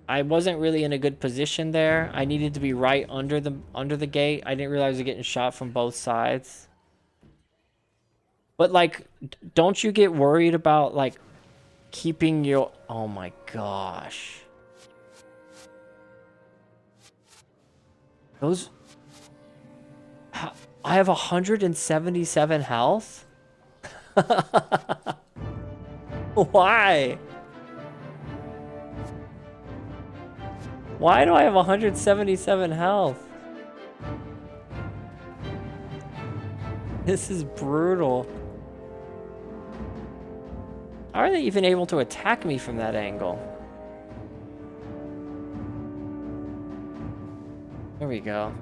I wasn't really in a good position there. I needed to be right under the gate. I didn't realize I was getting shot from both sides. But like, don't you get worried about like keeping your... Oh my gosh. Those... I have 177 health? Why? Why do I have 177 health? This is brutal. How are they even able to attack me from that angle? There we go.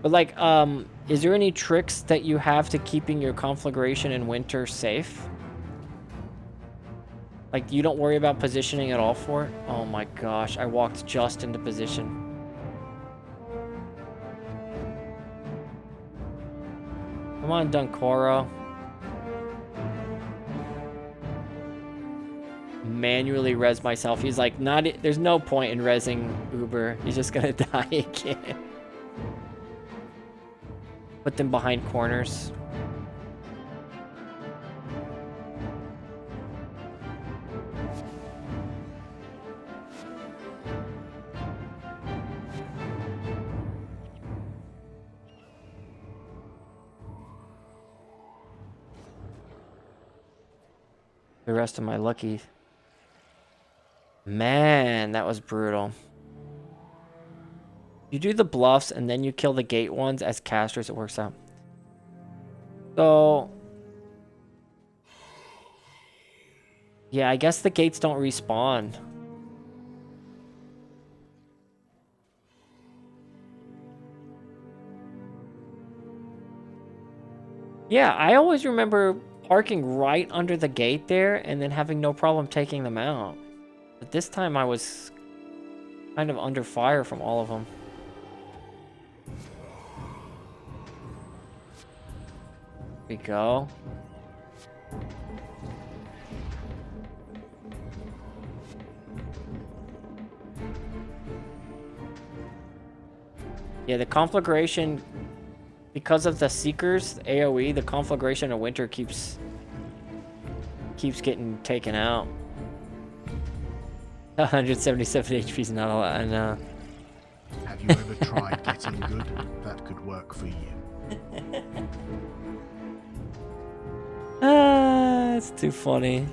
But like, is there any tricks that you have to keeping your conflagration in winter safe? Like, you don't worry about positioning at all for it? Oh my gosh, I walked just into position. Come on, Dunkoro. Manually res myself. He's like, there's no point in resing Uber. He's just gonna die again. Put them behind corners. The rest of my lucky... Man, that was brutal. You do the bluffs and then you kill the gate ones as casters, it works out. So... yeah, I guess the gates don't respawn. Yeah, I always remember parking right under the gate there and then having no problem taking them out. But this time I was kind of under fire from all of them. There we go. Yeah, the conflagration, because of the Seekers, AoE, the conflagration of winter keeps getting taken out. 177 HP is not a lot, I know. Have you ever tried getting good? That could work for you. Ah, it's too funny.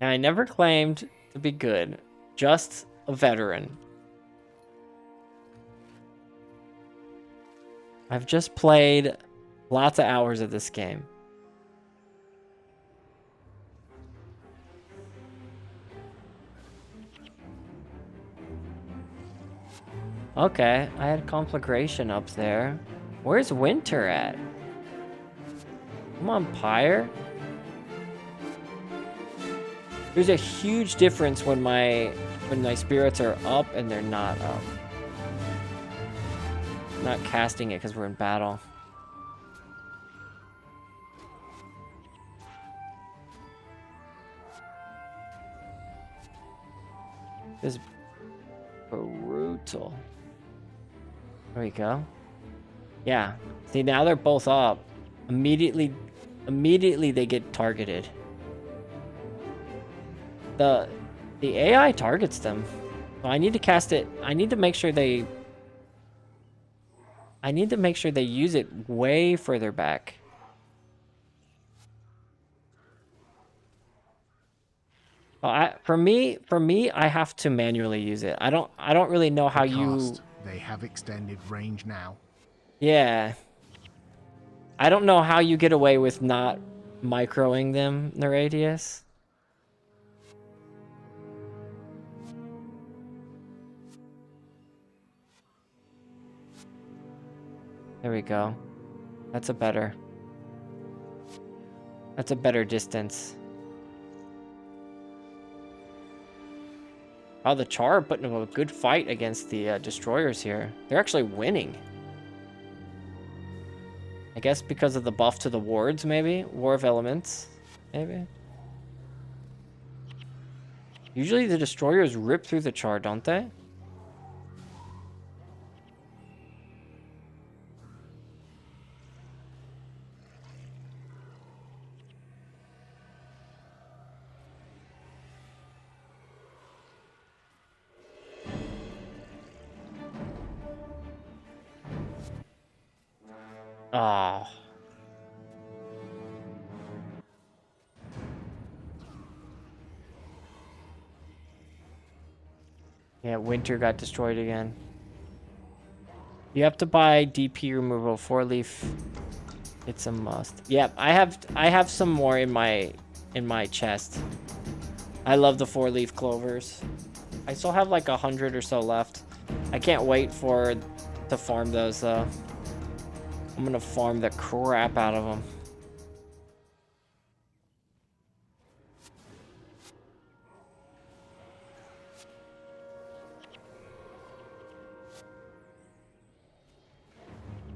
I never claimed to be good, just a veteran. I've just played lots of hours of this game. Okay, I had conflagration up there. Where's winter at? Come on, Pyre. There's a huge difference when my spirits are up and they're not up. I'm not casting it because we're in battle. This is brutal. There we go. Yeah. See, now they're both up. Immediately they get targeted. The AI targets them. So I need to cast it. I need to make sure they use it way further back. Well, for me, I have to manually use it. I don't really know how you... They have extended range now. Yeah. I don't know how you get away with not microing them, the radius. There we go. That's That's a better distance. Oh, the Char are putting up a good fight against the destroyers here. They're actually winning. I guess because of the buff to the wards, maybe? War of Elements, maybe? Usually the destroyers rip through the Char, don't they? Oh. Yeah, Winter got destroyed again. You have to buy DP removal, 4-leaf. It's a must. Yep, I have some more in my chest. I love the 4-leaf clovers. I still have like 100 or so left. I can't wait to farm those though. I'm gonna farm the crap out of them.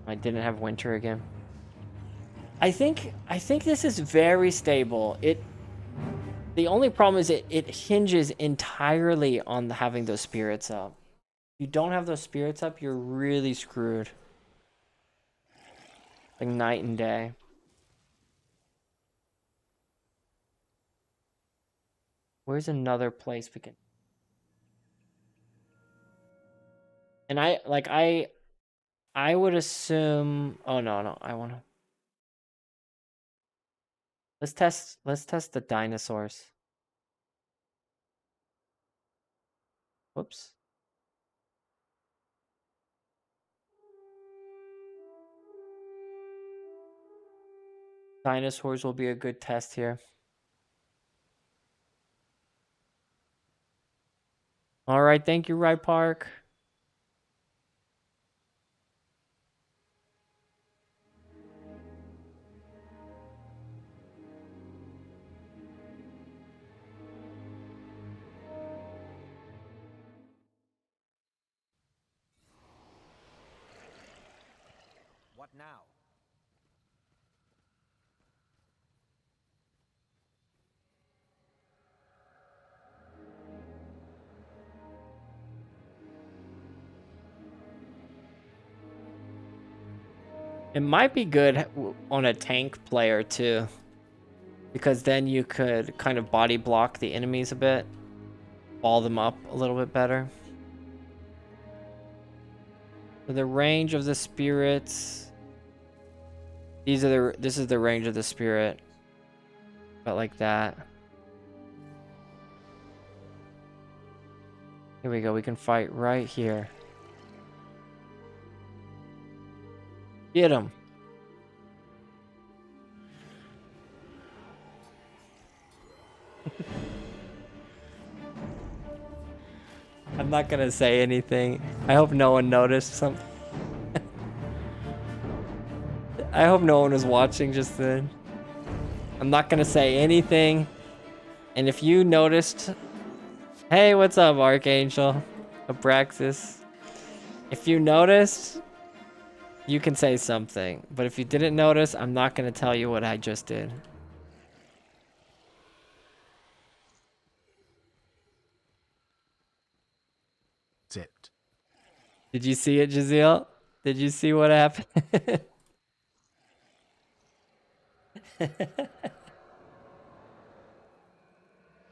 I didn't have Winter again. I think this is very stable. The only problem is it hinges entirely on having those spirits up. If you don't have those spirits up, you're really screwed. Like night and day. Where's another place we can... And I would assume... Oh, no, I want to... Let's test the dinosaurs. Whoops. Dinosaurs will be a good test here. All right, thank you, Rye Park. What now? It might be good on a tank player too, because then you could kind of body block the enemies a bit, ball them up a little bit better. So the range of the spirits, this is the range of the spirit, but like that. Here we go, we can fight right here. Get him. I'm not gonna say anything. I hope no one noticed something. I hope no one was watching just then. I'm not gonna say anything. And if you noticed... Hey, what's up, Archangel? Abraxas. If you noticed, you can say something. But if you didn't notice, I'm not gonna tell you what I just did. Zipped. Did you see it, Jazeel? Did you see what happened?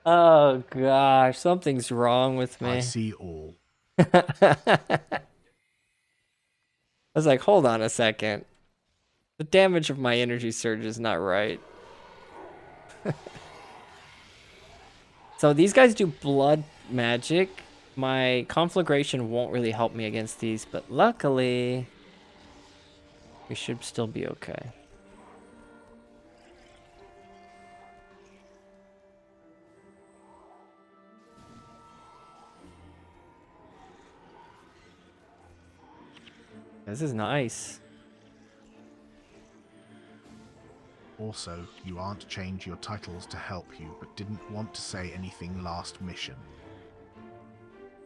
Oh gosh, something's wrong with me. I see all. I was like, hold on a second. The damage of my energy surge is not right. So these guys do blood magic. My conflagration won't really help me against these, but luckily we should still be okay. This is nice. Also, you aren't change your titles to help you, but didn't want to say anything last mission.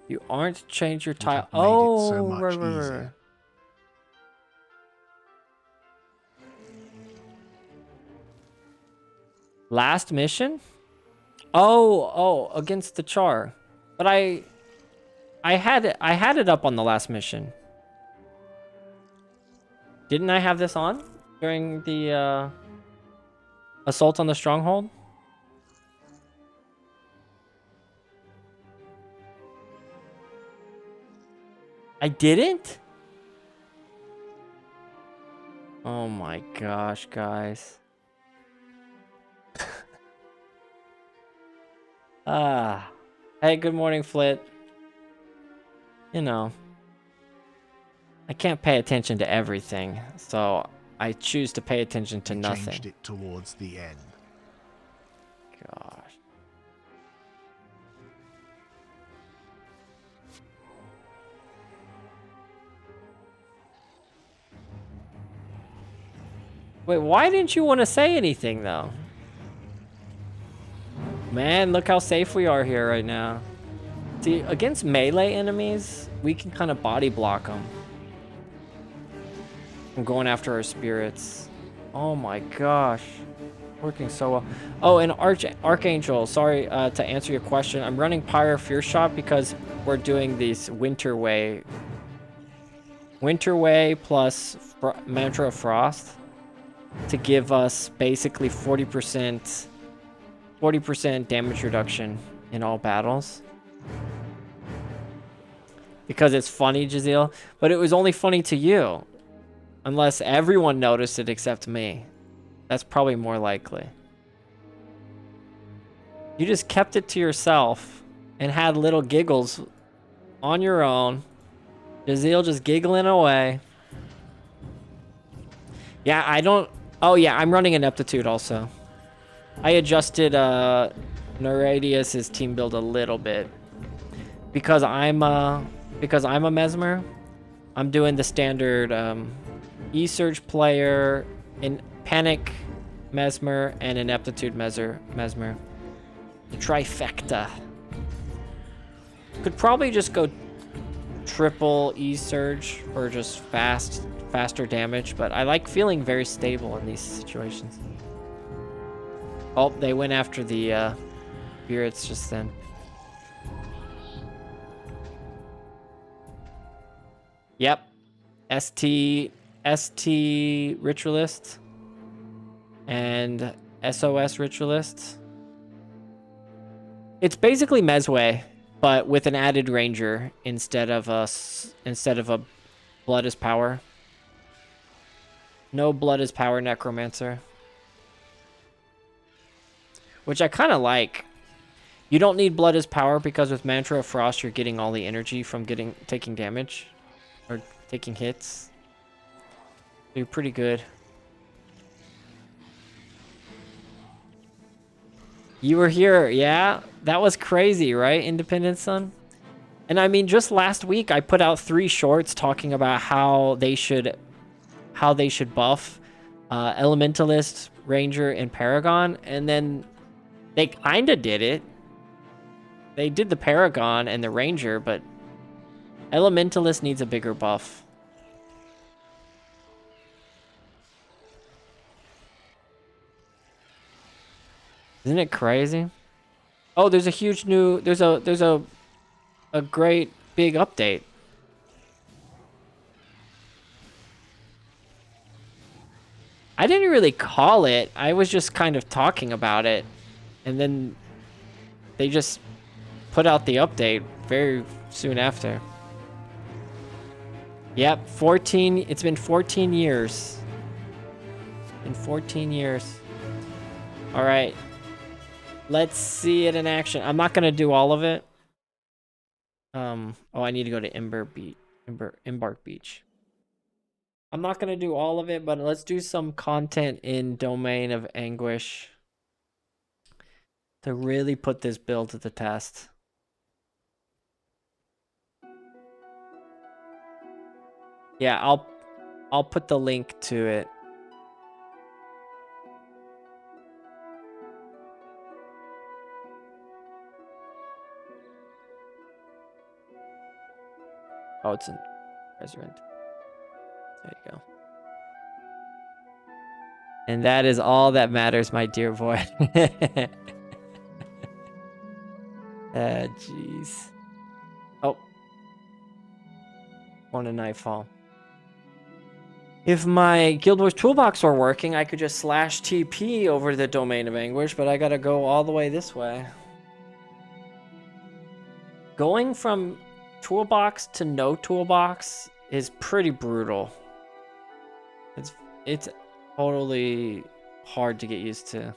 You aren't change your Would have title. made it Oh, so much right, right, right. easier. Last mission? Oh, against the Char. But I had it up on the last mission. Didn't I have this on during the assault on the stronghold? I didn't? Oh my gosh, guys. Hey, good morning, Flit. You know, I can't pay attention to everything, so I choose to pay attention to You nothing. changed it towards the end. Gosh. Wait, why didn't you want to say anything, though? Man, look how safe we are here right now. See, against melee enemies, we can kind of body block them. I'm going after our spirits. Oh my gosh. Working so well. Oh, and Archangel, sorry to answer your question. I'm running Pyre Fierce Shot because we're doing these Winter Way. Winter Way plus Mantra of Frost to give us basically 40% damage reduction in all battles. Because it's funny, Jazeel, but it was only funny to you. Unless everyone noticed it except me. That's probably more likely. You just kept it to yourself and had little giggles on your own. Jazeel just giggling away. Yeah, I don't... Oh, yeah, I'm running Ineptitude also. I adjusted Noradius's team build a little bit. Because I'm a Mesmer, I'm doing the standard E-Surge player, in Panic Mesmer, and Ineptitude Mesmer. The trifecta. Could probably just go triple E-Surge for just faster damage, but I like feeling very stable in these situations. Oh, they went after the spirits just then. Yep. ST Ritualist and SOS Ritualist. It's basically Mezway, but with an added ranger instead of a Blood is Power. No Blood is Power Necromancer. Which I kind of like. You don't need Blood is Power because with Mantra of Frost you're getting all the energy from taking damage. Or taking hits. You're pretty good. You were here, yeah? That was crazy, right, Independent Sun? And I mean, just last week I put out 3 shorts talking about how they should buff Elementalist, Ranger, and Paragon, and then they kinda did it. They did the Paragon and the Ranger, but Elementalist needs a bigger buff. Isn't it crazy? Oh, there's a huge new... There's a great big update. I didn't really call it. I was just kind of talking about it. And then they just put out the update very soon after. Yep, it's been 14 years. In 14 years. All right. Let's see it in action. I'm not going to do all of it. Oh, I need to go to Embark Beach. I'm not going to do all of it, but let's do some content in Domain of Anguish to really put this build to the test. Yeah, I'll put the link to it. Oh, it's an resident. There you go. And that is all that matters, my dear boy. Jeez. Oh. One a nightfall. If my Guild Wars toolbox were working, I could just slash TP over the Domain of Anguish, but I gotta go all the way this way. Going from toolbox to no toolbox is pretty brutal. It's totally hard to get used to.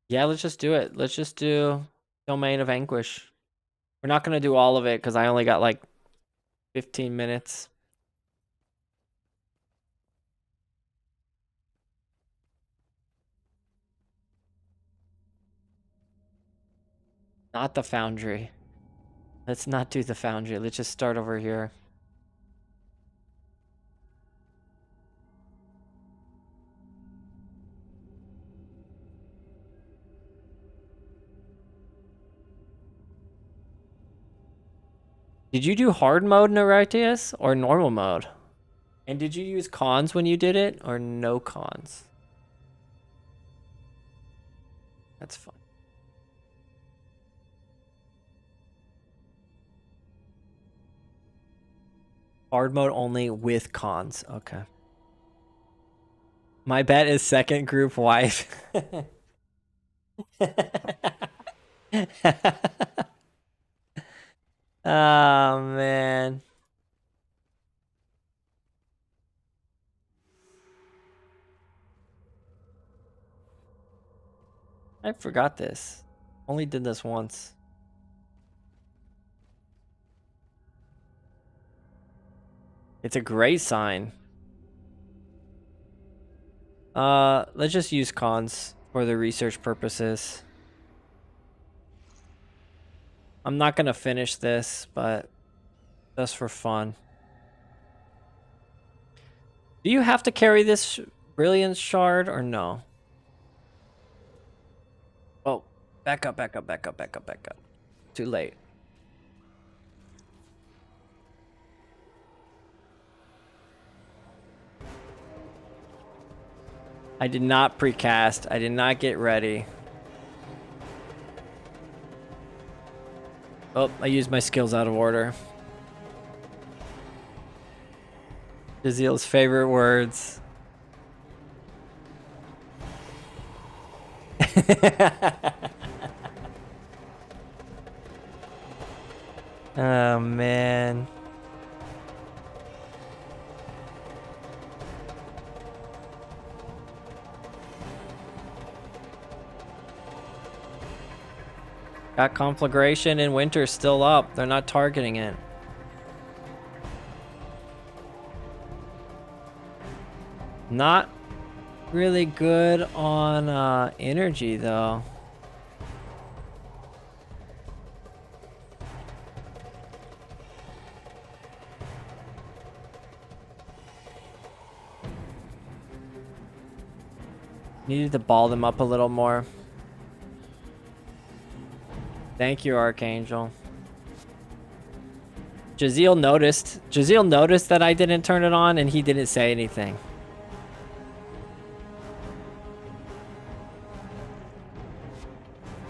Yeah, let's just do it. Let's just do Domain of Anguish. We're not gonna do all of it because I only got like 15 minutes. Not the Foundry. Let's not do the Foundry. Let's just start over here. Did you do hard mode, Neuritius, or normal mode? And did you use cons when you did it, or no cons? That's fine. Hard mode only with cons. Okay. My bet is second group wife. Oh, man. I forgot this. Only did this once. It's a great sign. Let's just use cons for the research purposes. I'm not gonna finish this, but just for fun. Do you have to carry this Brilliance Shard or no? Oh, back up. Too late. I did not precast. I did not get ready. Oh, I used my skills out of order. Jaziel's favorite words. Oh, man. Got Conflagration and Winter still up. They're not targeting it. Not really good on energy, though. Needed to ball them up a little more. Thank you, Archangel. Jaziel noticed. Jaziel noticed that I didn't turn it on, and he didn't say anything.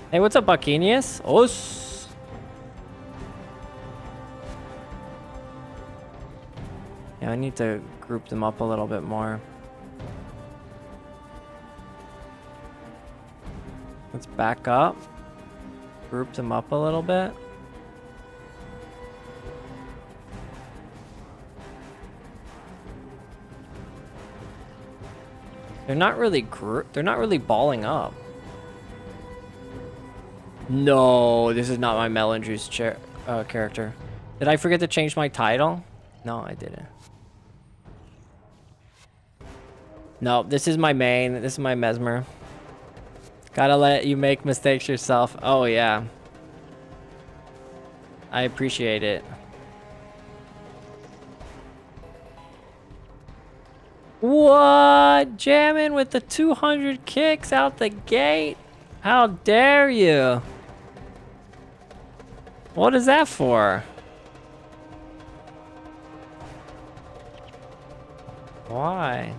Hey, what's up, Buccaneers? Os. Yeah, I need to group them up a little bit more. Let's back up. Group them up a little bit. They're not really balling up. No, this is not my Melon Juice character. Did I forget to change my title? No, I didn't. No, this is my main. This is my Mesmer. Gotta let you make mistakes yourself. Oh, yeah. I appreciate it. What? Jamming with the 200 kicks out the gate? How dare you? What is that for? Why?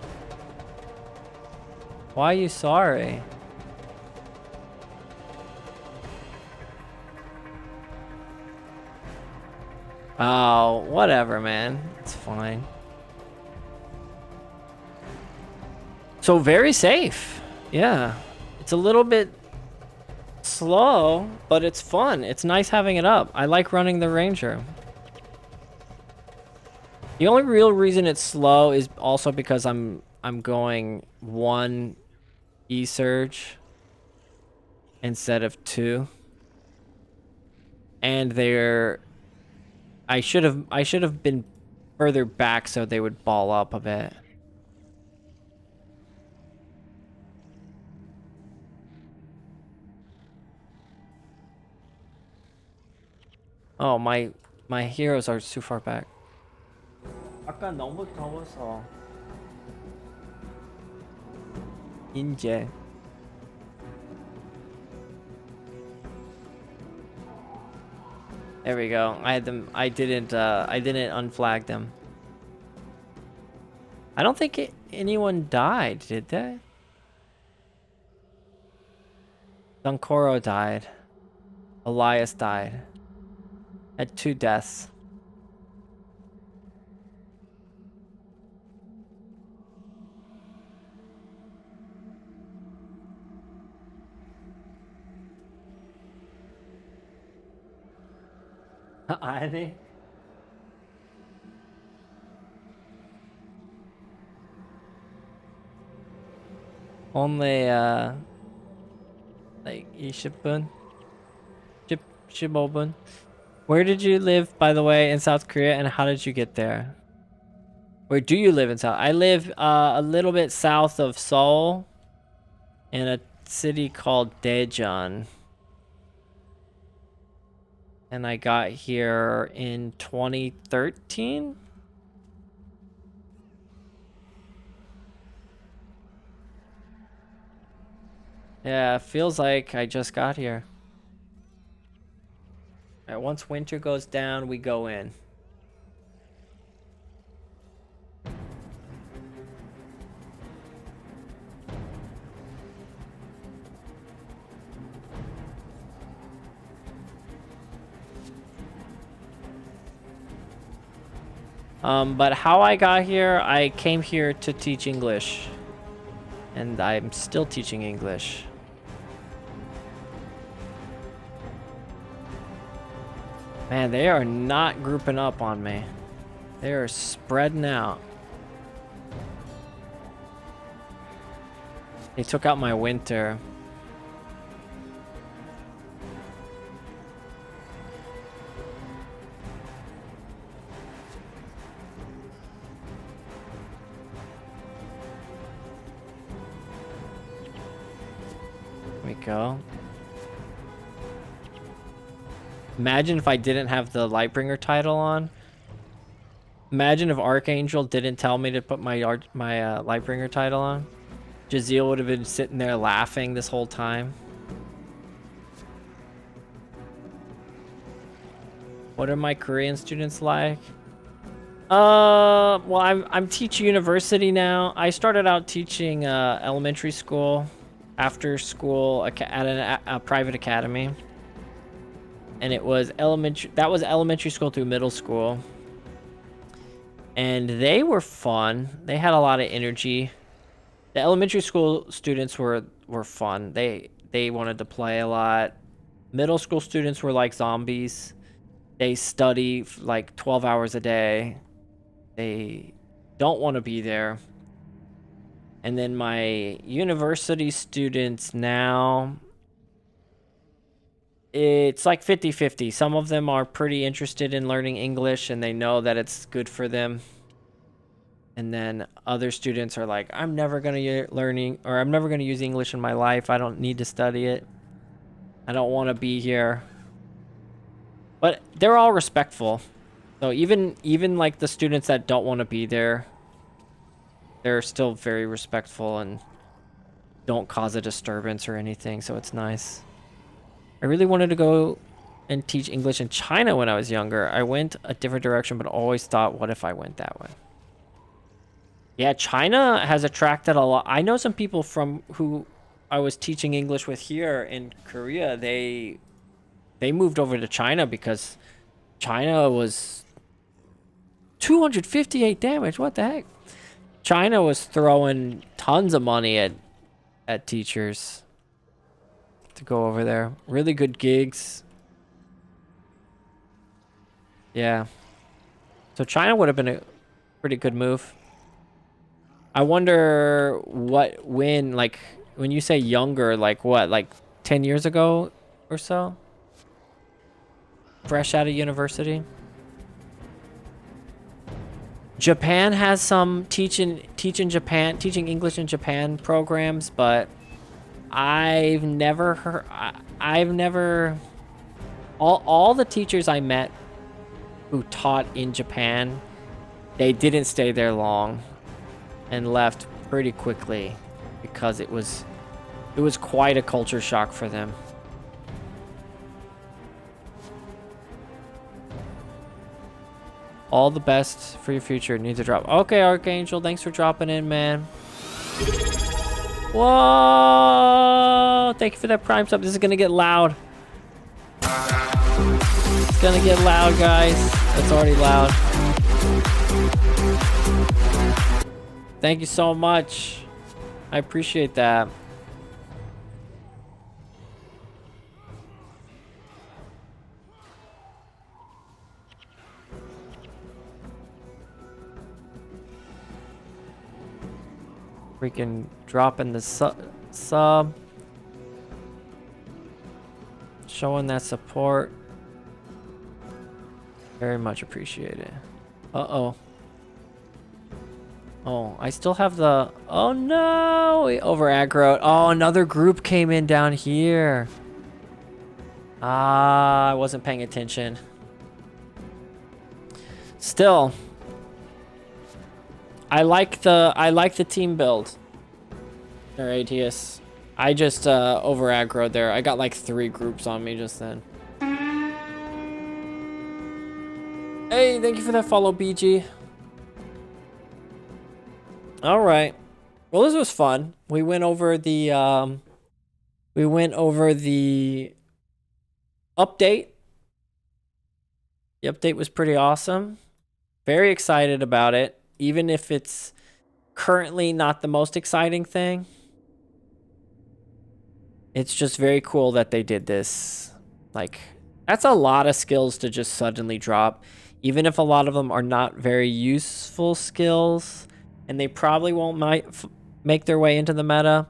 Why are you sorry? Oh, whatever, man. It's fine. So very safe. Yeah. It's a little bit slow, but it's fun. It's nice having it up. I like running the Ranger. The only real reason it's slow is also because I'm going 1 E-Surge instead of 2. And I should have been further back so they would ball up a bit. Oh, my heroes are too far back. 아까 너무 더워서. 인제. There we go. I had them. I didn't unflag them. I don't think anyone died, did they? Dunkoro died. Elias died. Had 2 deaths. 아니. Only like 20분? 15분? Where did you live, by the way, in South Korea, and how did you get there? Where do you live in South? I live a little bit south of Seoul in a city called Daejeon. And I got here in 2013? Yeah, feels like I just got here. Alright, once winter goes down, we go in. But how I got here, I came here to teach English. And I'm still teaching English. Man, they are not grouping up on me. They are spreading out. They took out my winter. There we go. Imagine if I didn't have the Lightbringer title on. Imagine if Archangel didn't tell me to put my Lightbringer title on. Jazeel would have been sitting there laughing this whole time. What are my Korean students like? Well, I'm teaching university now. I started out teaching elementary school, after school at a private academy. And it was elementary school through middle school. And they were fun. They had a lot of energy. The elementary school students were fun. They wanted to play a lot. Middle school students were like zombies. They study like 12 hours a day. They don't want to be there. And then my university students now, it's like 50-50. Some of them are pretty interested in learning English and they know that it's good for them. And then other students are like, I'm never going to use English in my life. I don't need to study it. I don't want to be here. But they're all respectful. So even like the students that don't want to be there, they're still very respectful and don't cause a disturbance or anything, so it's nice. I really wanted to go and teach English in China when I was younger. I went a different direction, but always thought, what if I went that way? Yeah, China has attracted a lot. I know some people from who I was teaching English with here in Korea. They moved over to China because China was 258 damage. What the heck? China was throwing tons of money at teachers to go over there. Really good gigs. Yeah. So China would have been a pretty good move. I wonder when, like, when you say younger, like what, like 10 years ago or so? Fresh out of university? Japan has some teaching English in Japan programs, but I've never heard, all the teachers I met who taught in Japan, they didn't stay there long and left pretty quickly because it was quite a culture shock for them. All the best for your future. Need to drop. Okay, Archangel, thanks for dropping in, man. Whoa! Thank you for that Prime sub. This is gonna get loud. It's gonna get loud, guys. It's already loud. Thank you so much. I appreciate that. Freaking dropping the sub. Showing that support. Very much appreciated. Uh-oh. Oh, I still have the... Oh, no! We over-aggroed. Oh, another group came in down here. Ah, I wasn't paying attention. Still... I like the team build. There, ATS. I just over-aggroed there. I got like 3 groups on me just then. Hey, thank you for that follow, BG. All right. Well, this was fun. We went over the update. The update was pretty awesome. Very excited about it, even if it's currently not the most exciting thing. It's just very cool that they did this. Like, that's a lot of skills to just suddenly drop, even if a lot of them are not very useful skills. And they probably won't make their way into the meta.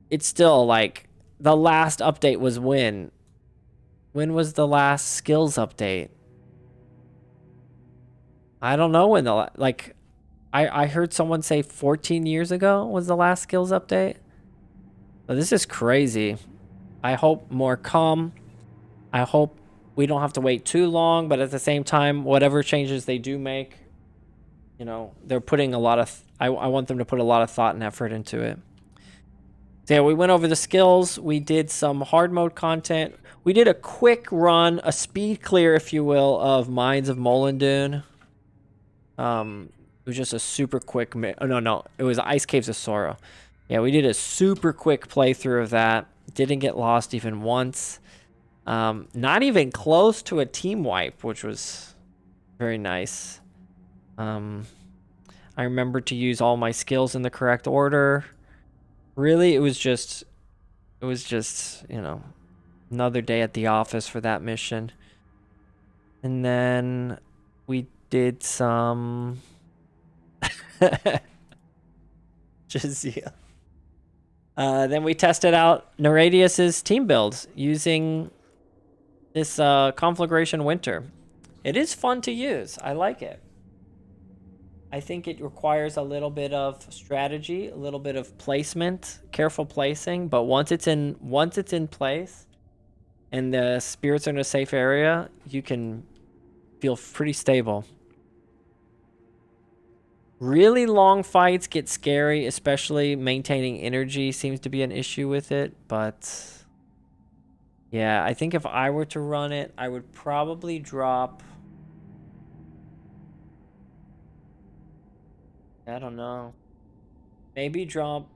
It's still like the last update was when? When was the last skills update? I don't know when the I heard someone say 14 years ago was the last skills update. But this is crazy. I hope more come. I hope we don't have to wait too long, but at the same time, whatever changes they do make, you know, they're putting a lot of... I want them to put a lot of thought and effort into it. So yeah, we went over the skills. We did some hard mode content. We did a quick run, a speed clear, if you will, of Mines of Molendune. It was just a super quick... Oh, no. It was Ice Caves of Sorrow. Yeah, we did a super quick playthrough of that. Didn't get lost even once. Not even close to a team wipe, which was very nice. I remember to use all my skills in the correct order. Really, it was just, you know, another day at the office for that mission. And then we did some... Jazia. Then we tested out Neradius's team build using this Conflagration Winter. It is fun to use. I like it. I think it requires a little bit of strategy, a little bit of placement, careful placing, but once it's in place and the spirits are in a safe area, you can feel pretty stable. Really long fights get scary, especially maintaining energy seems to be an issue with it, but yeah, I think if I were to run it, I would probably drop, I don't know. Maybe drop,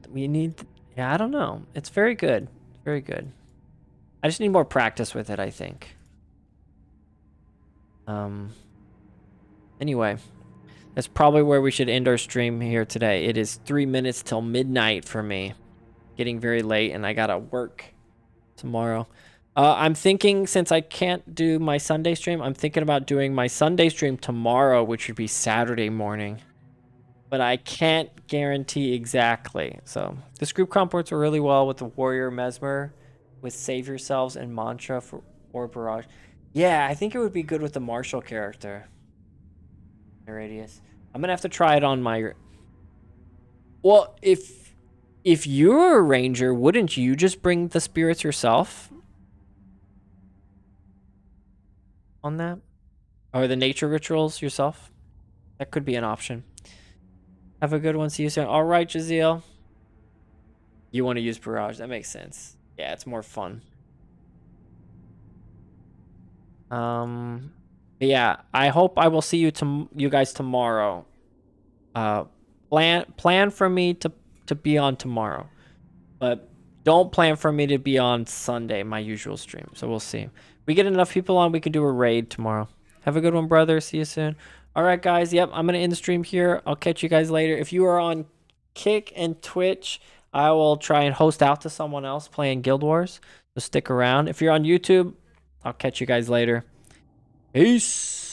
we need, yeah, I don't know. It's very good. Very good. I just need more practice with it, I think. Anyway, that's probably where we should end our stream here today. It is 3 minutes till midnight for me. Getting very late, and I gotta work tomorrow. I'm thinking, since I can't do my Sunday stream, I'm thinking about doing my Sunday stream tomorrow, which would be Saturday morning. But I can't guarantee exactly. So this group comp works really well with the Warrior Mesmer, with Save Yourselves and Mantra or Barrage. Yeah, I think it would be good with the Martial character. Radius. I'm gonna have to try it on my. Well, if you're a ranger, wouldn't you just bring the spirits yourself? On that, or the nature rituals yourself? That could be an option. Have a good one. See you soon. All right, Jaziel. You want to use Barrage? That makes sense. Yeah, it's more fun. Yeah, I hope I will see you guys tomorrow. Plan for me to be on tomorrow, but don't plan for me to be on Sunday, my usual stream. So we'll see. We get enough people on, we can do a raid tomorrow. Have a good one, brother. See you soon. All right, guys. Yep, I'm gonna end the stream here. I'll catch you guys later. If you are on Kick and Twitch, I will try and host out to someone else playing Guild Wars. So stick around. If you're on YouTube, I'll catch you guys later. Peace.